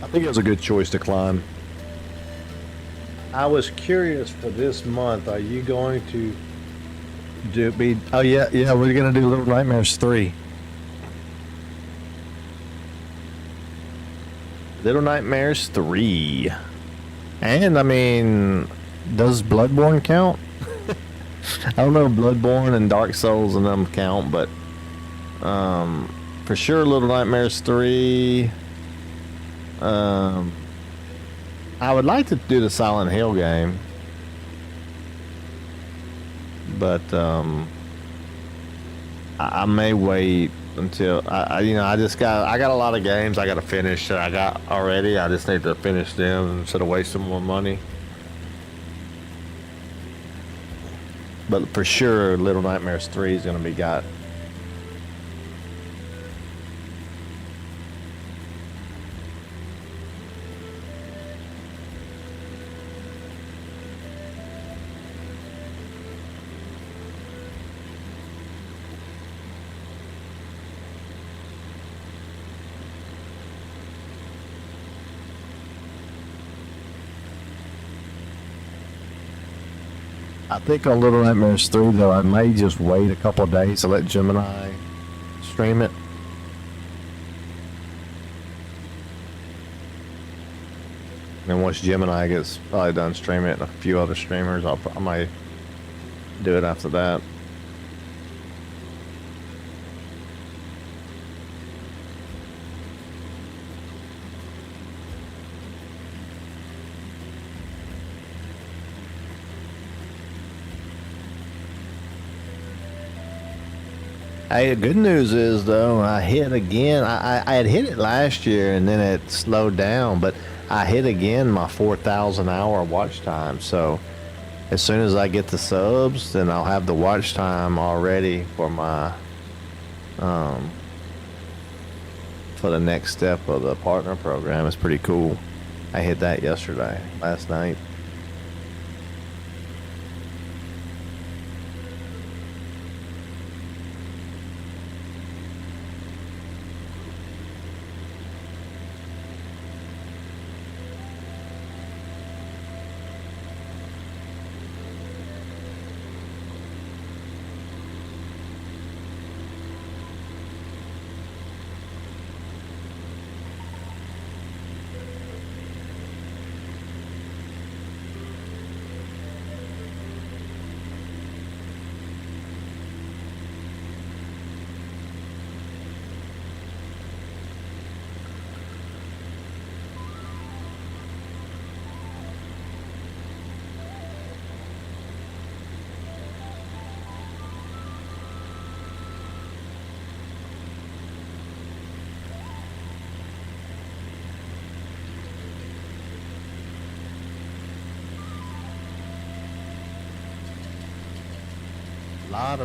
S1: I think it was a good choice to climb. I was curious for this month, are you going to oh yeah, we're gonna do Little Nightmares 3. Little Nightmares 3. And I mean, does Bloodborne count? I don't know if Bloodborne and Dark Souls and them count, but for sure Little Nightmares 3. I would like to do the Silent Hill game, but I may wait until I got a lot of games I got to finish that I got already. I just need to finish them instead of wasting more money. But for sure, Little Nightmares 3 is going to be got. I think on Little Nightmares 3, though, I may just wait a couple of days to let Gemini stream it. And once Gemini gets probably done streaming it and a few other streamers, I might do it after that. Hey, the good news is, though, I hit again. I had hit it last year, and then it slowed down, but I hit again my 4,000 hour watch time. So as soon as I get the subs, then I'll have the watch time already for my for the next step of the partner program. It's pretty cool. I hit that last night.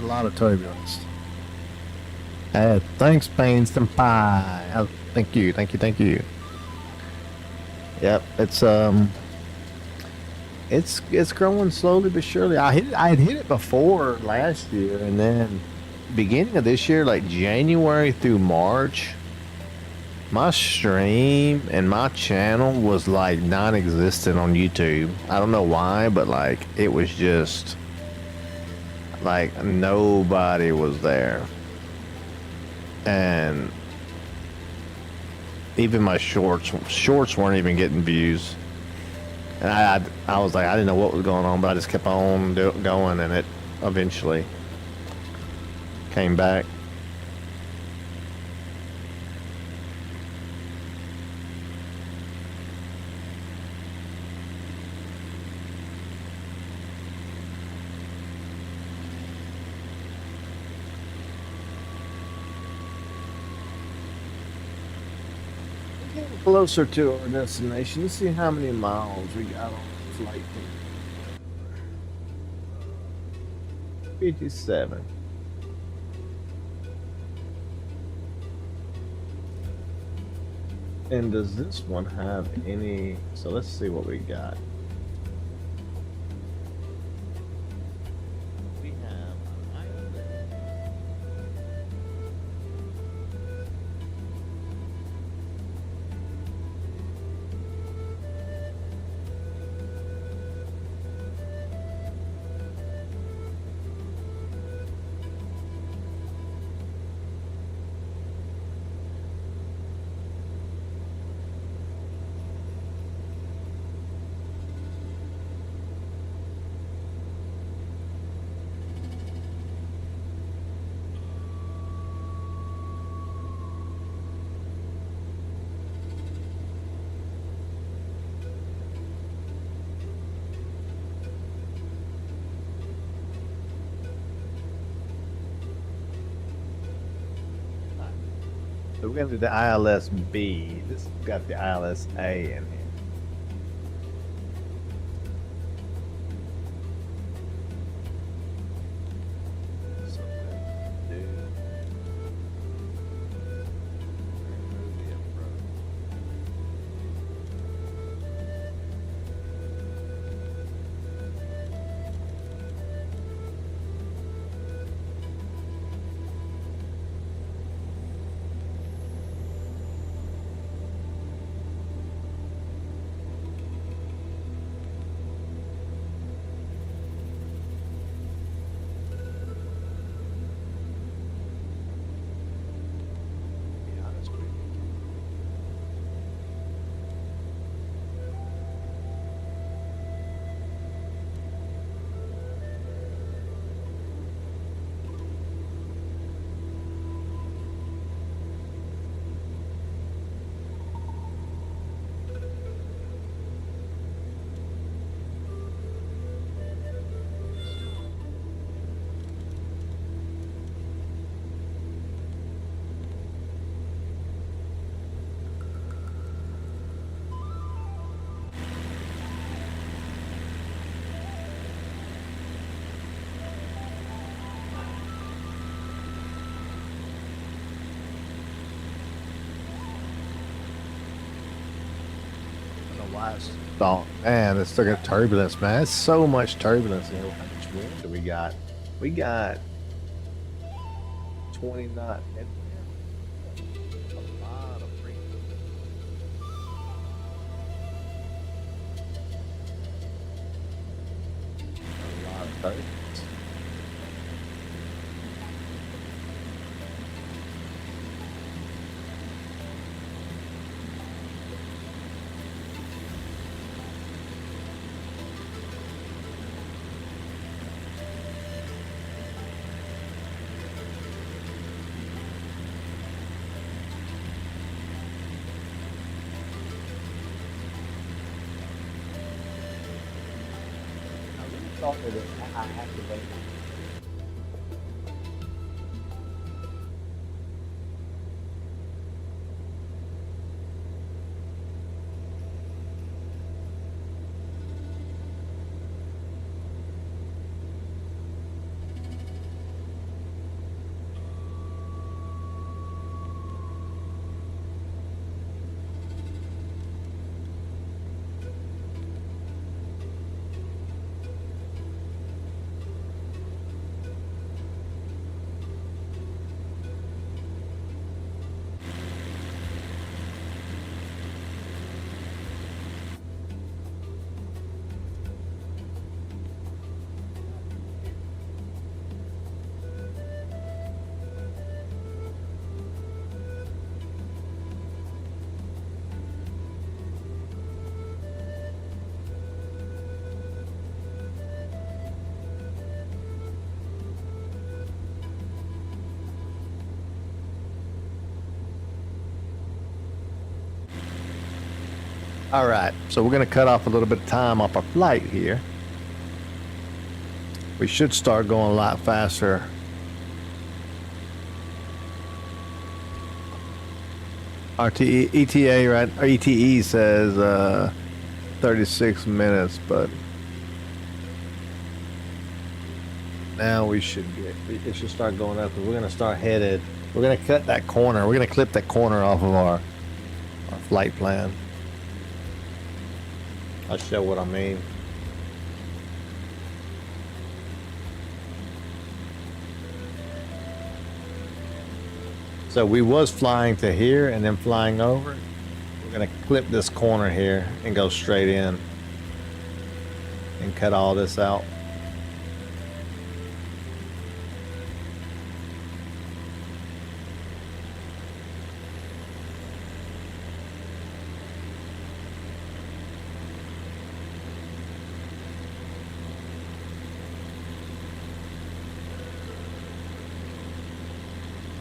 S1: lot of turbulence. Thanks, Pain Senpai. Oh, thank you. Yep, it's growing slowly but surely. I had hit it before last year, and then beginning of this year, like January through March, my stream and my channel was like non-existent on YouTube. I don't know why, but like it was just like nobody was there, and even my shorts weren't even getting views. And I was like, I didn't know what was going on, but I just kept on going, and it eventually came back. Closer to our destination. Let's see how many miles we got on flight. 57. And does this one have any? So let's see what we got. We have an island. So we're gonna do the ILS-B. This has got the ILS-A in here. So let's do. Remove the approach. Be honest with you. Why it's thought, man, it's still got turbulence, man. It's so much turbulence in here. How much wind do we got? We got 20 knot. A lot of freaking. A lot of turbulence. Thought that I have to wait. All right, so we're going to cut off a little bit of time off our flight here. We should start going a lot faster. RTE, ETA, right? Or ETE says 36 minutes, but now we should get, it should start going up. We're going to start headed. We're going to cut that corner. We're going to clip that corner off of our flight plan. I'll show what I mean. So we was flying to here and then flying over. We're gonna clip this corner here and go straight in and cut all this out.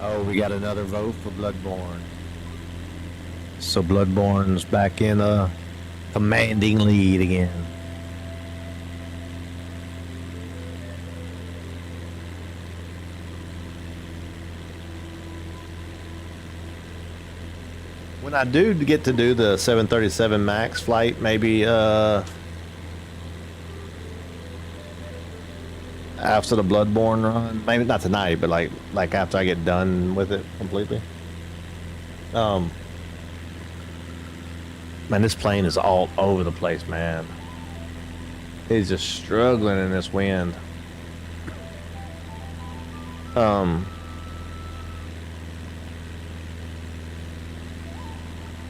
S1: Oh, we got another vote for Bloodborne. So Bloodborne's back in a commanding lead again. When I do get to do the 737 MAX flight, maybe after the Bloodborne run, maybe not tonight, but like after I get done with it completely. Man, this plane is all over the place, man. It's just struggling in this wind. Man,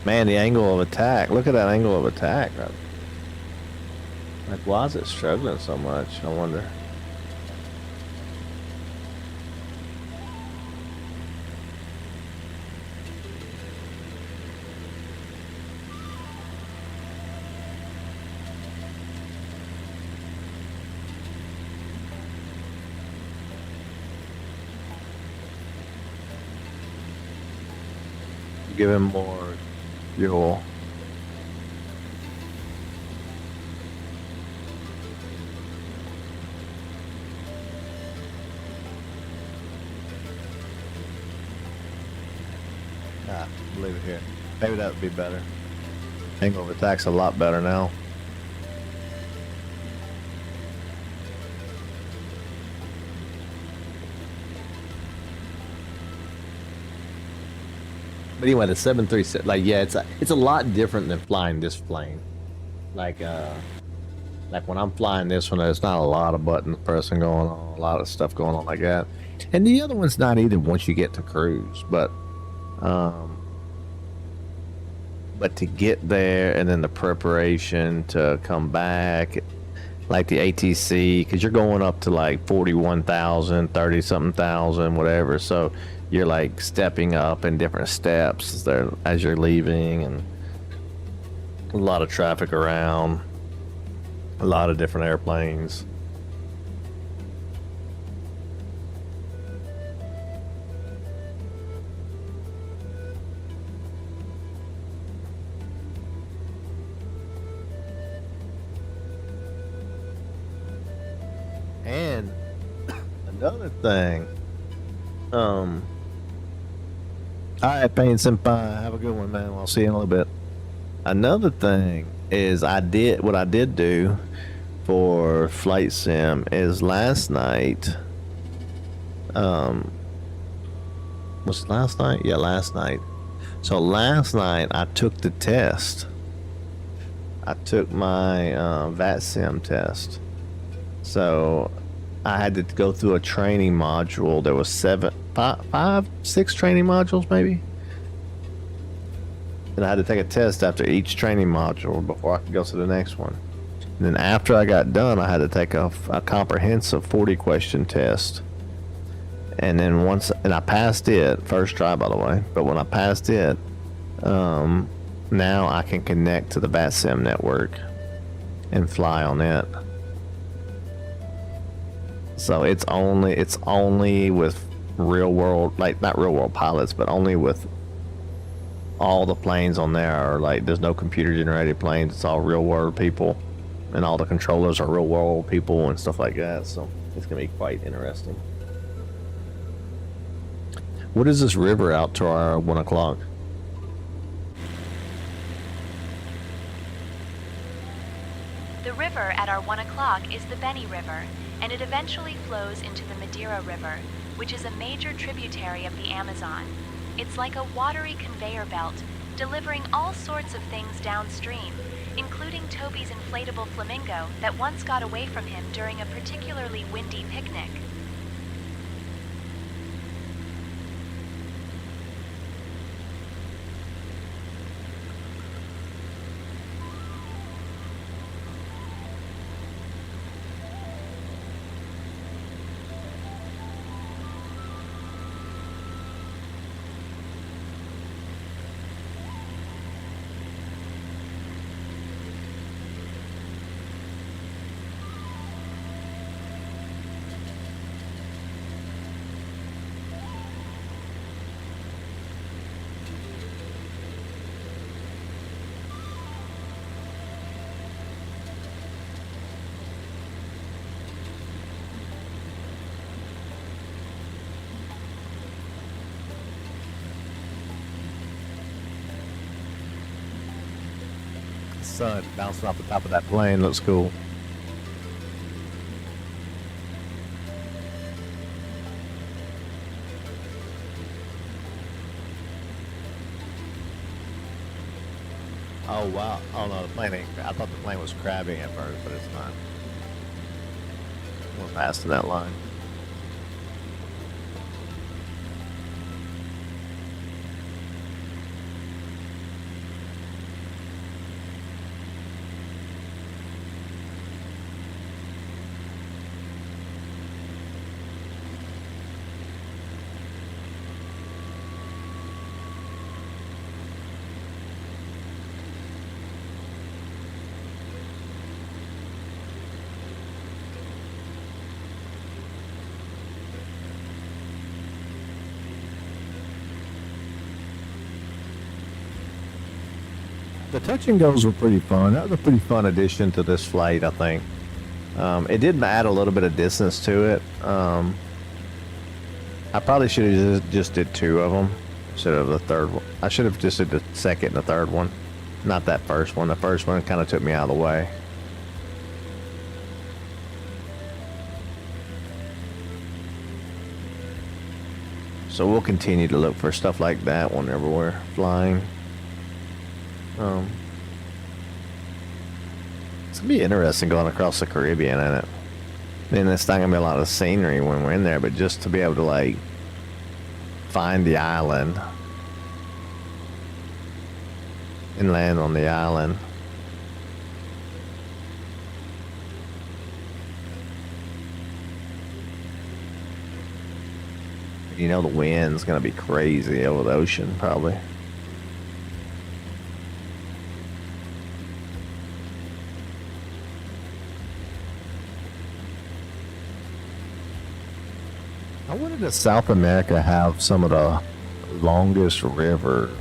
S1: the angle of attack. Look at that angle of attack. Like, why is it struggling so much? I wonder. Give him more fuel. Leave it here. Maybe that would be better. Angle of attack's a lot better now. But anyway, the 737, like, yeah, it's a lot different than flying this plane. Like when I'm flying this one, there's not a lot of button pressing going on, a lot of stuff going on like that. And the other one's not either once you get to cruise, but to get there and then the preparation to come back, like the ATC, because you're going up to like 41,000, 30-something thousand, whatever. So you're like stepping up in different steps there as you're leaving, and a lot of traffic around, a lot of different airplanes. And another thing, all right, Payne Senpai, have a good one, man. I'll see you in a little bit. Another thing is what I did do for Flight Sim is last night, was it last night? Yeah, last night. So last night I took the test. I took my VAT Sim test. So I had to go through a training module. There was 6 training modules maybe. And I had to take a test after each training module before I could go to the next one. And then after I got done, I had to take a comprehensive 40-question test. And then and I passed it, first try by the way, but when I passed it, now I can connect to the VAT Sim network and fly on it. So it's only with real world, like not real world pilots, but only with all the planes on there are like, there's no computer generated planes. It's all real world people, and all the controllers are real world people and stuff like that. So it's gonna be quite interesting. What is this river out to our 1 o'clock?
S6: The river at our 1 o'clock is the Beni River, and it eventually flows into the Madeira River, which is a major tributary of the Amazon. It's like a watery conveyor belt, delivering all sorts of things downstream, including Toby's inflatable flamingo that once got away from him during a particularly windy picnic.
S1: Sun bouncing off the top of that plane looks cool. Oh wow! Oh no, the plane ain't. I thought the plane was crabbing at first, but it's not. We're past that line. The touch and goes were pretty fun. That was a pretty fun addition to this flight, I think. It did add a little bit of distance to it. I probably should have just did 2 of them instead of the third one. I should have just did the second and the third one, not that first one. The first one kind of took me out of the way. So we'll continue to look for stuff like that whenever we're flying. It's gonna be interesting going across the Caribbean, isn't it? I mean, it's not gonna be a lot of scenery when we're in there, but just to be able to like find the island and land on the island. You know, the wind's gonna be crazy over the ocean, probably. I wonder, does South America have some of the longest rivers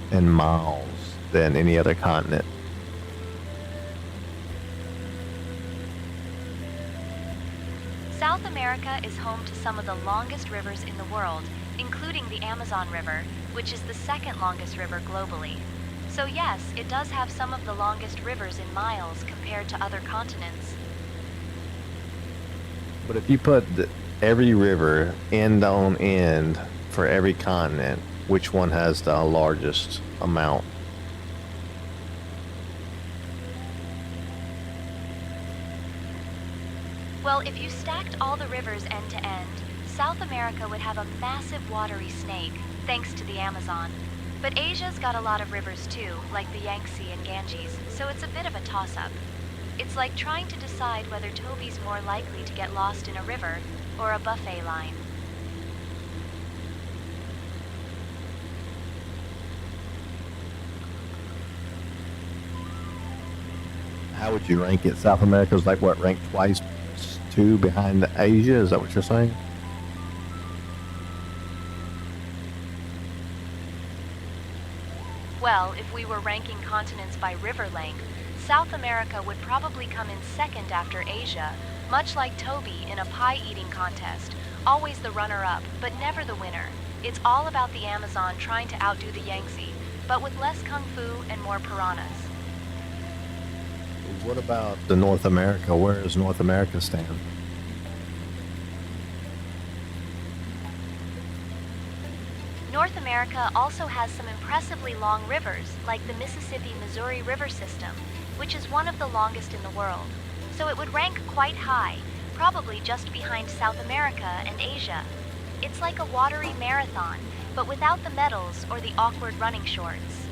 S1: in miles than any other continent?
S6: South America is home to some of the longest rivers in the world, including the Amazon River, which is the second longest river globally. So yes, it does have some of the longest rivers in miles compared to other continents.
S1: But if you put every river end on end for every continent, which one has the largest amount?
S6: Well, if you stacked all the rivers end to end, South America would have a massive watery snake, thanks to the Amazon. But Asia's got a lot of rivers too, like the Yangtze and Ganges, so it's a bit of a toss-up. It's like trying to decide whether Toby's more likely to get lost in a river or a buffet line.
S1: How would you rank it? South America's like what, ranked twice, 2 behind Asia? Is that what you're saying?
S6: if we were ranking continents by river length, South America would probably come in second after Asia, much like Toby in a pie-eating contest, always the runner-up, but never the winner. It's all about the Amazon trying to outdo the Yangtze, but with less kung fu and more piranhas.
S1: What about the North America? Where does North America stand?
S6: North America also has some impressively long rivers, like the Mississippi-Missouri River system, which is one of the longest in the world. So it would rank quite high, probably just behind South America and Asia. It's like a watery marathon, but without the medals or the awkward running shorts.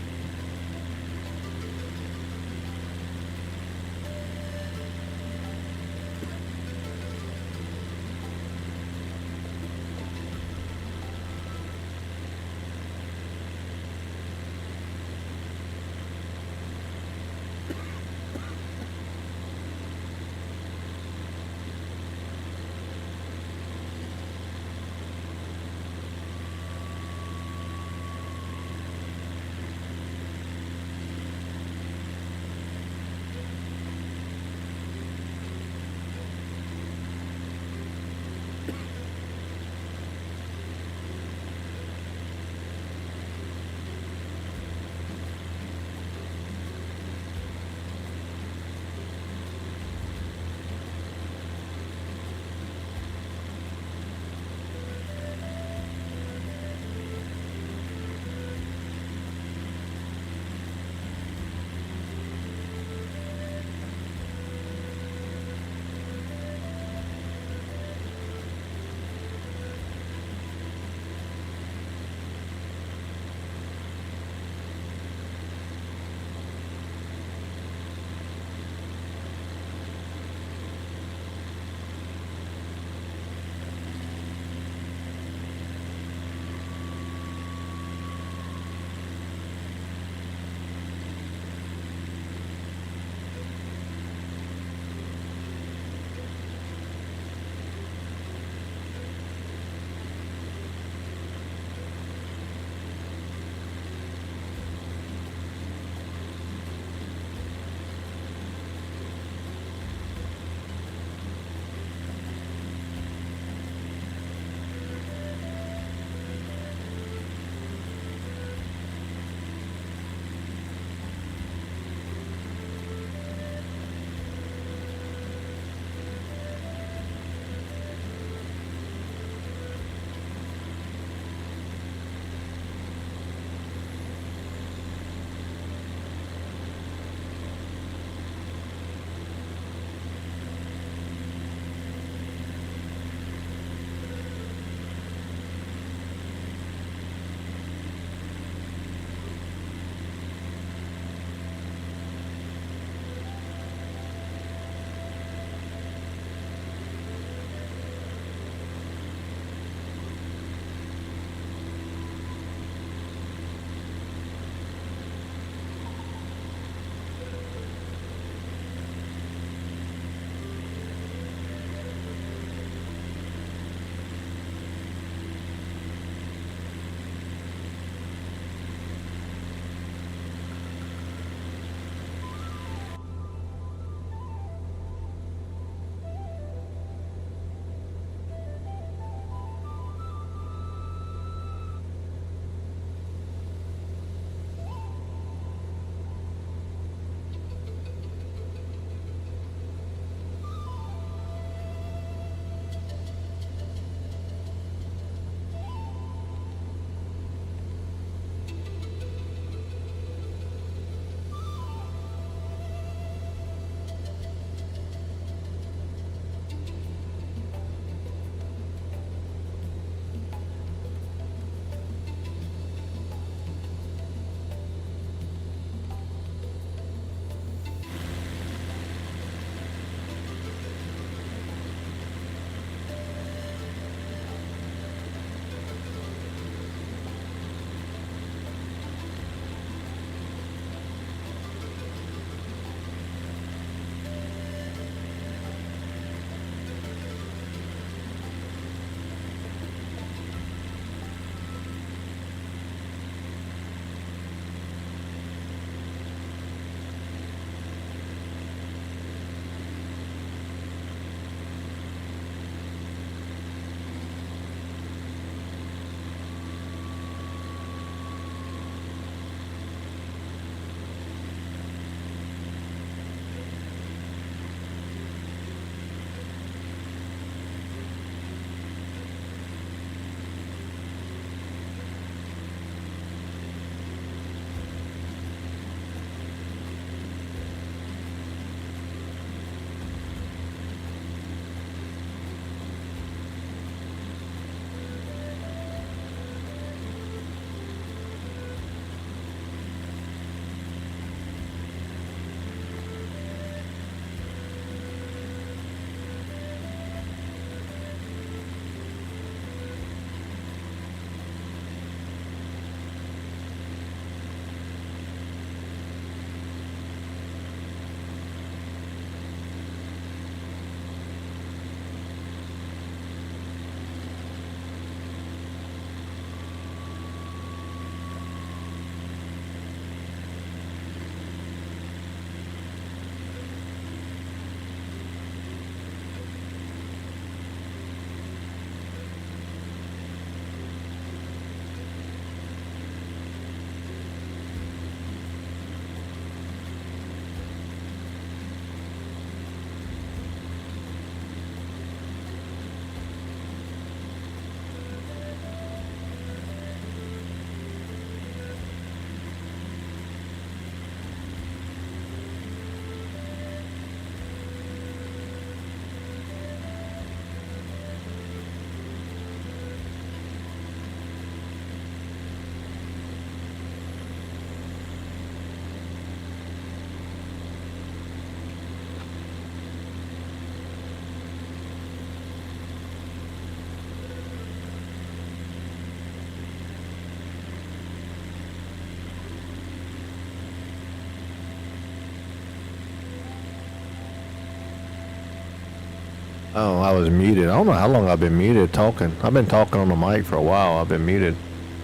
S1: Oh, I was muted. I don't know how long I've been muted talking. I've been talking on the mic for a while. I've been muted.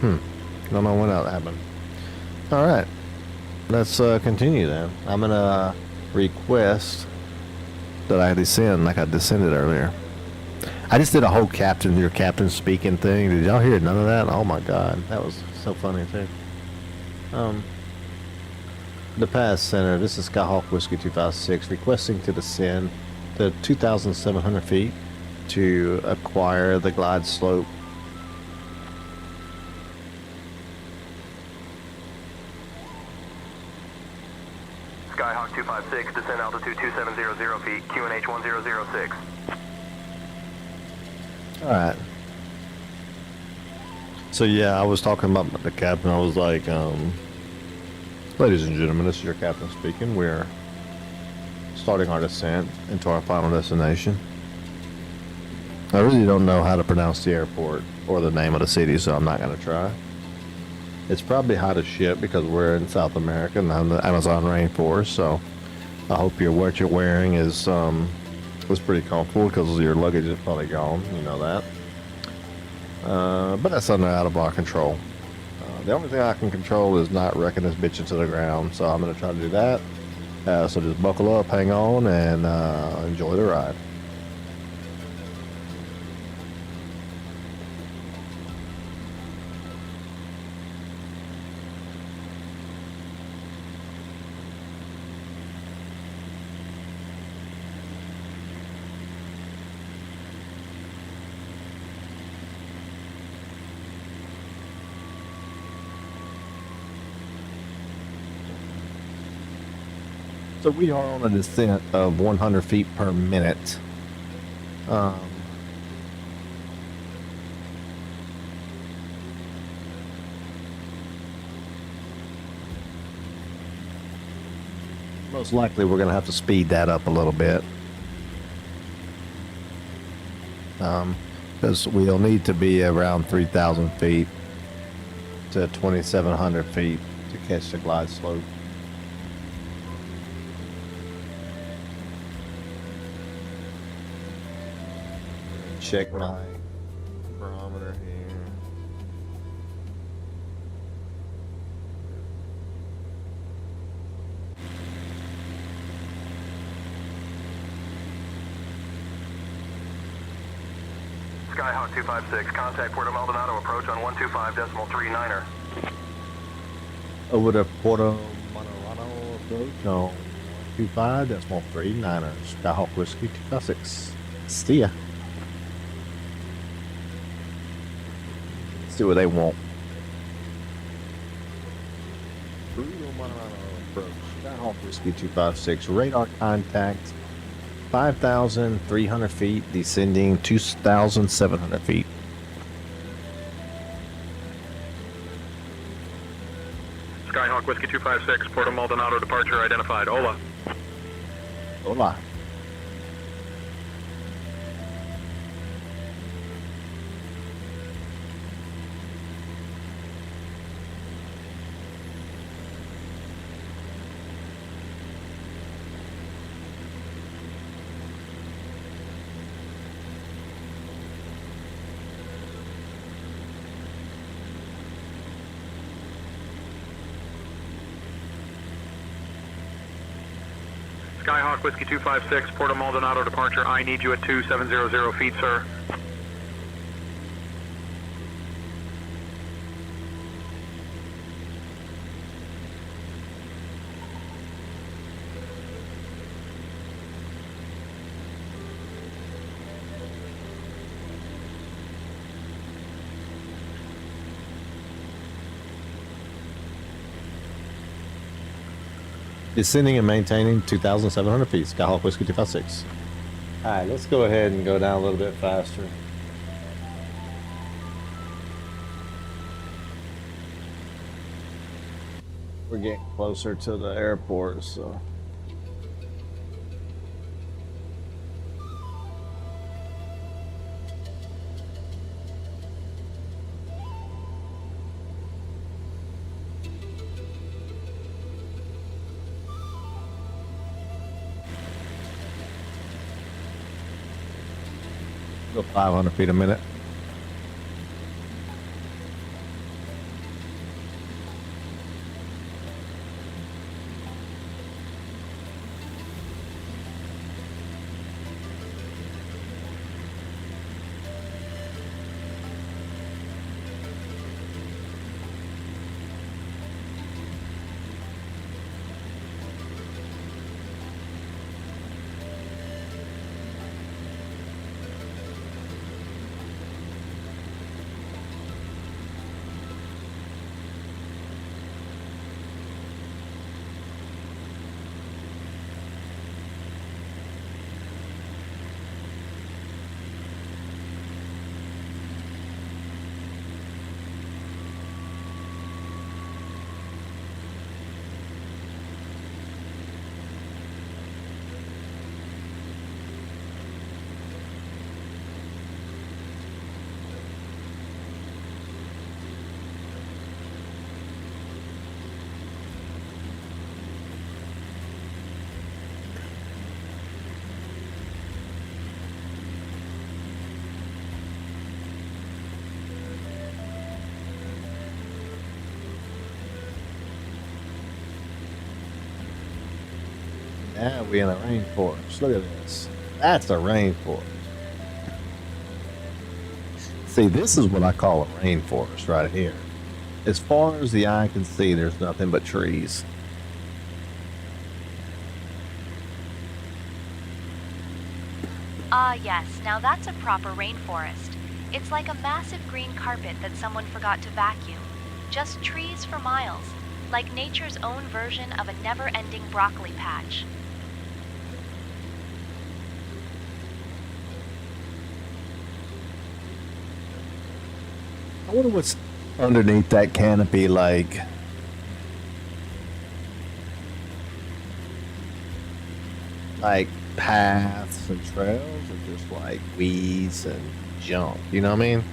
S1: Don't know when that happened. All right. Let's continue then. I'm going to request that I descend like I descended earlier. I just did a whole your captain speaking thing. Did y'all hear none of that? Oh my God. That was so funny too. The pass center. This is Skyhawk Whiskey 256 requesting to descend to 2,700 feet to acquire the glide slope.
S2: Skyhawk 256, descend altitude 2700 feet, QNH 1006.
S1: Alright. So yeah, I was talking about the captain. I was like, ladies and gentlemen, this is your captain speaking. We're starting our descent into our final destination. I really don't know how to pronounce the airport or the name of the city, so I'm not going to try. It's probably hot as shit because we're in South America and on the Amazon rainforest, so I hope what you're wearing is pretty comfortable because your luggage is probably gone, you know that. But that's out of our control. The only thing I can control is not wrecking this bitch into the ground, so I'm going to try to do that. So just buckle up, hang on, and enjoy the ride. So we are on a descent of 100 feet per minute. Most likely we're going to have to speed that up a little bit. Because we'll need to be around 3,000 feet to 2,700 feet to catch the glide slope. Check my barometer here.
S2: Skyhawk 256, contact Puerto Maldonado, approach on 125.39er.
S1: Over to Puerto Maldonado approach on 125.39er. Skyhawk Whiskey 256. See ya. See what they want. Skyhawk Whiskey 256. Radar contact 5,300 feet, descending 2,700 feet.
S7: Skyhawk Whiskey 256, Puerto Maldonado departure identified. Hola.
S1: Hola.
S7: Skyhawk Whiskey 256, Puerto Maldonado departure. I need you at 2700 feet, sir.
S1: Descending and maintaining 2,700 feet. Skyhawk Whiskey 256. Alright, let's go ahead and go down a little bit faster. We're getting closer to the airport, so. Go 500 feet a minute. Now we're in a rainforest. Look at this. That's a rainforest. See, this is what I call a rainforest right here. As far as the eye can see, there's nothing but trees.
S6: Ah, yes, now that's a proper rainforest. It's like a massive green carpet that someone forgot to vacuum. Just trees for miles, like nature's own version of a never-ending broccoli patch.
S1: I wonder what's underneath that canopy, like paths and trails, or just like weeds and junk. You know what I mean?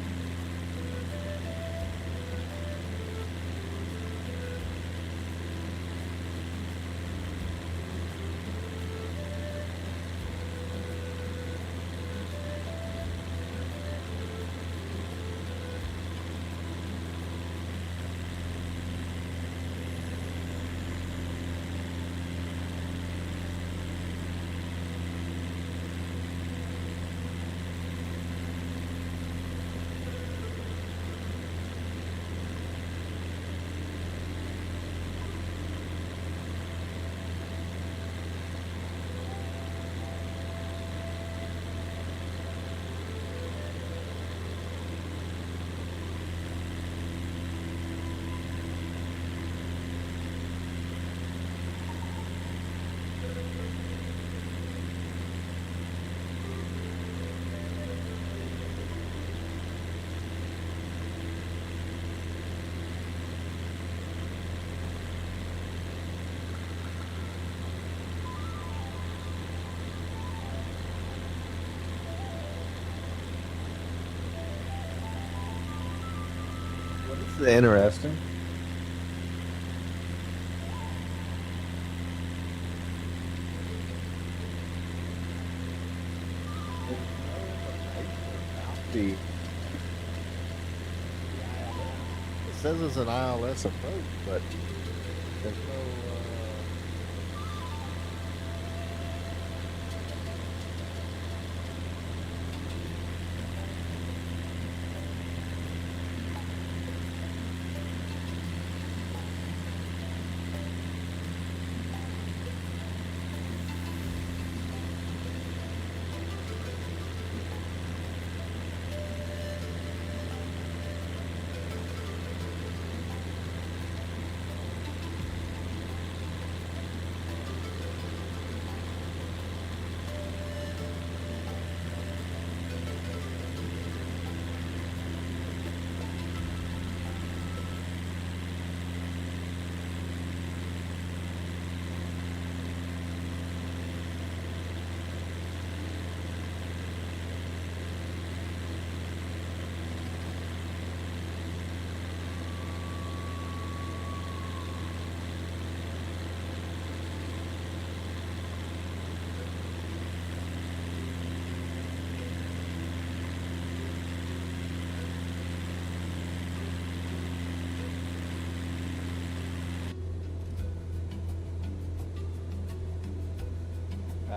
S1: This is interesting. It says it's an ILS approach, but there's no.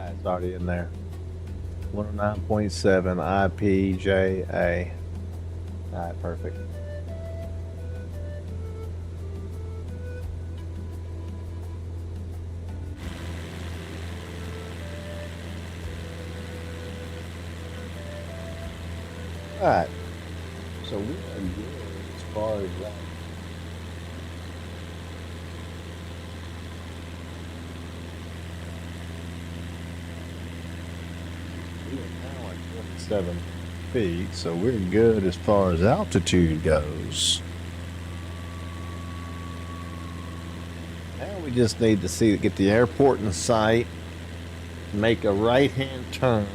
S1: It's already in there. 109.7 IPJA. Alright, perfect. Alright. So we are good as far as that. We are now at 27 feet, so we're good as far as altitude goes. Now we just need to get the airport in sight, make a right-hand turn,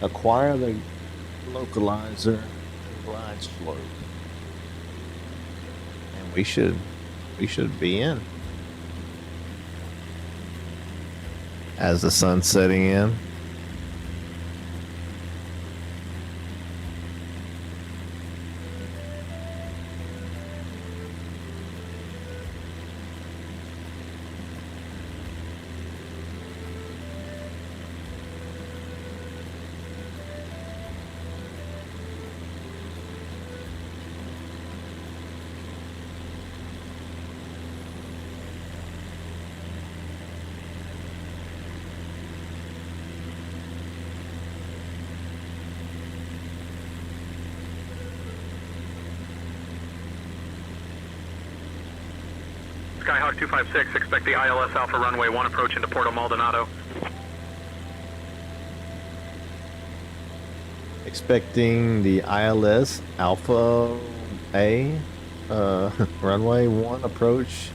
S1: acquire the localizer, and glide slope, and we should be in as the sun's setting in.
S7: Skyhawk 256, expect the ILS Alpha runway 1 approach into Puerto Maldonado.
S1: Expecting the ILS Alpha A runway 1 approach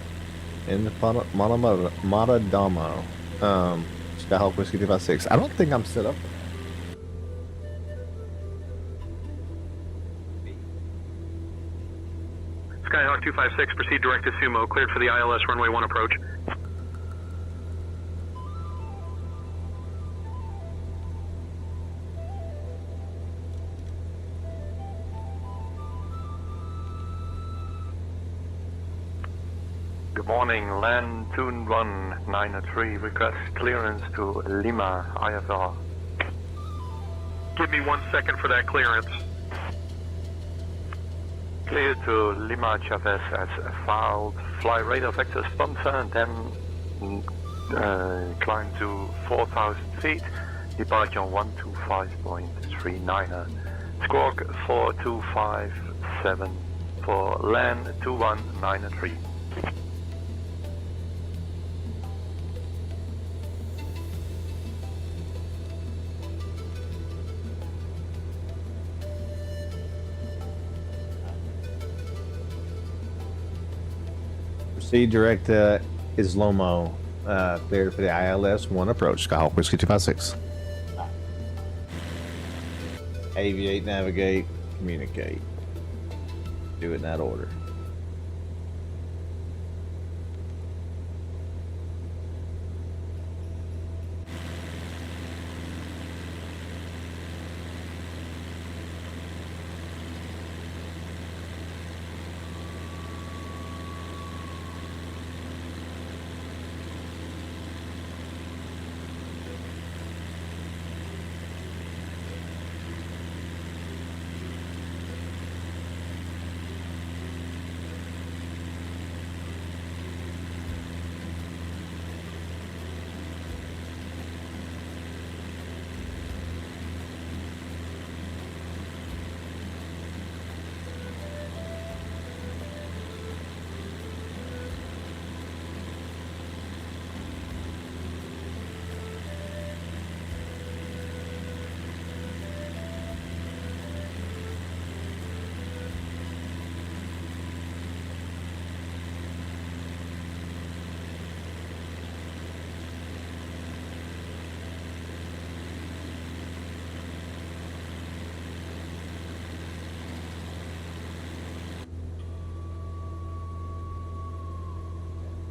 S1: in the Maldonado. Skyhawk Whiskey 256. I don't think I'm set up for that.
S7: Skyhawk 256, proceed direct to Sumo, cleared for the ILS runway 1 approach.
S8: Good morning, land Tune 193, request clearance to Lima, IFR.
S7: Give me 1 second for that clearance.
S8: Clear to Lima Chavez as filed, fly radar vector sponsor, and then climb to 4,000 feet, departure on 125.39er, squawk 4257 for land 2193.
S1: Proceed direct to Islomo, cleared for the ILS 1 approach. Skyhawk Whiskey 256. Aviate, navigate, communicate. Do it in that order.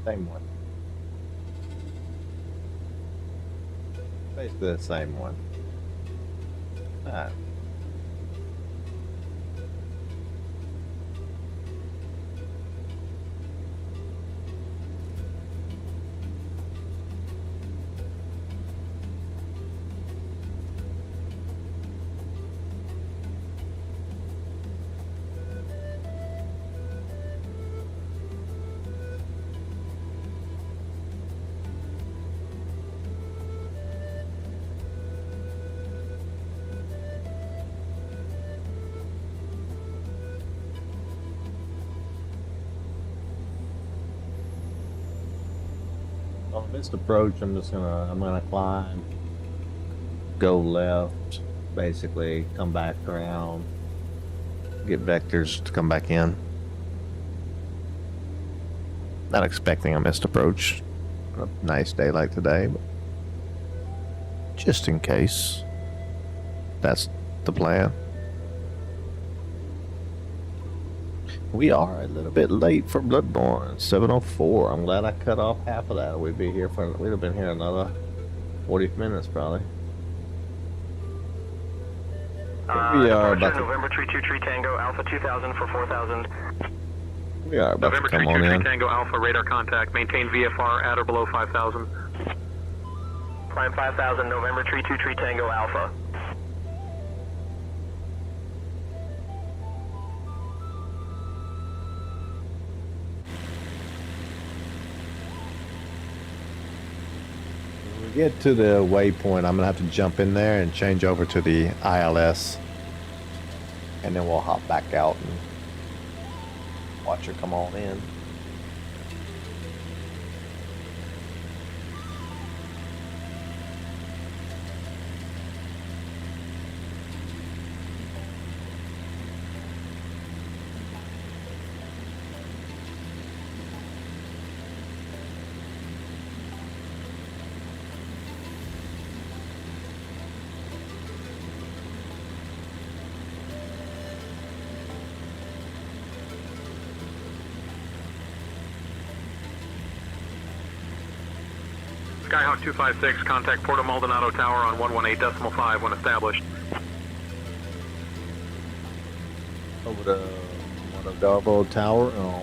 S1: Same one. Basically the same one. Alright. On this approach, I'm gonna climb, go left, basically come back around, get vectors to come back in. Not expecting a missed approach. A nice day like today, but just in case. That's the plan. We are a little bit late for Bloodborne. 7:04. I'm glad I cut off half of that. We'd have been here another 40 minutes probably. We are about to,
S7: November 323 Tango Alpha 2000 for 4000.
S1: we are about
S7: November
S1: to come on
S7: 323
S1: in.
S7: Tango Alpha radar contact. Maintain VFR at or below 5000. Climb 5000. November 323 Tango Alpha.
S1: When we get to the waypoint, I'm gonna have to jump in there and change over to the ILS, and then we'll hop back out and watch her come on in.
S7: Skyhawk 256, contact Puerto Maldonado Tower on 118.5 when established.
S1: Over to Maldonado Tower on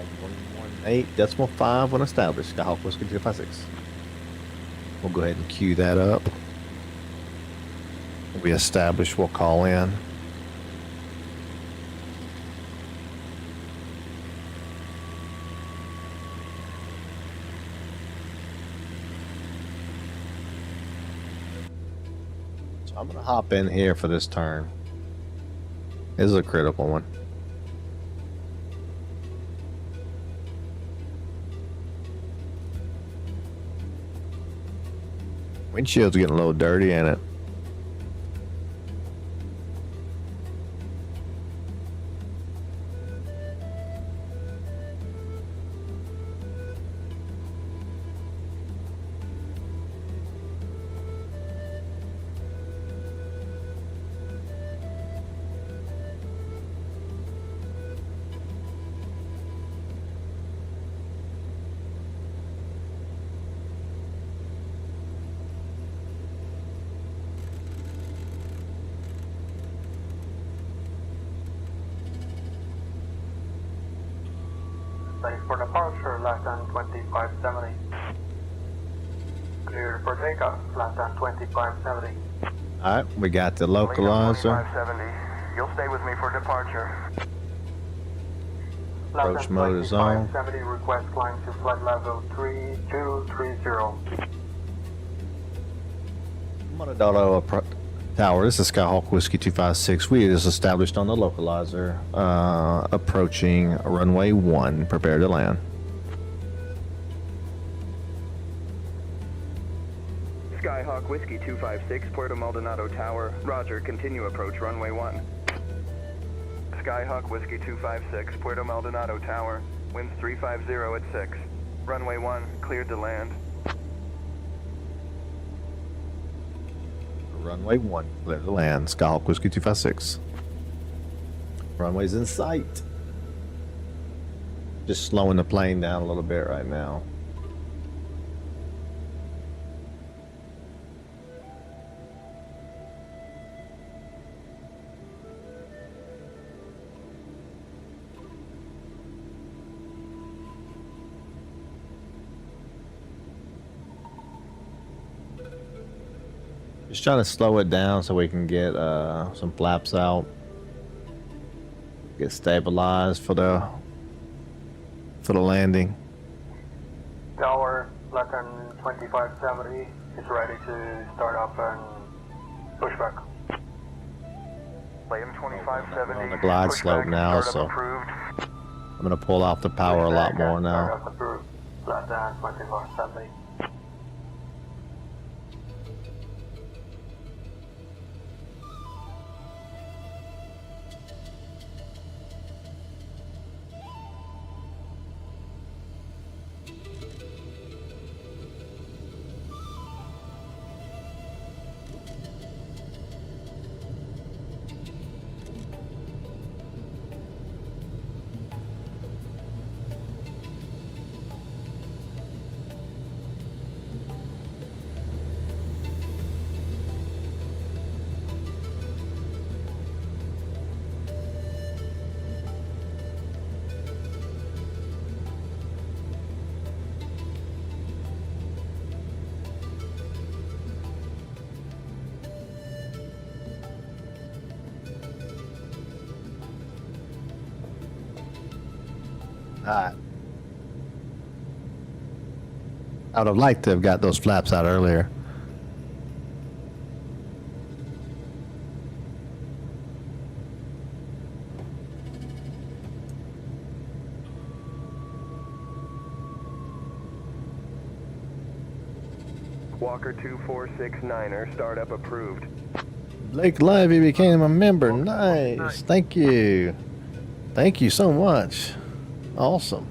S1: 118.5 when established. Skyhawk Whiskey 256. We'll go ahead and queue that up. When we establish, we'll call in. So I'm gonna hop in here for this turn. This is a critical one. Windshield's getting a little dirty in it.
S9: Ready for departure, less than 2570. Clear for takeoff, less than 2570.
S1: Alright, we got the localizer.
S4: 2570. You'll stay with me for departure.
S1: Approach mode is on.
S9: 2570, request climb to flight level 3230.
S1: Maldonado Tower, this is Skyhawk Whiskey 256. We just established on the localizer, approaching runway 1, prepare to land.
S4: Skyhawk Whiskey 256, Puerto Maldonado Tower. Roger, continue approach runway 1. Skyhawk Whiskey 256, Puerto Maldonado Tower. Winds 350 at 6. Runway 1, cleared to land.
S1: Runway 1, clear to land. Skyhawk Whiskey 256. Runway's in sight. Just slowing the plane down a little bit right now. Just trying to slow it down so we can get some flaps out, get stabilized for the landing.
S9: Tower, less than 2570, is ready to start up and push back.
S4: Lame 2570.
S1: On the glide slope now, so I'm gonna pull off the power a lot more now.
S9: Startup approved, less than 2570.
S1: hot. I would have liked to have got those flaps out earlier.
S4: Walker 2469er, startup approved.
S1: Blake Lively became a member. Nice. Thank you. Thank you so much. Awesome.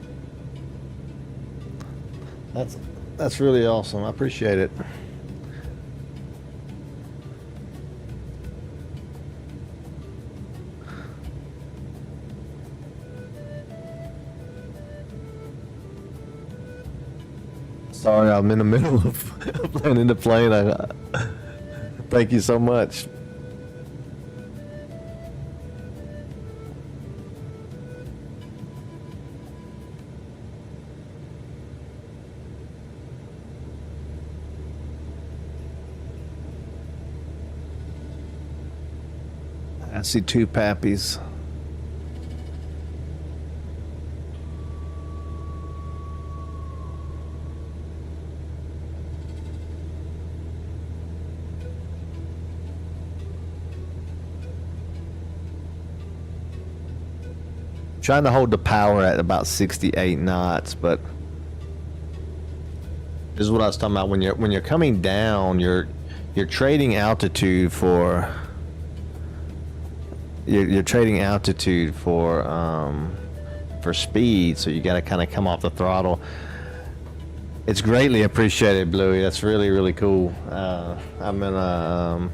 S1: That's really awesome. I appreciate it. Sorry, I'm in the middle of landing the plane. Thank you so much. I see two pappies. Trying to hold the power at about 68 knots, but this is what I was talking about. When you're coming down, you're trading altitude for you're trading altitude for speed, so you got to kind of come off the throttle. It's greatly appreciated, Bluey. That's really, really cool. I'm in a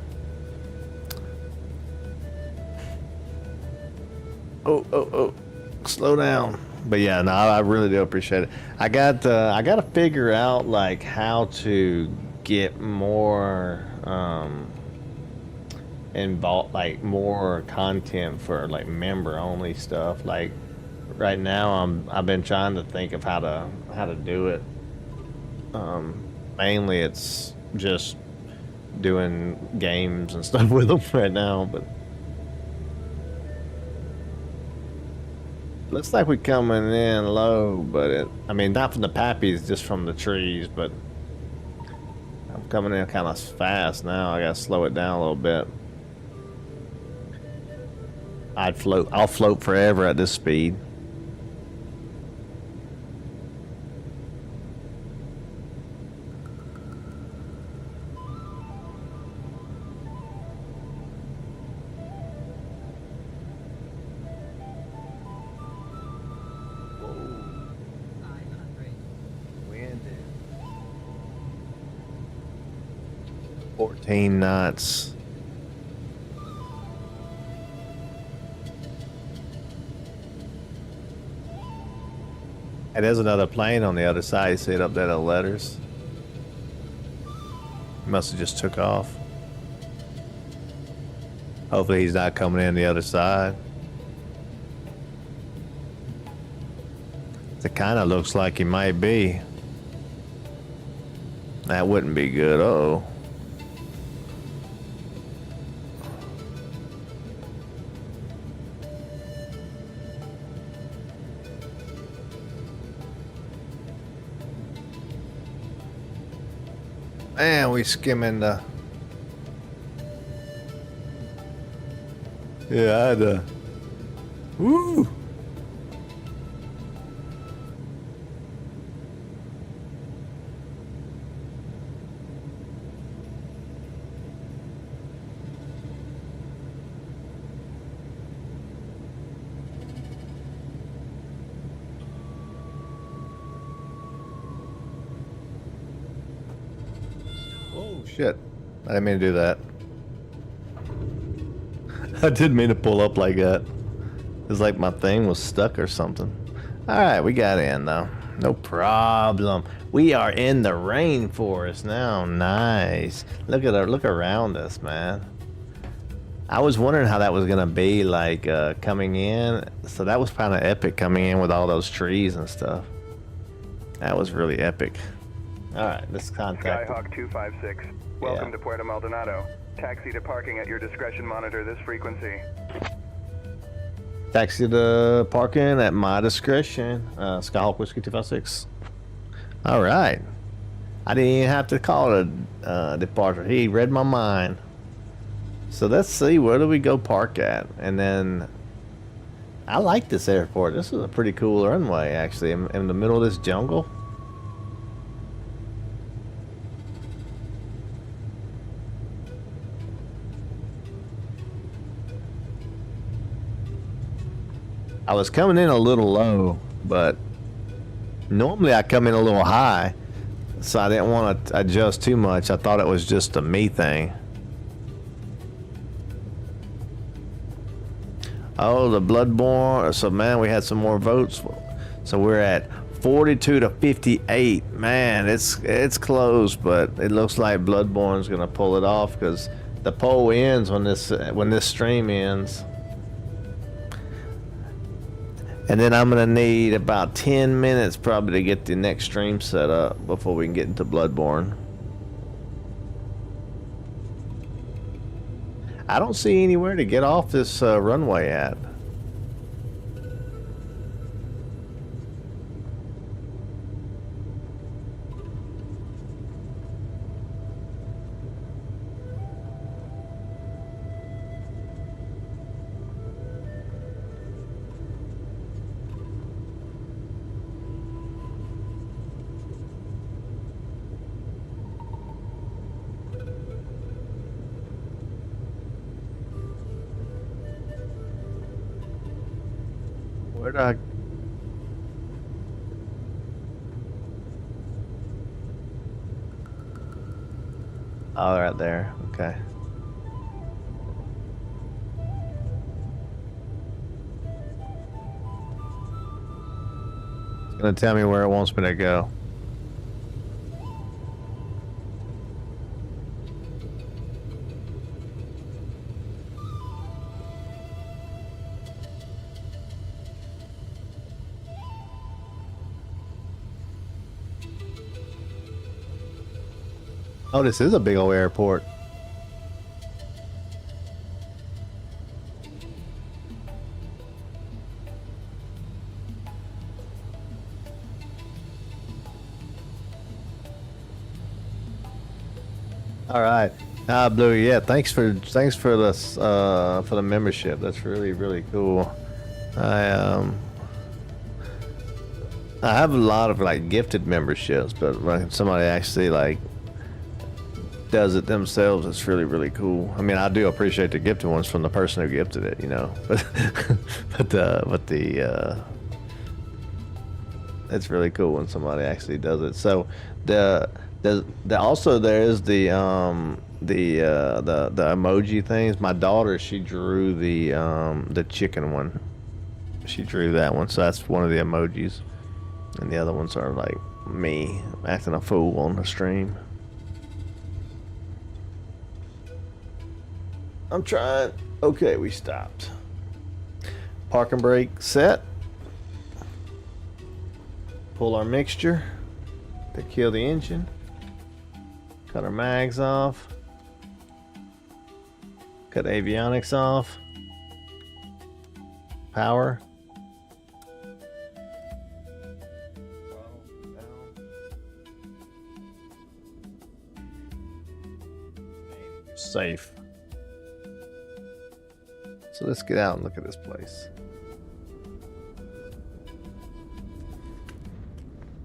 S1: slow down. But yeah, no, I really do appreciate it. I got to figure out like how to get more involved, like more content for like member only stuff. Like right now I've been trying to think of how to do it. Mainly it's just doing games and stuff with them right now, but looks like we're coming in low, but I mean, not from the pappies, just from the trees, but I'm coming in kind of fast now. I gotta slow it down a little bit. I'll float forever at this speed. Winded. 14 knots. Hey, there's another plane on the other side. You see it up there, the letters? Must have just took off. Hopefully he's not coming in the other side. It kind of looks like he might be. That wouldn't be good. Uh-oh. Man, we skimming the... Yeah, I had to... Woo! Shit. I didn't mean to do that. I didn't mean to pull up like that. It's like my thing was stuck or something. Alright, we got in though. No problem. We are in the rainforest now. Nice. Look around us, man. I was wondering how that was gonna be like coming in. So that was kind of epic coming in with all those trees and stuff. That was really epic. Alright, let's contact
S4: Skyhawk 256. Welcome to Puerto Maldonado. Taxi to parking at your discretion. Monitor this frequency.
S1: Taxi to parking at my discretion. Skyhawk Whiskey 256. All right. I didn't even have to call it a departure. He read my mind. So let's see, where do we go park at? And then, I like this airport. This is a pretty cool runway, actually, in the middle of this jungle. I was coming in a little low, but normally I come in a little high, so I didn't want to adjust too much. I thought it was just a me thing. Oh, the Bloodborne. So, man, we had some more votes. So we're at 42 to 58. Man, it's close, but it looks like Bloodborne's going to pull it off because the poll ends when this stream ends. And then I'm going to need about 10 minutes probably to get the next stream set up before we can get into Bloodborne. I don't see anywhere to get off this runway at. Where'd I... Oh, right there. Okay. It's gonna tell me where it wants me to go. Oh, this is a big old airport. All right, Blue. Yeah, thanks for the membership. That's really cool. I have a lot of like gifted memberships, but when somebody actually like does it themselves, it's really cool. I mean, I do appreciate the gifted ones from the person who gifted it, you know, but it's really cool when somebody actually does it. So also there is the emoji things. My daughter, she drew the chicken one. She drew that one, so that's one of the emojis, and the other ones are like me acting a fool on the stream. I'm trying. Okay, we stopped. Parking brake set. Pull our mixture to kill the engine. Cut our mags off. Cut avionics off. Power. Safe. So let's get out and look at this place.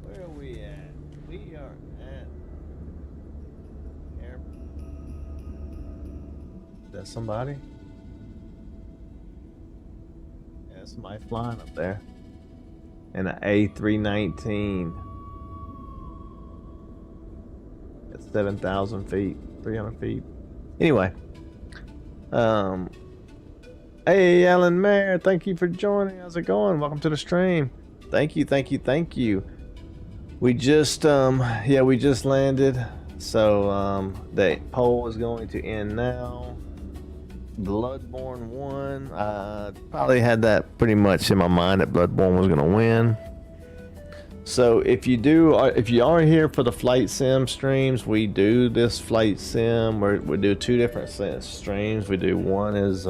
S1: Where are we at? We are at airport. Is that somebody? Yeah, somebody flying up there. In an A319. At 7,000 feet, 300 feet. Anyway. Hey, Alan Mayer, thank you for joining. How's it going? Welcome to the stream. Thank you. We just, we just landed. So, the poll is going to end now. Bloodborne won. I probably had that pretty much in my mind that Bloodborne was going to win. So, if you are here for the flight sim streams, we do this flight sim. We do two different streams. We do one is,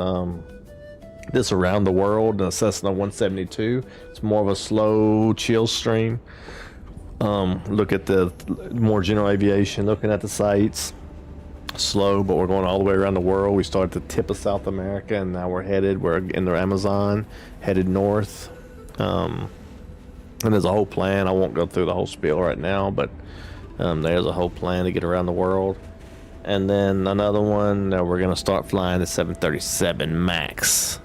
S1: this around the world, the Cessna 172. It's more of a slow, chill stream. Look at the more general aviation, looking at the sights. Slow, but we're going all the way around the world. We started at the tip of South America, and now we're in the Amazon, headed north. And there's a whole plan. I won't go through the whole spiel right now, but there's a whole plan to get around the world. And then another one, we're going to start flying the 737 MAX.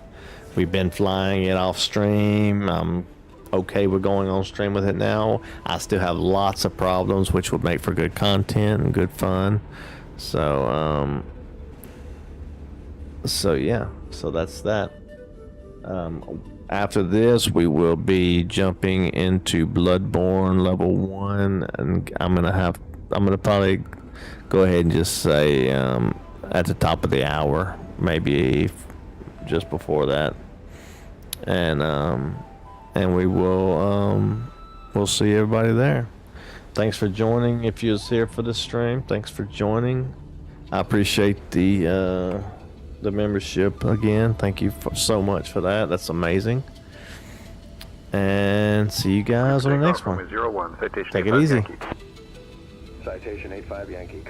S1: We've been flying it off stream. I'm okay with going on stream with it now. I still have lots of problems, which would make for good content and good fun. So yeah, so that's that. After this, we will be jumping into Bloodborne level 1, and I'm gonna probably go ahead and just say at the top of the hour, maybe just before that, and we will we'll see everybody there. Thanks for joining. If you was here for this stream, thanks for joining. I appreciate the membership again. Thank you so much for that. That's amazing. And see you guys on the next one. Take it easy.
S4: Citation 85 Yankee.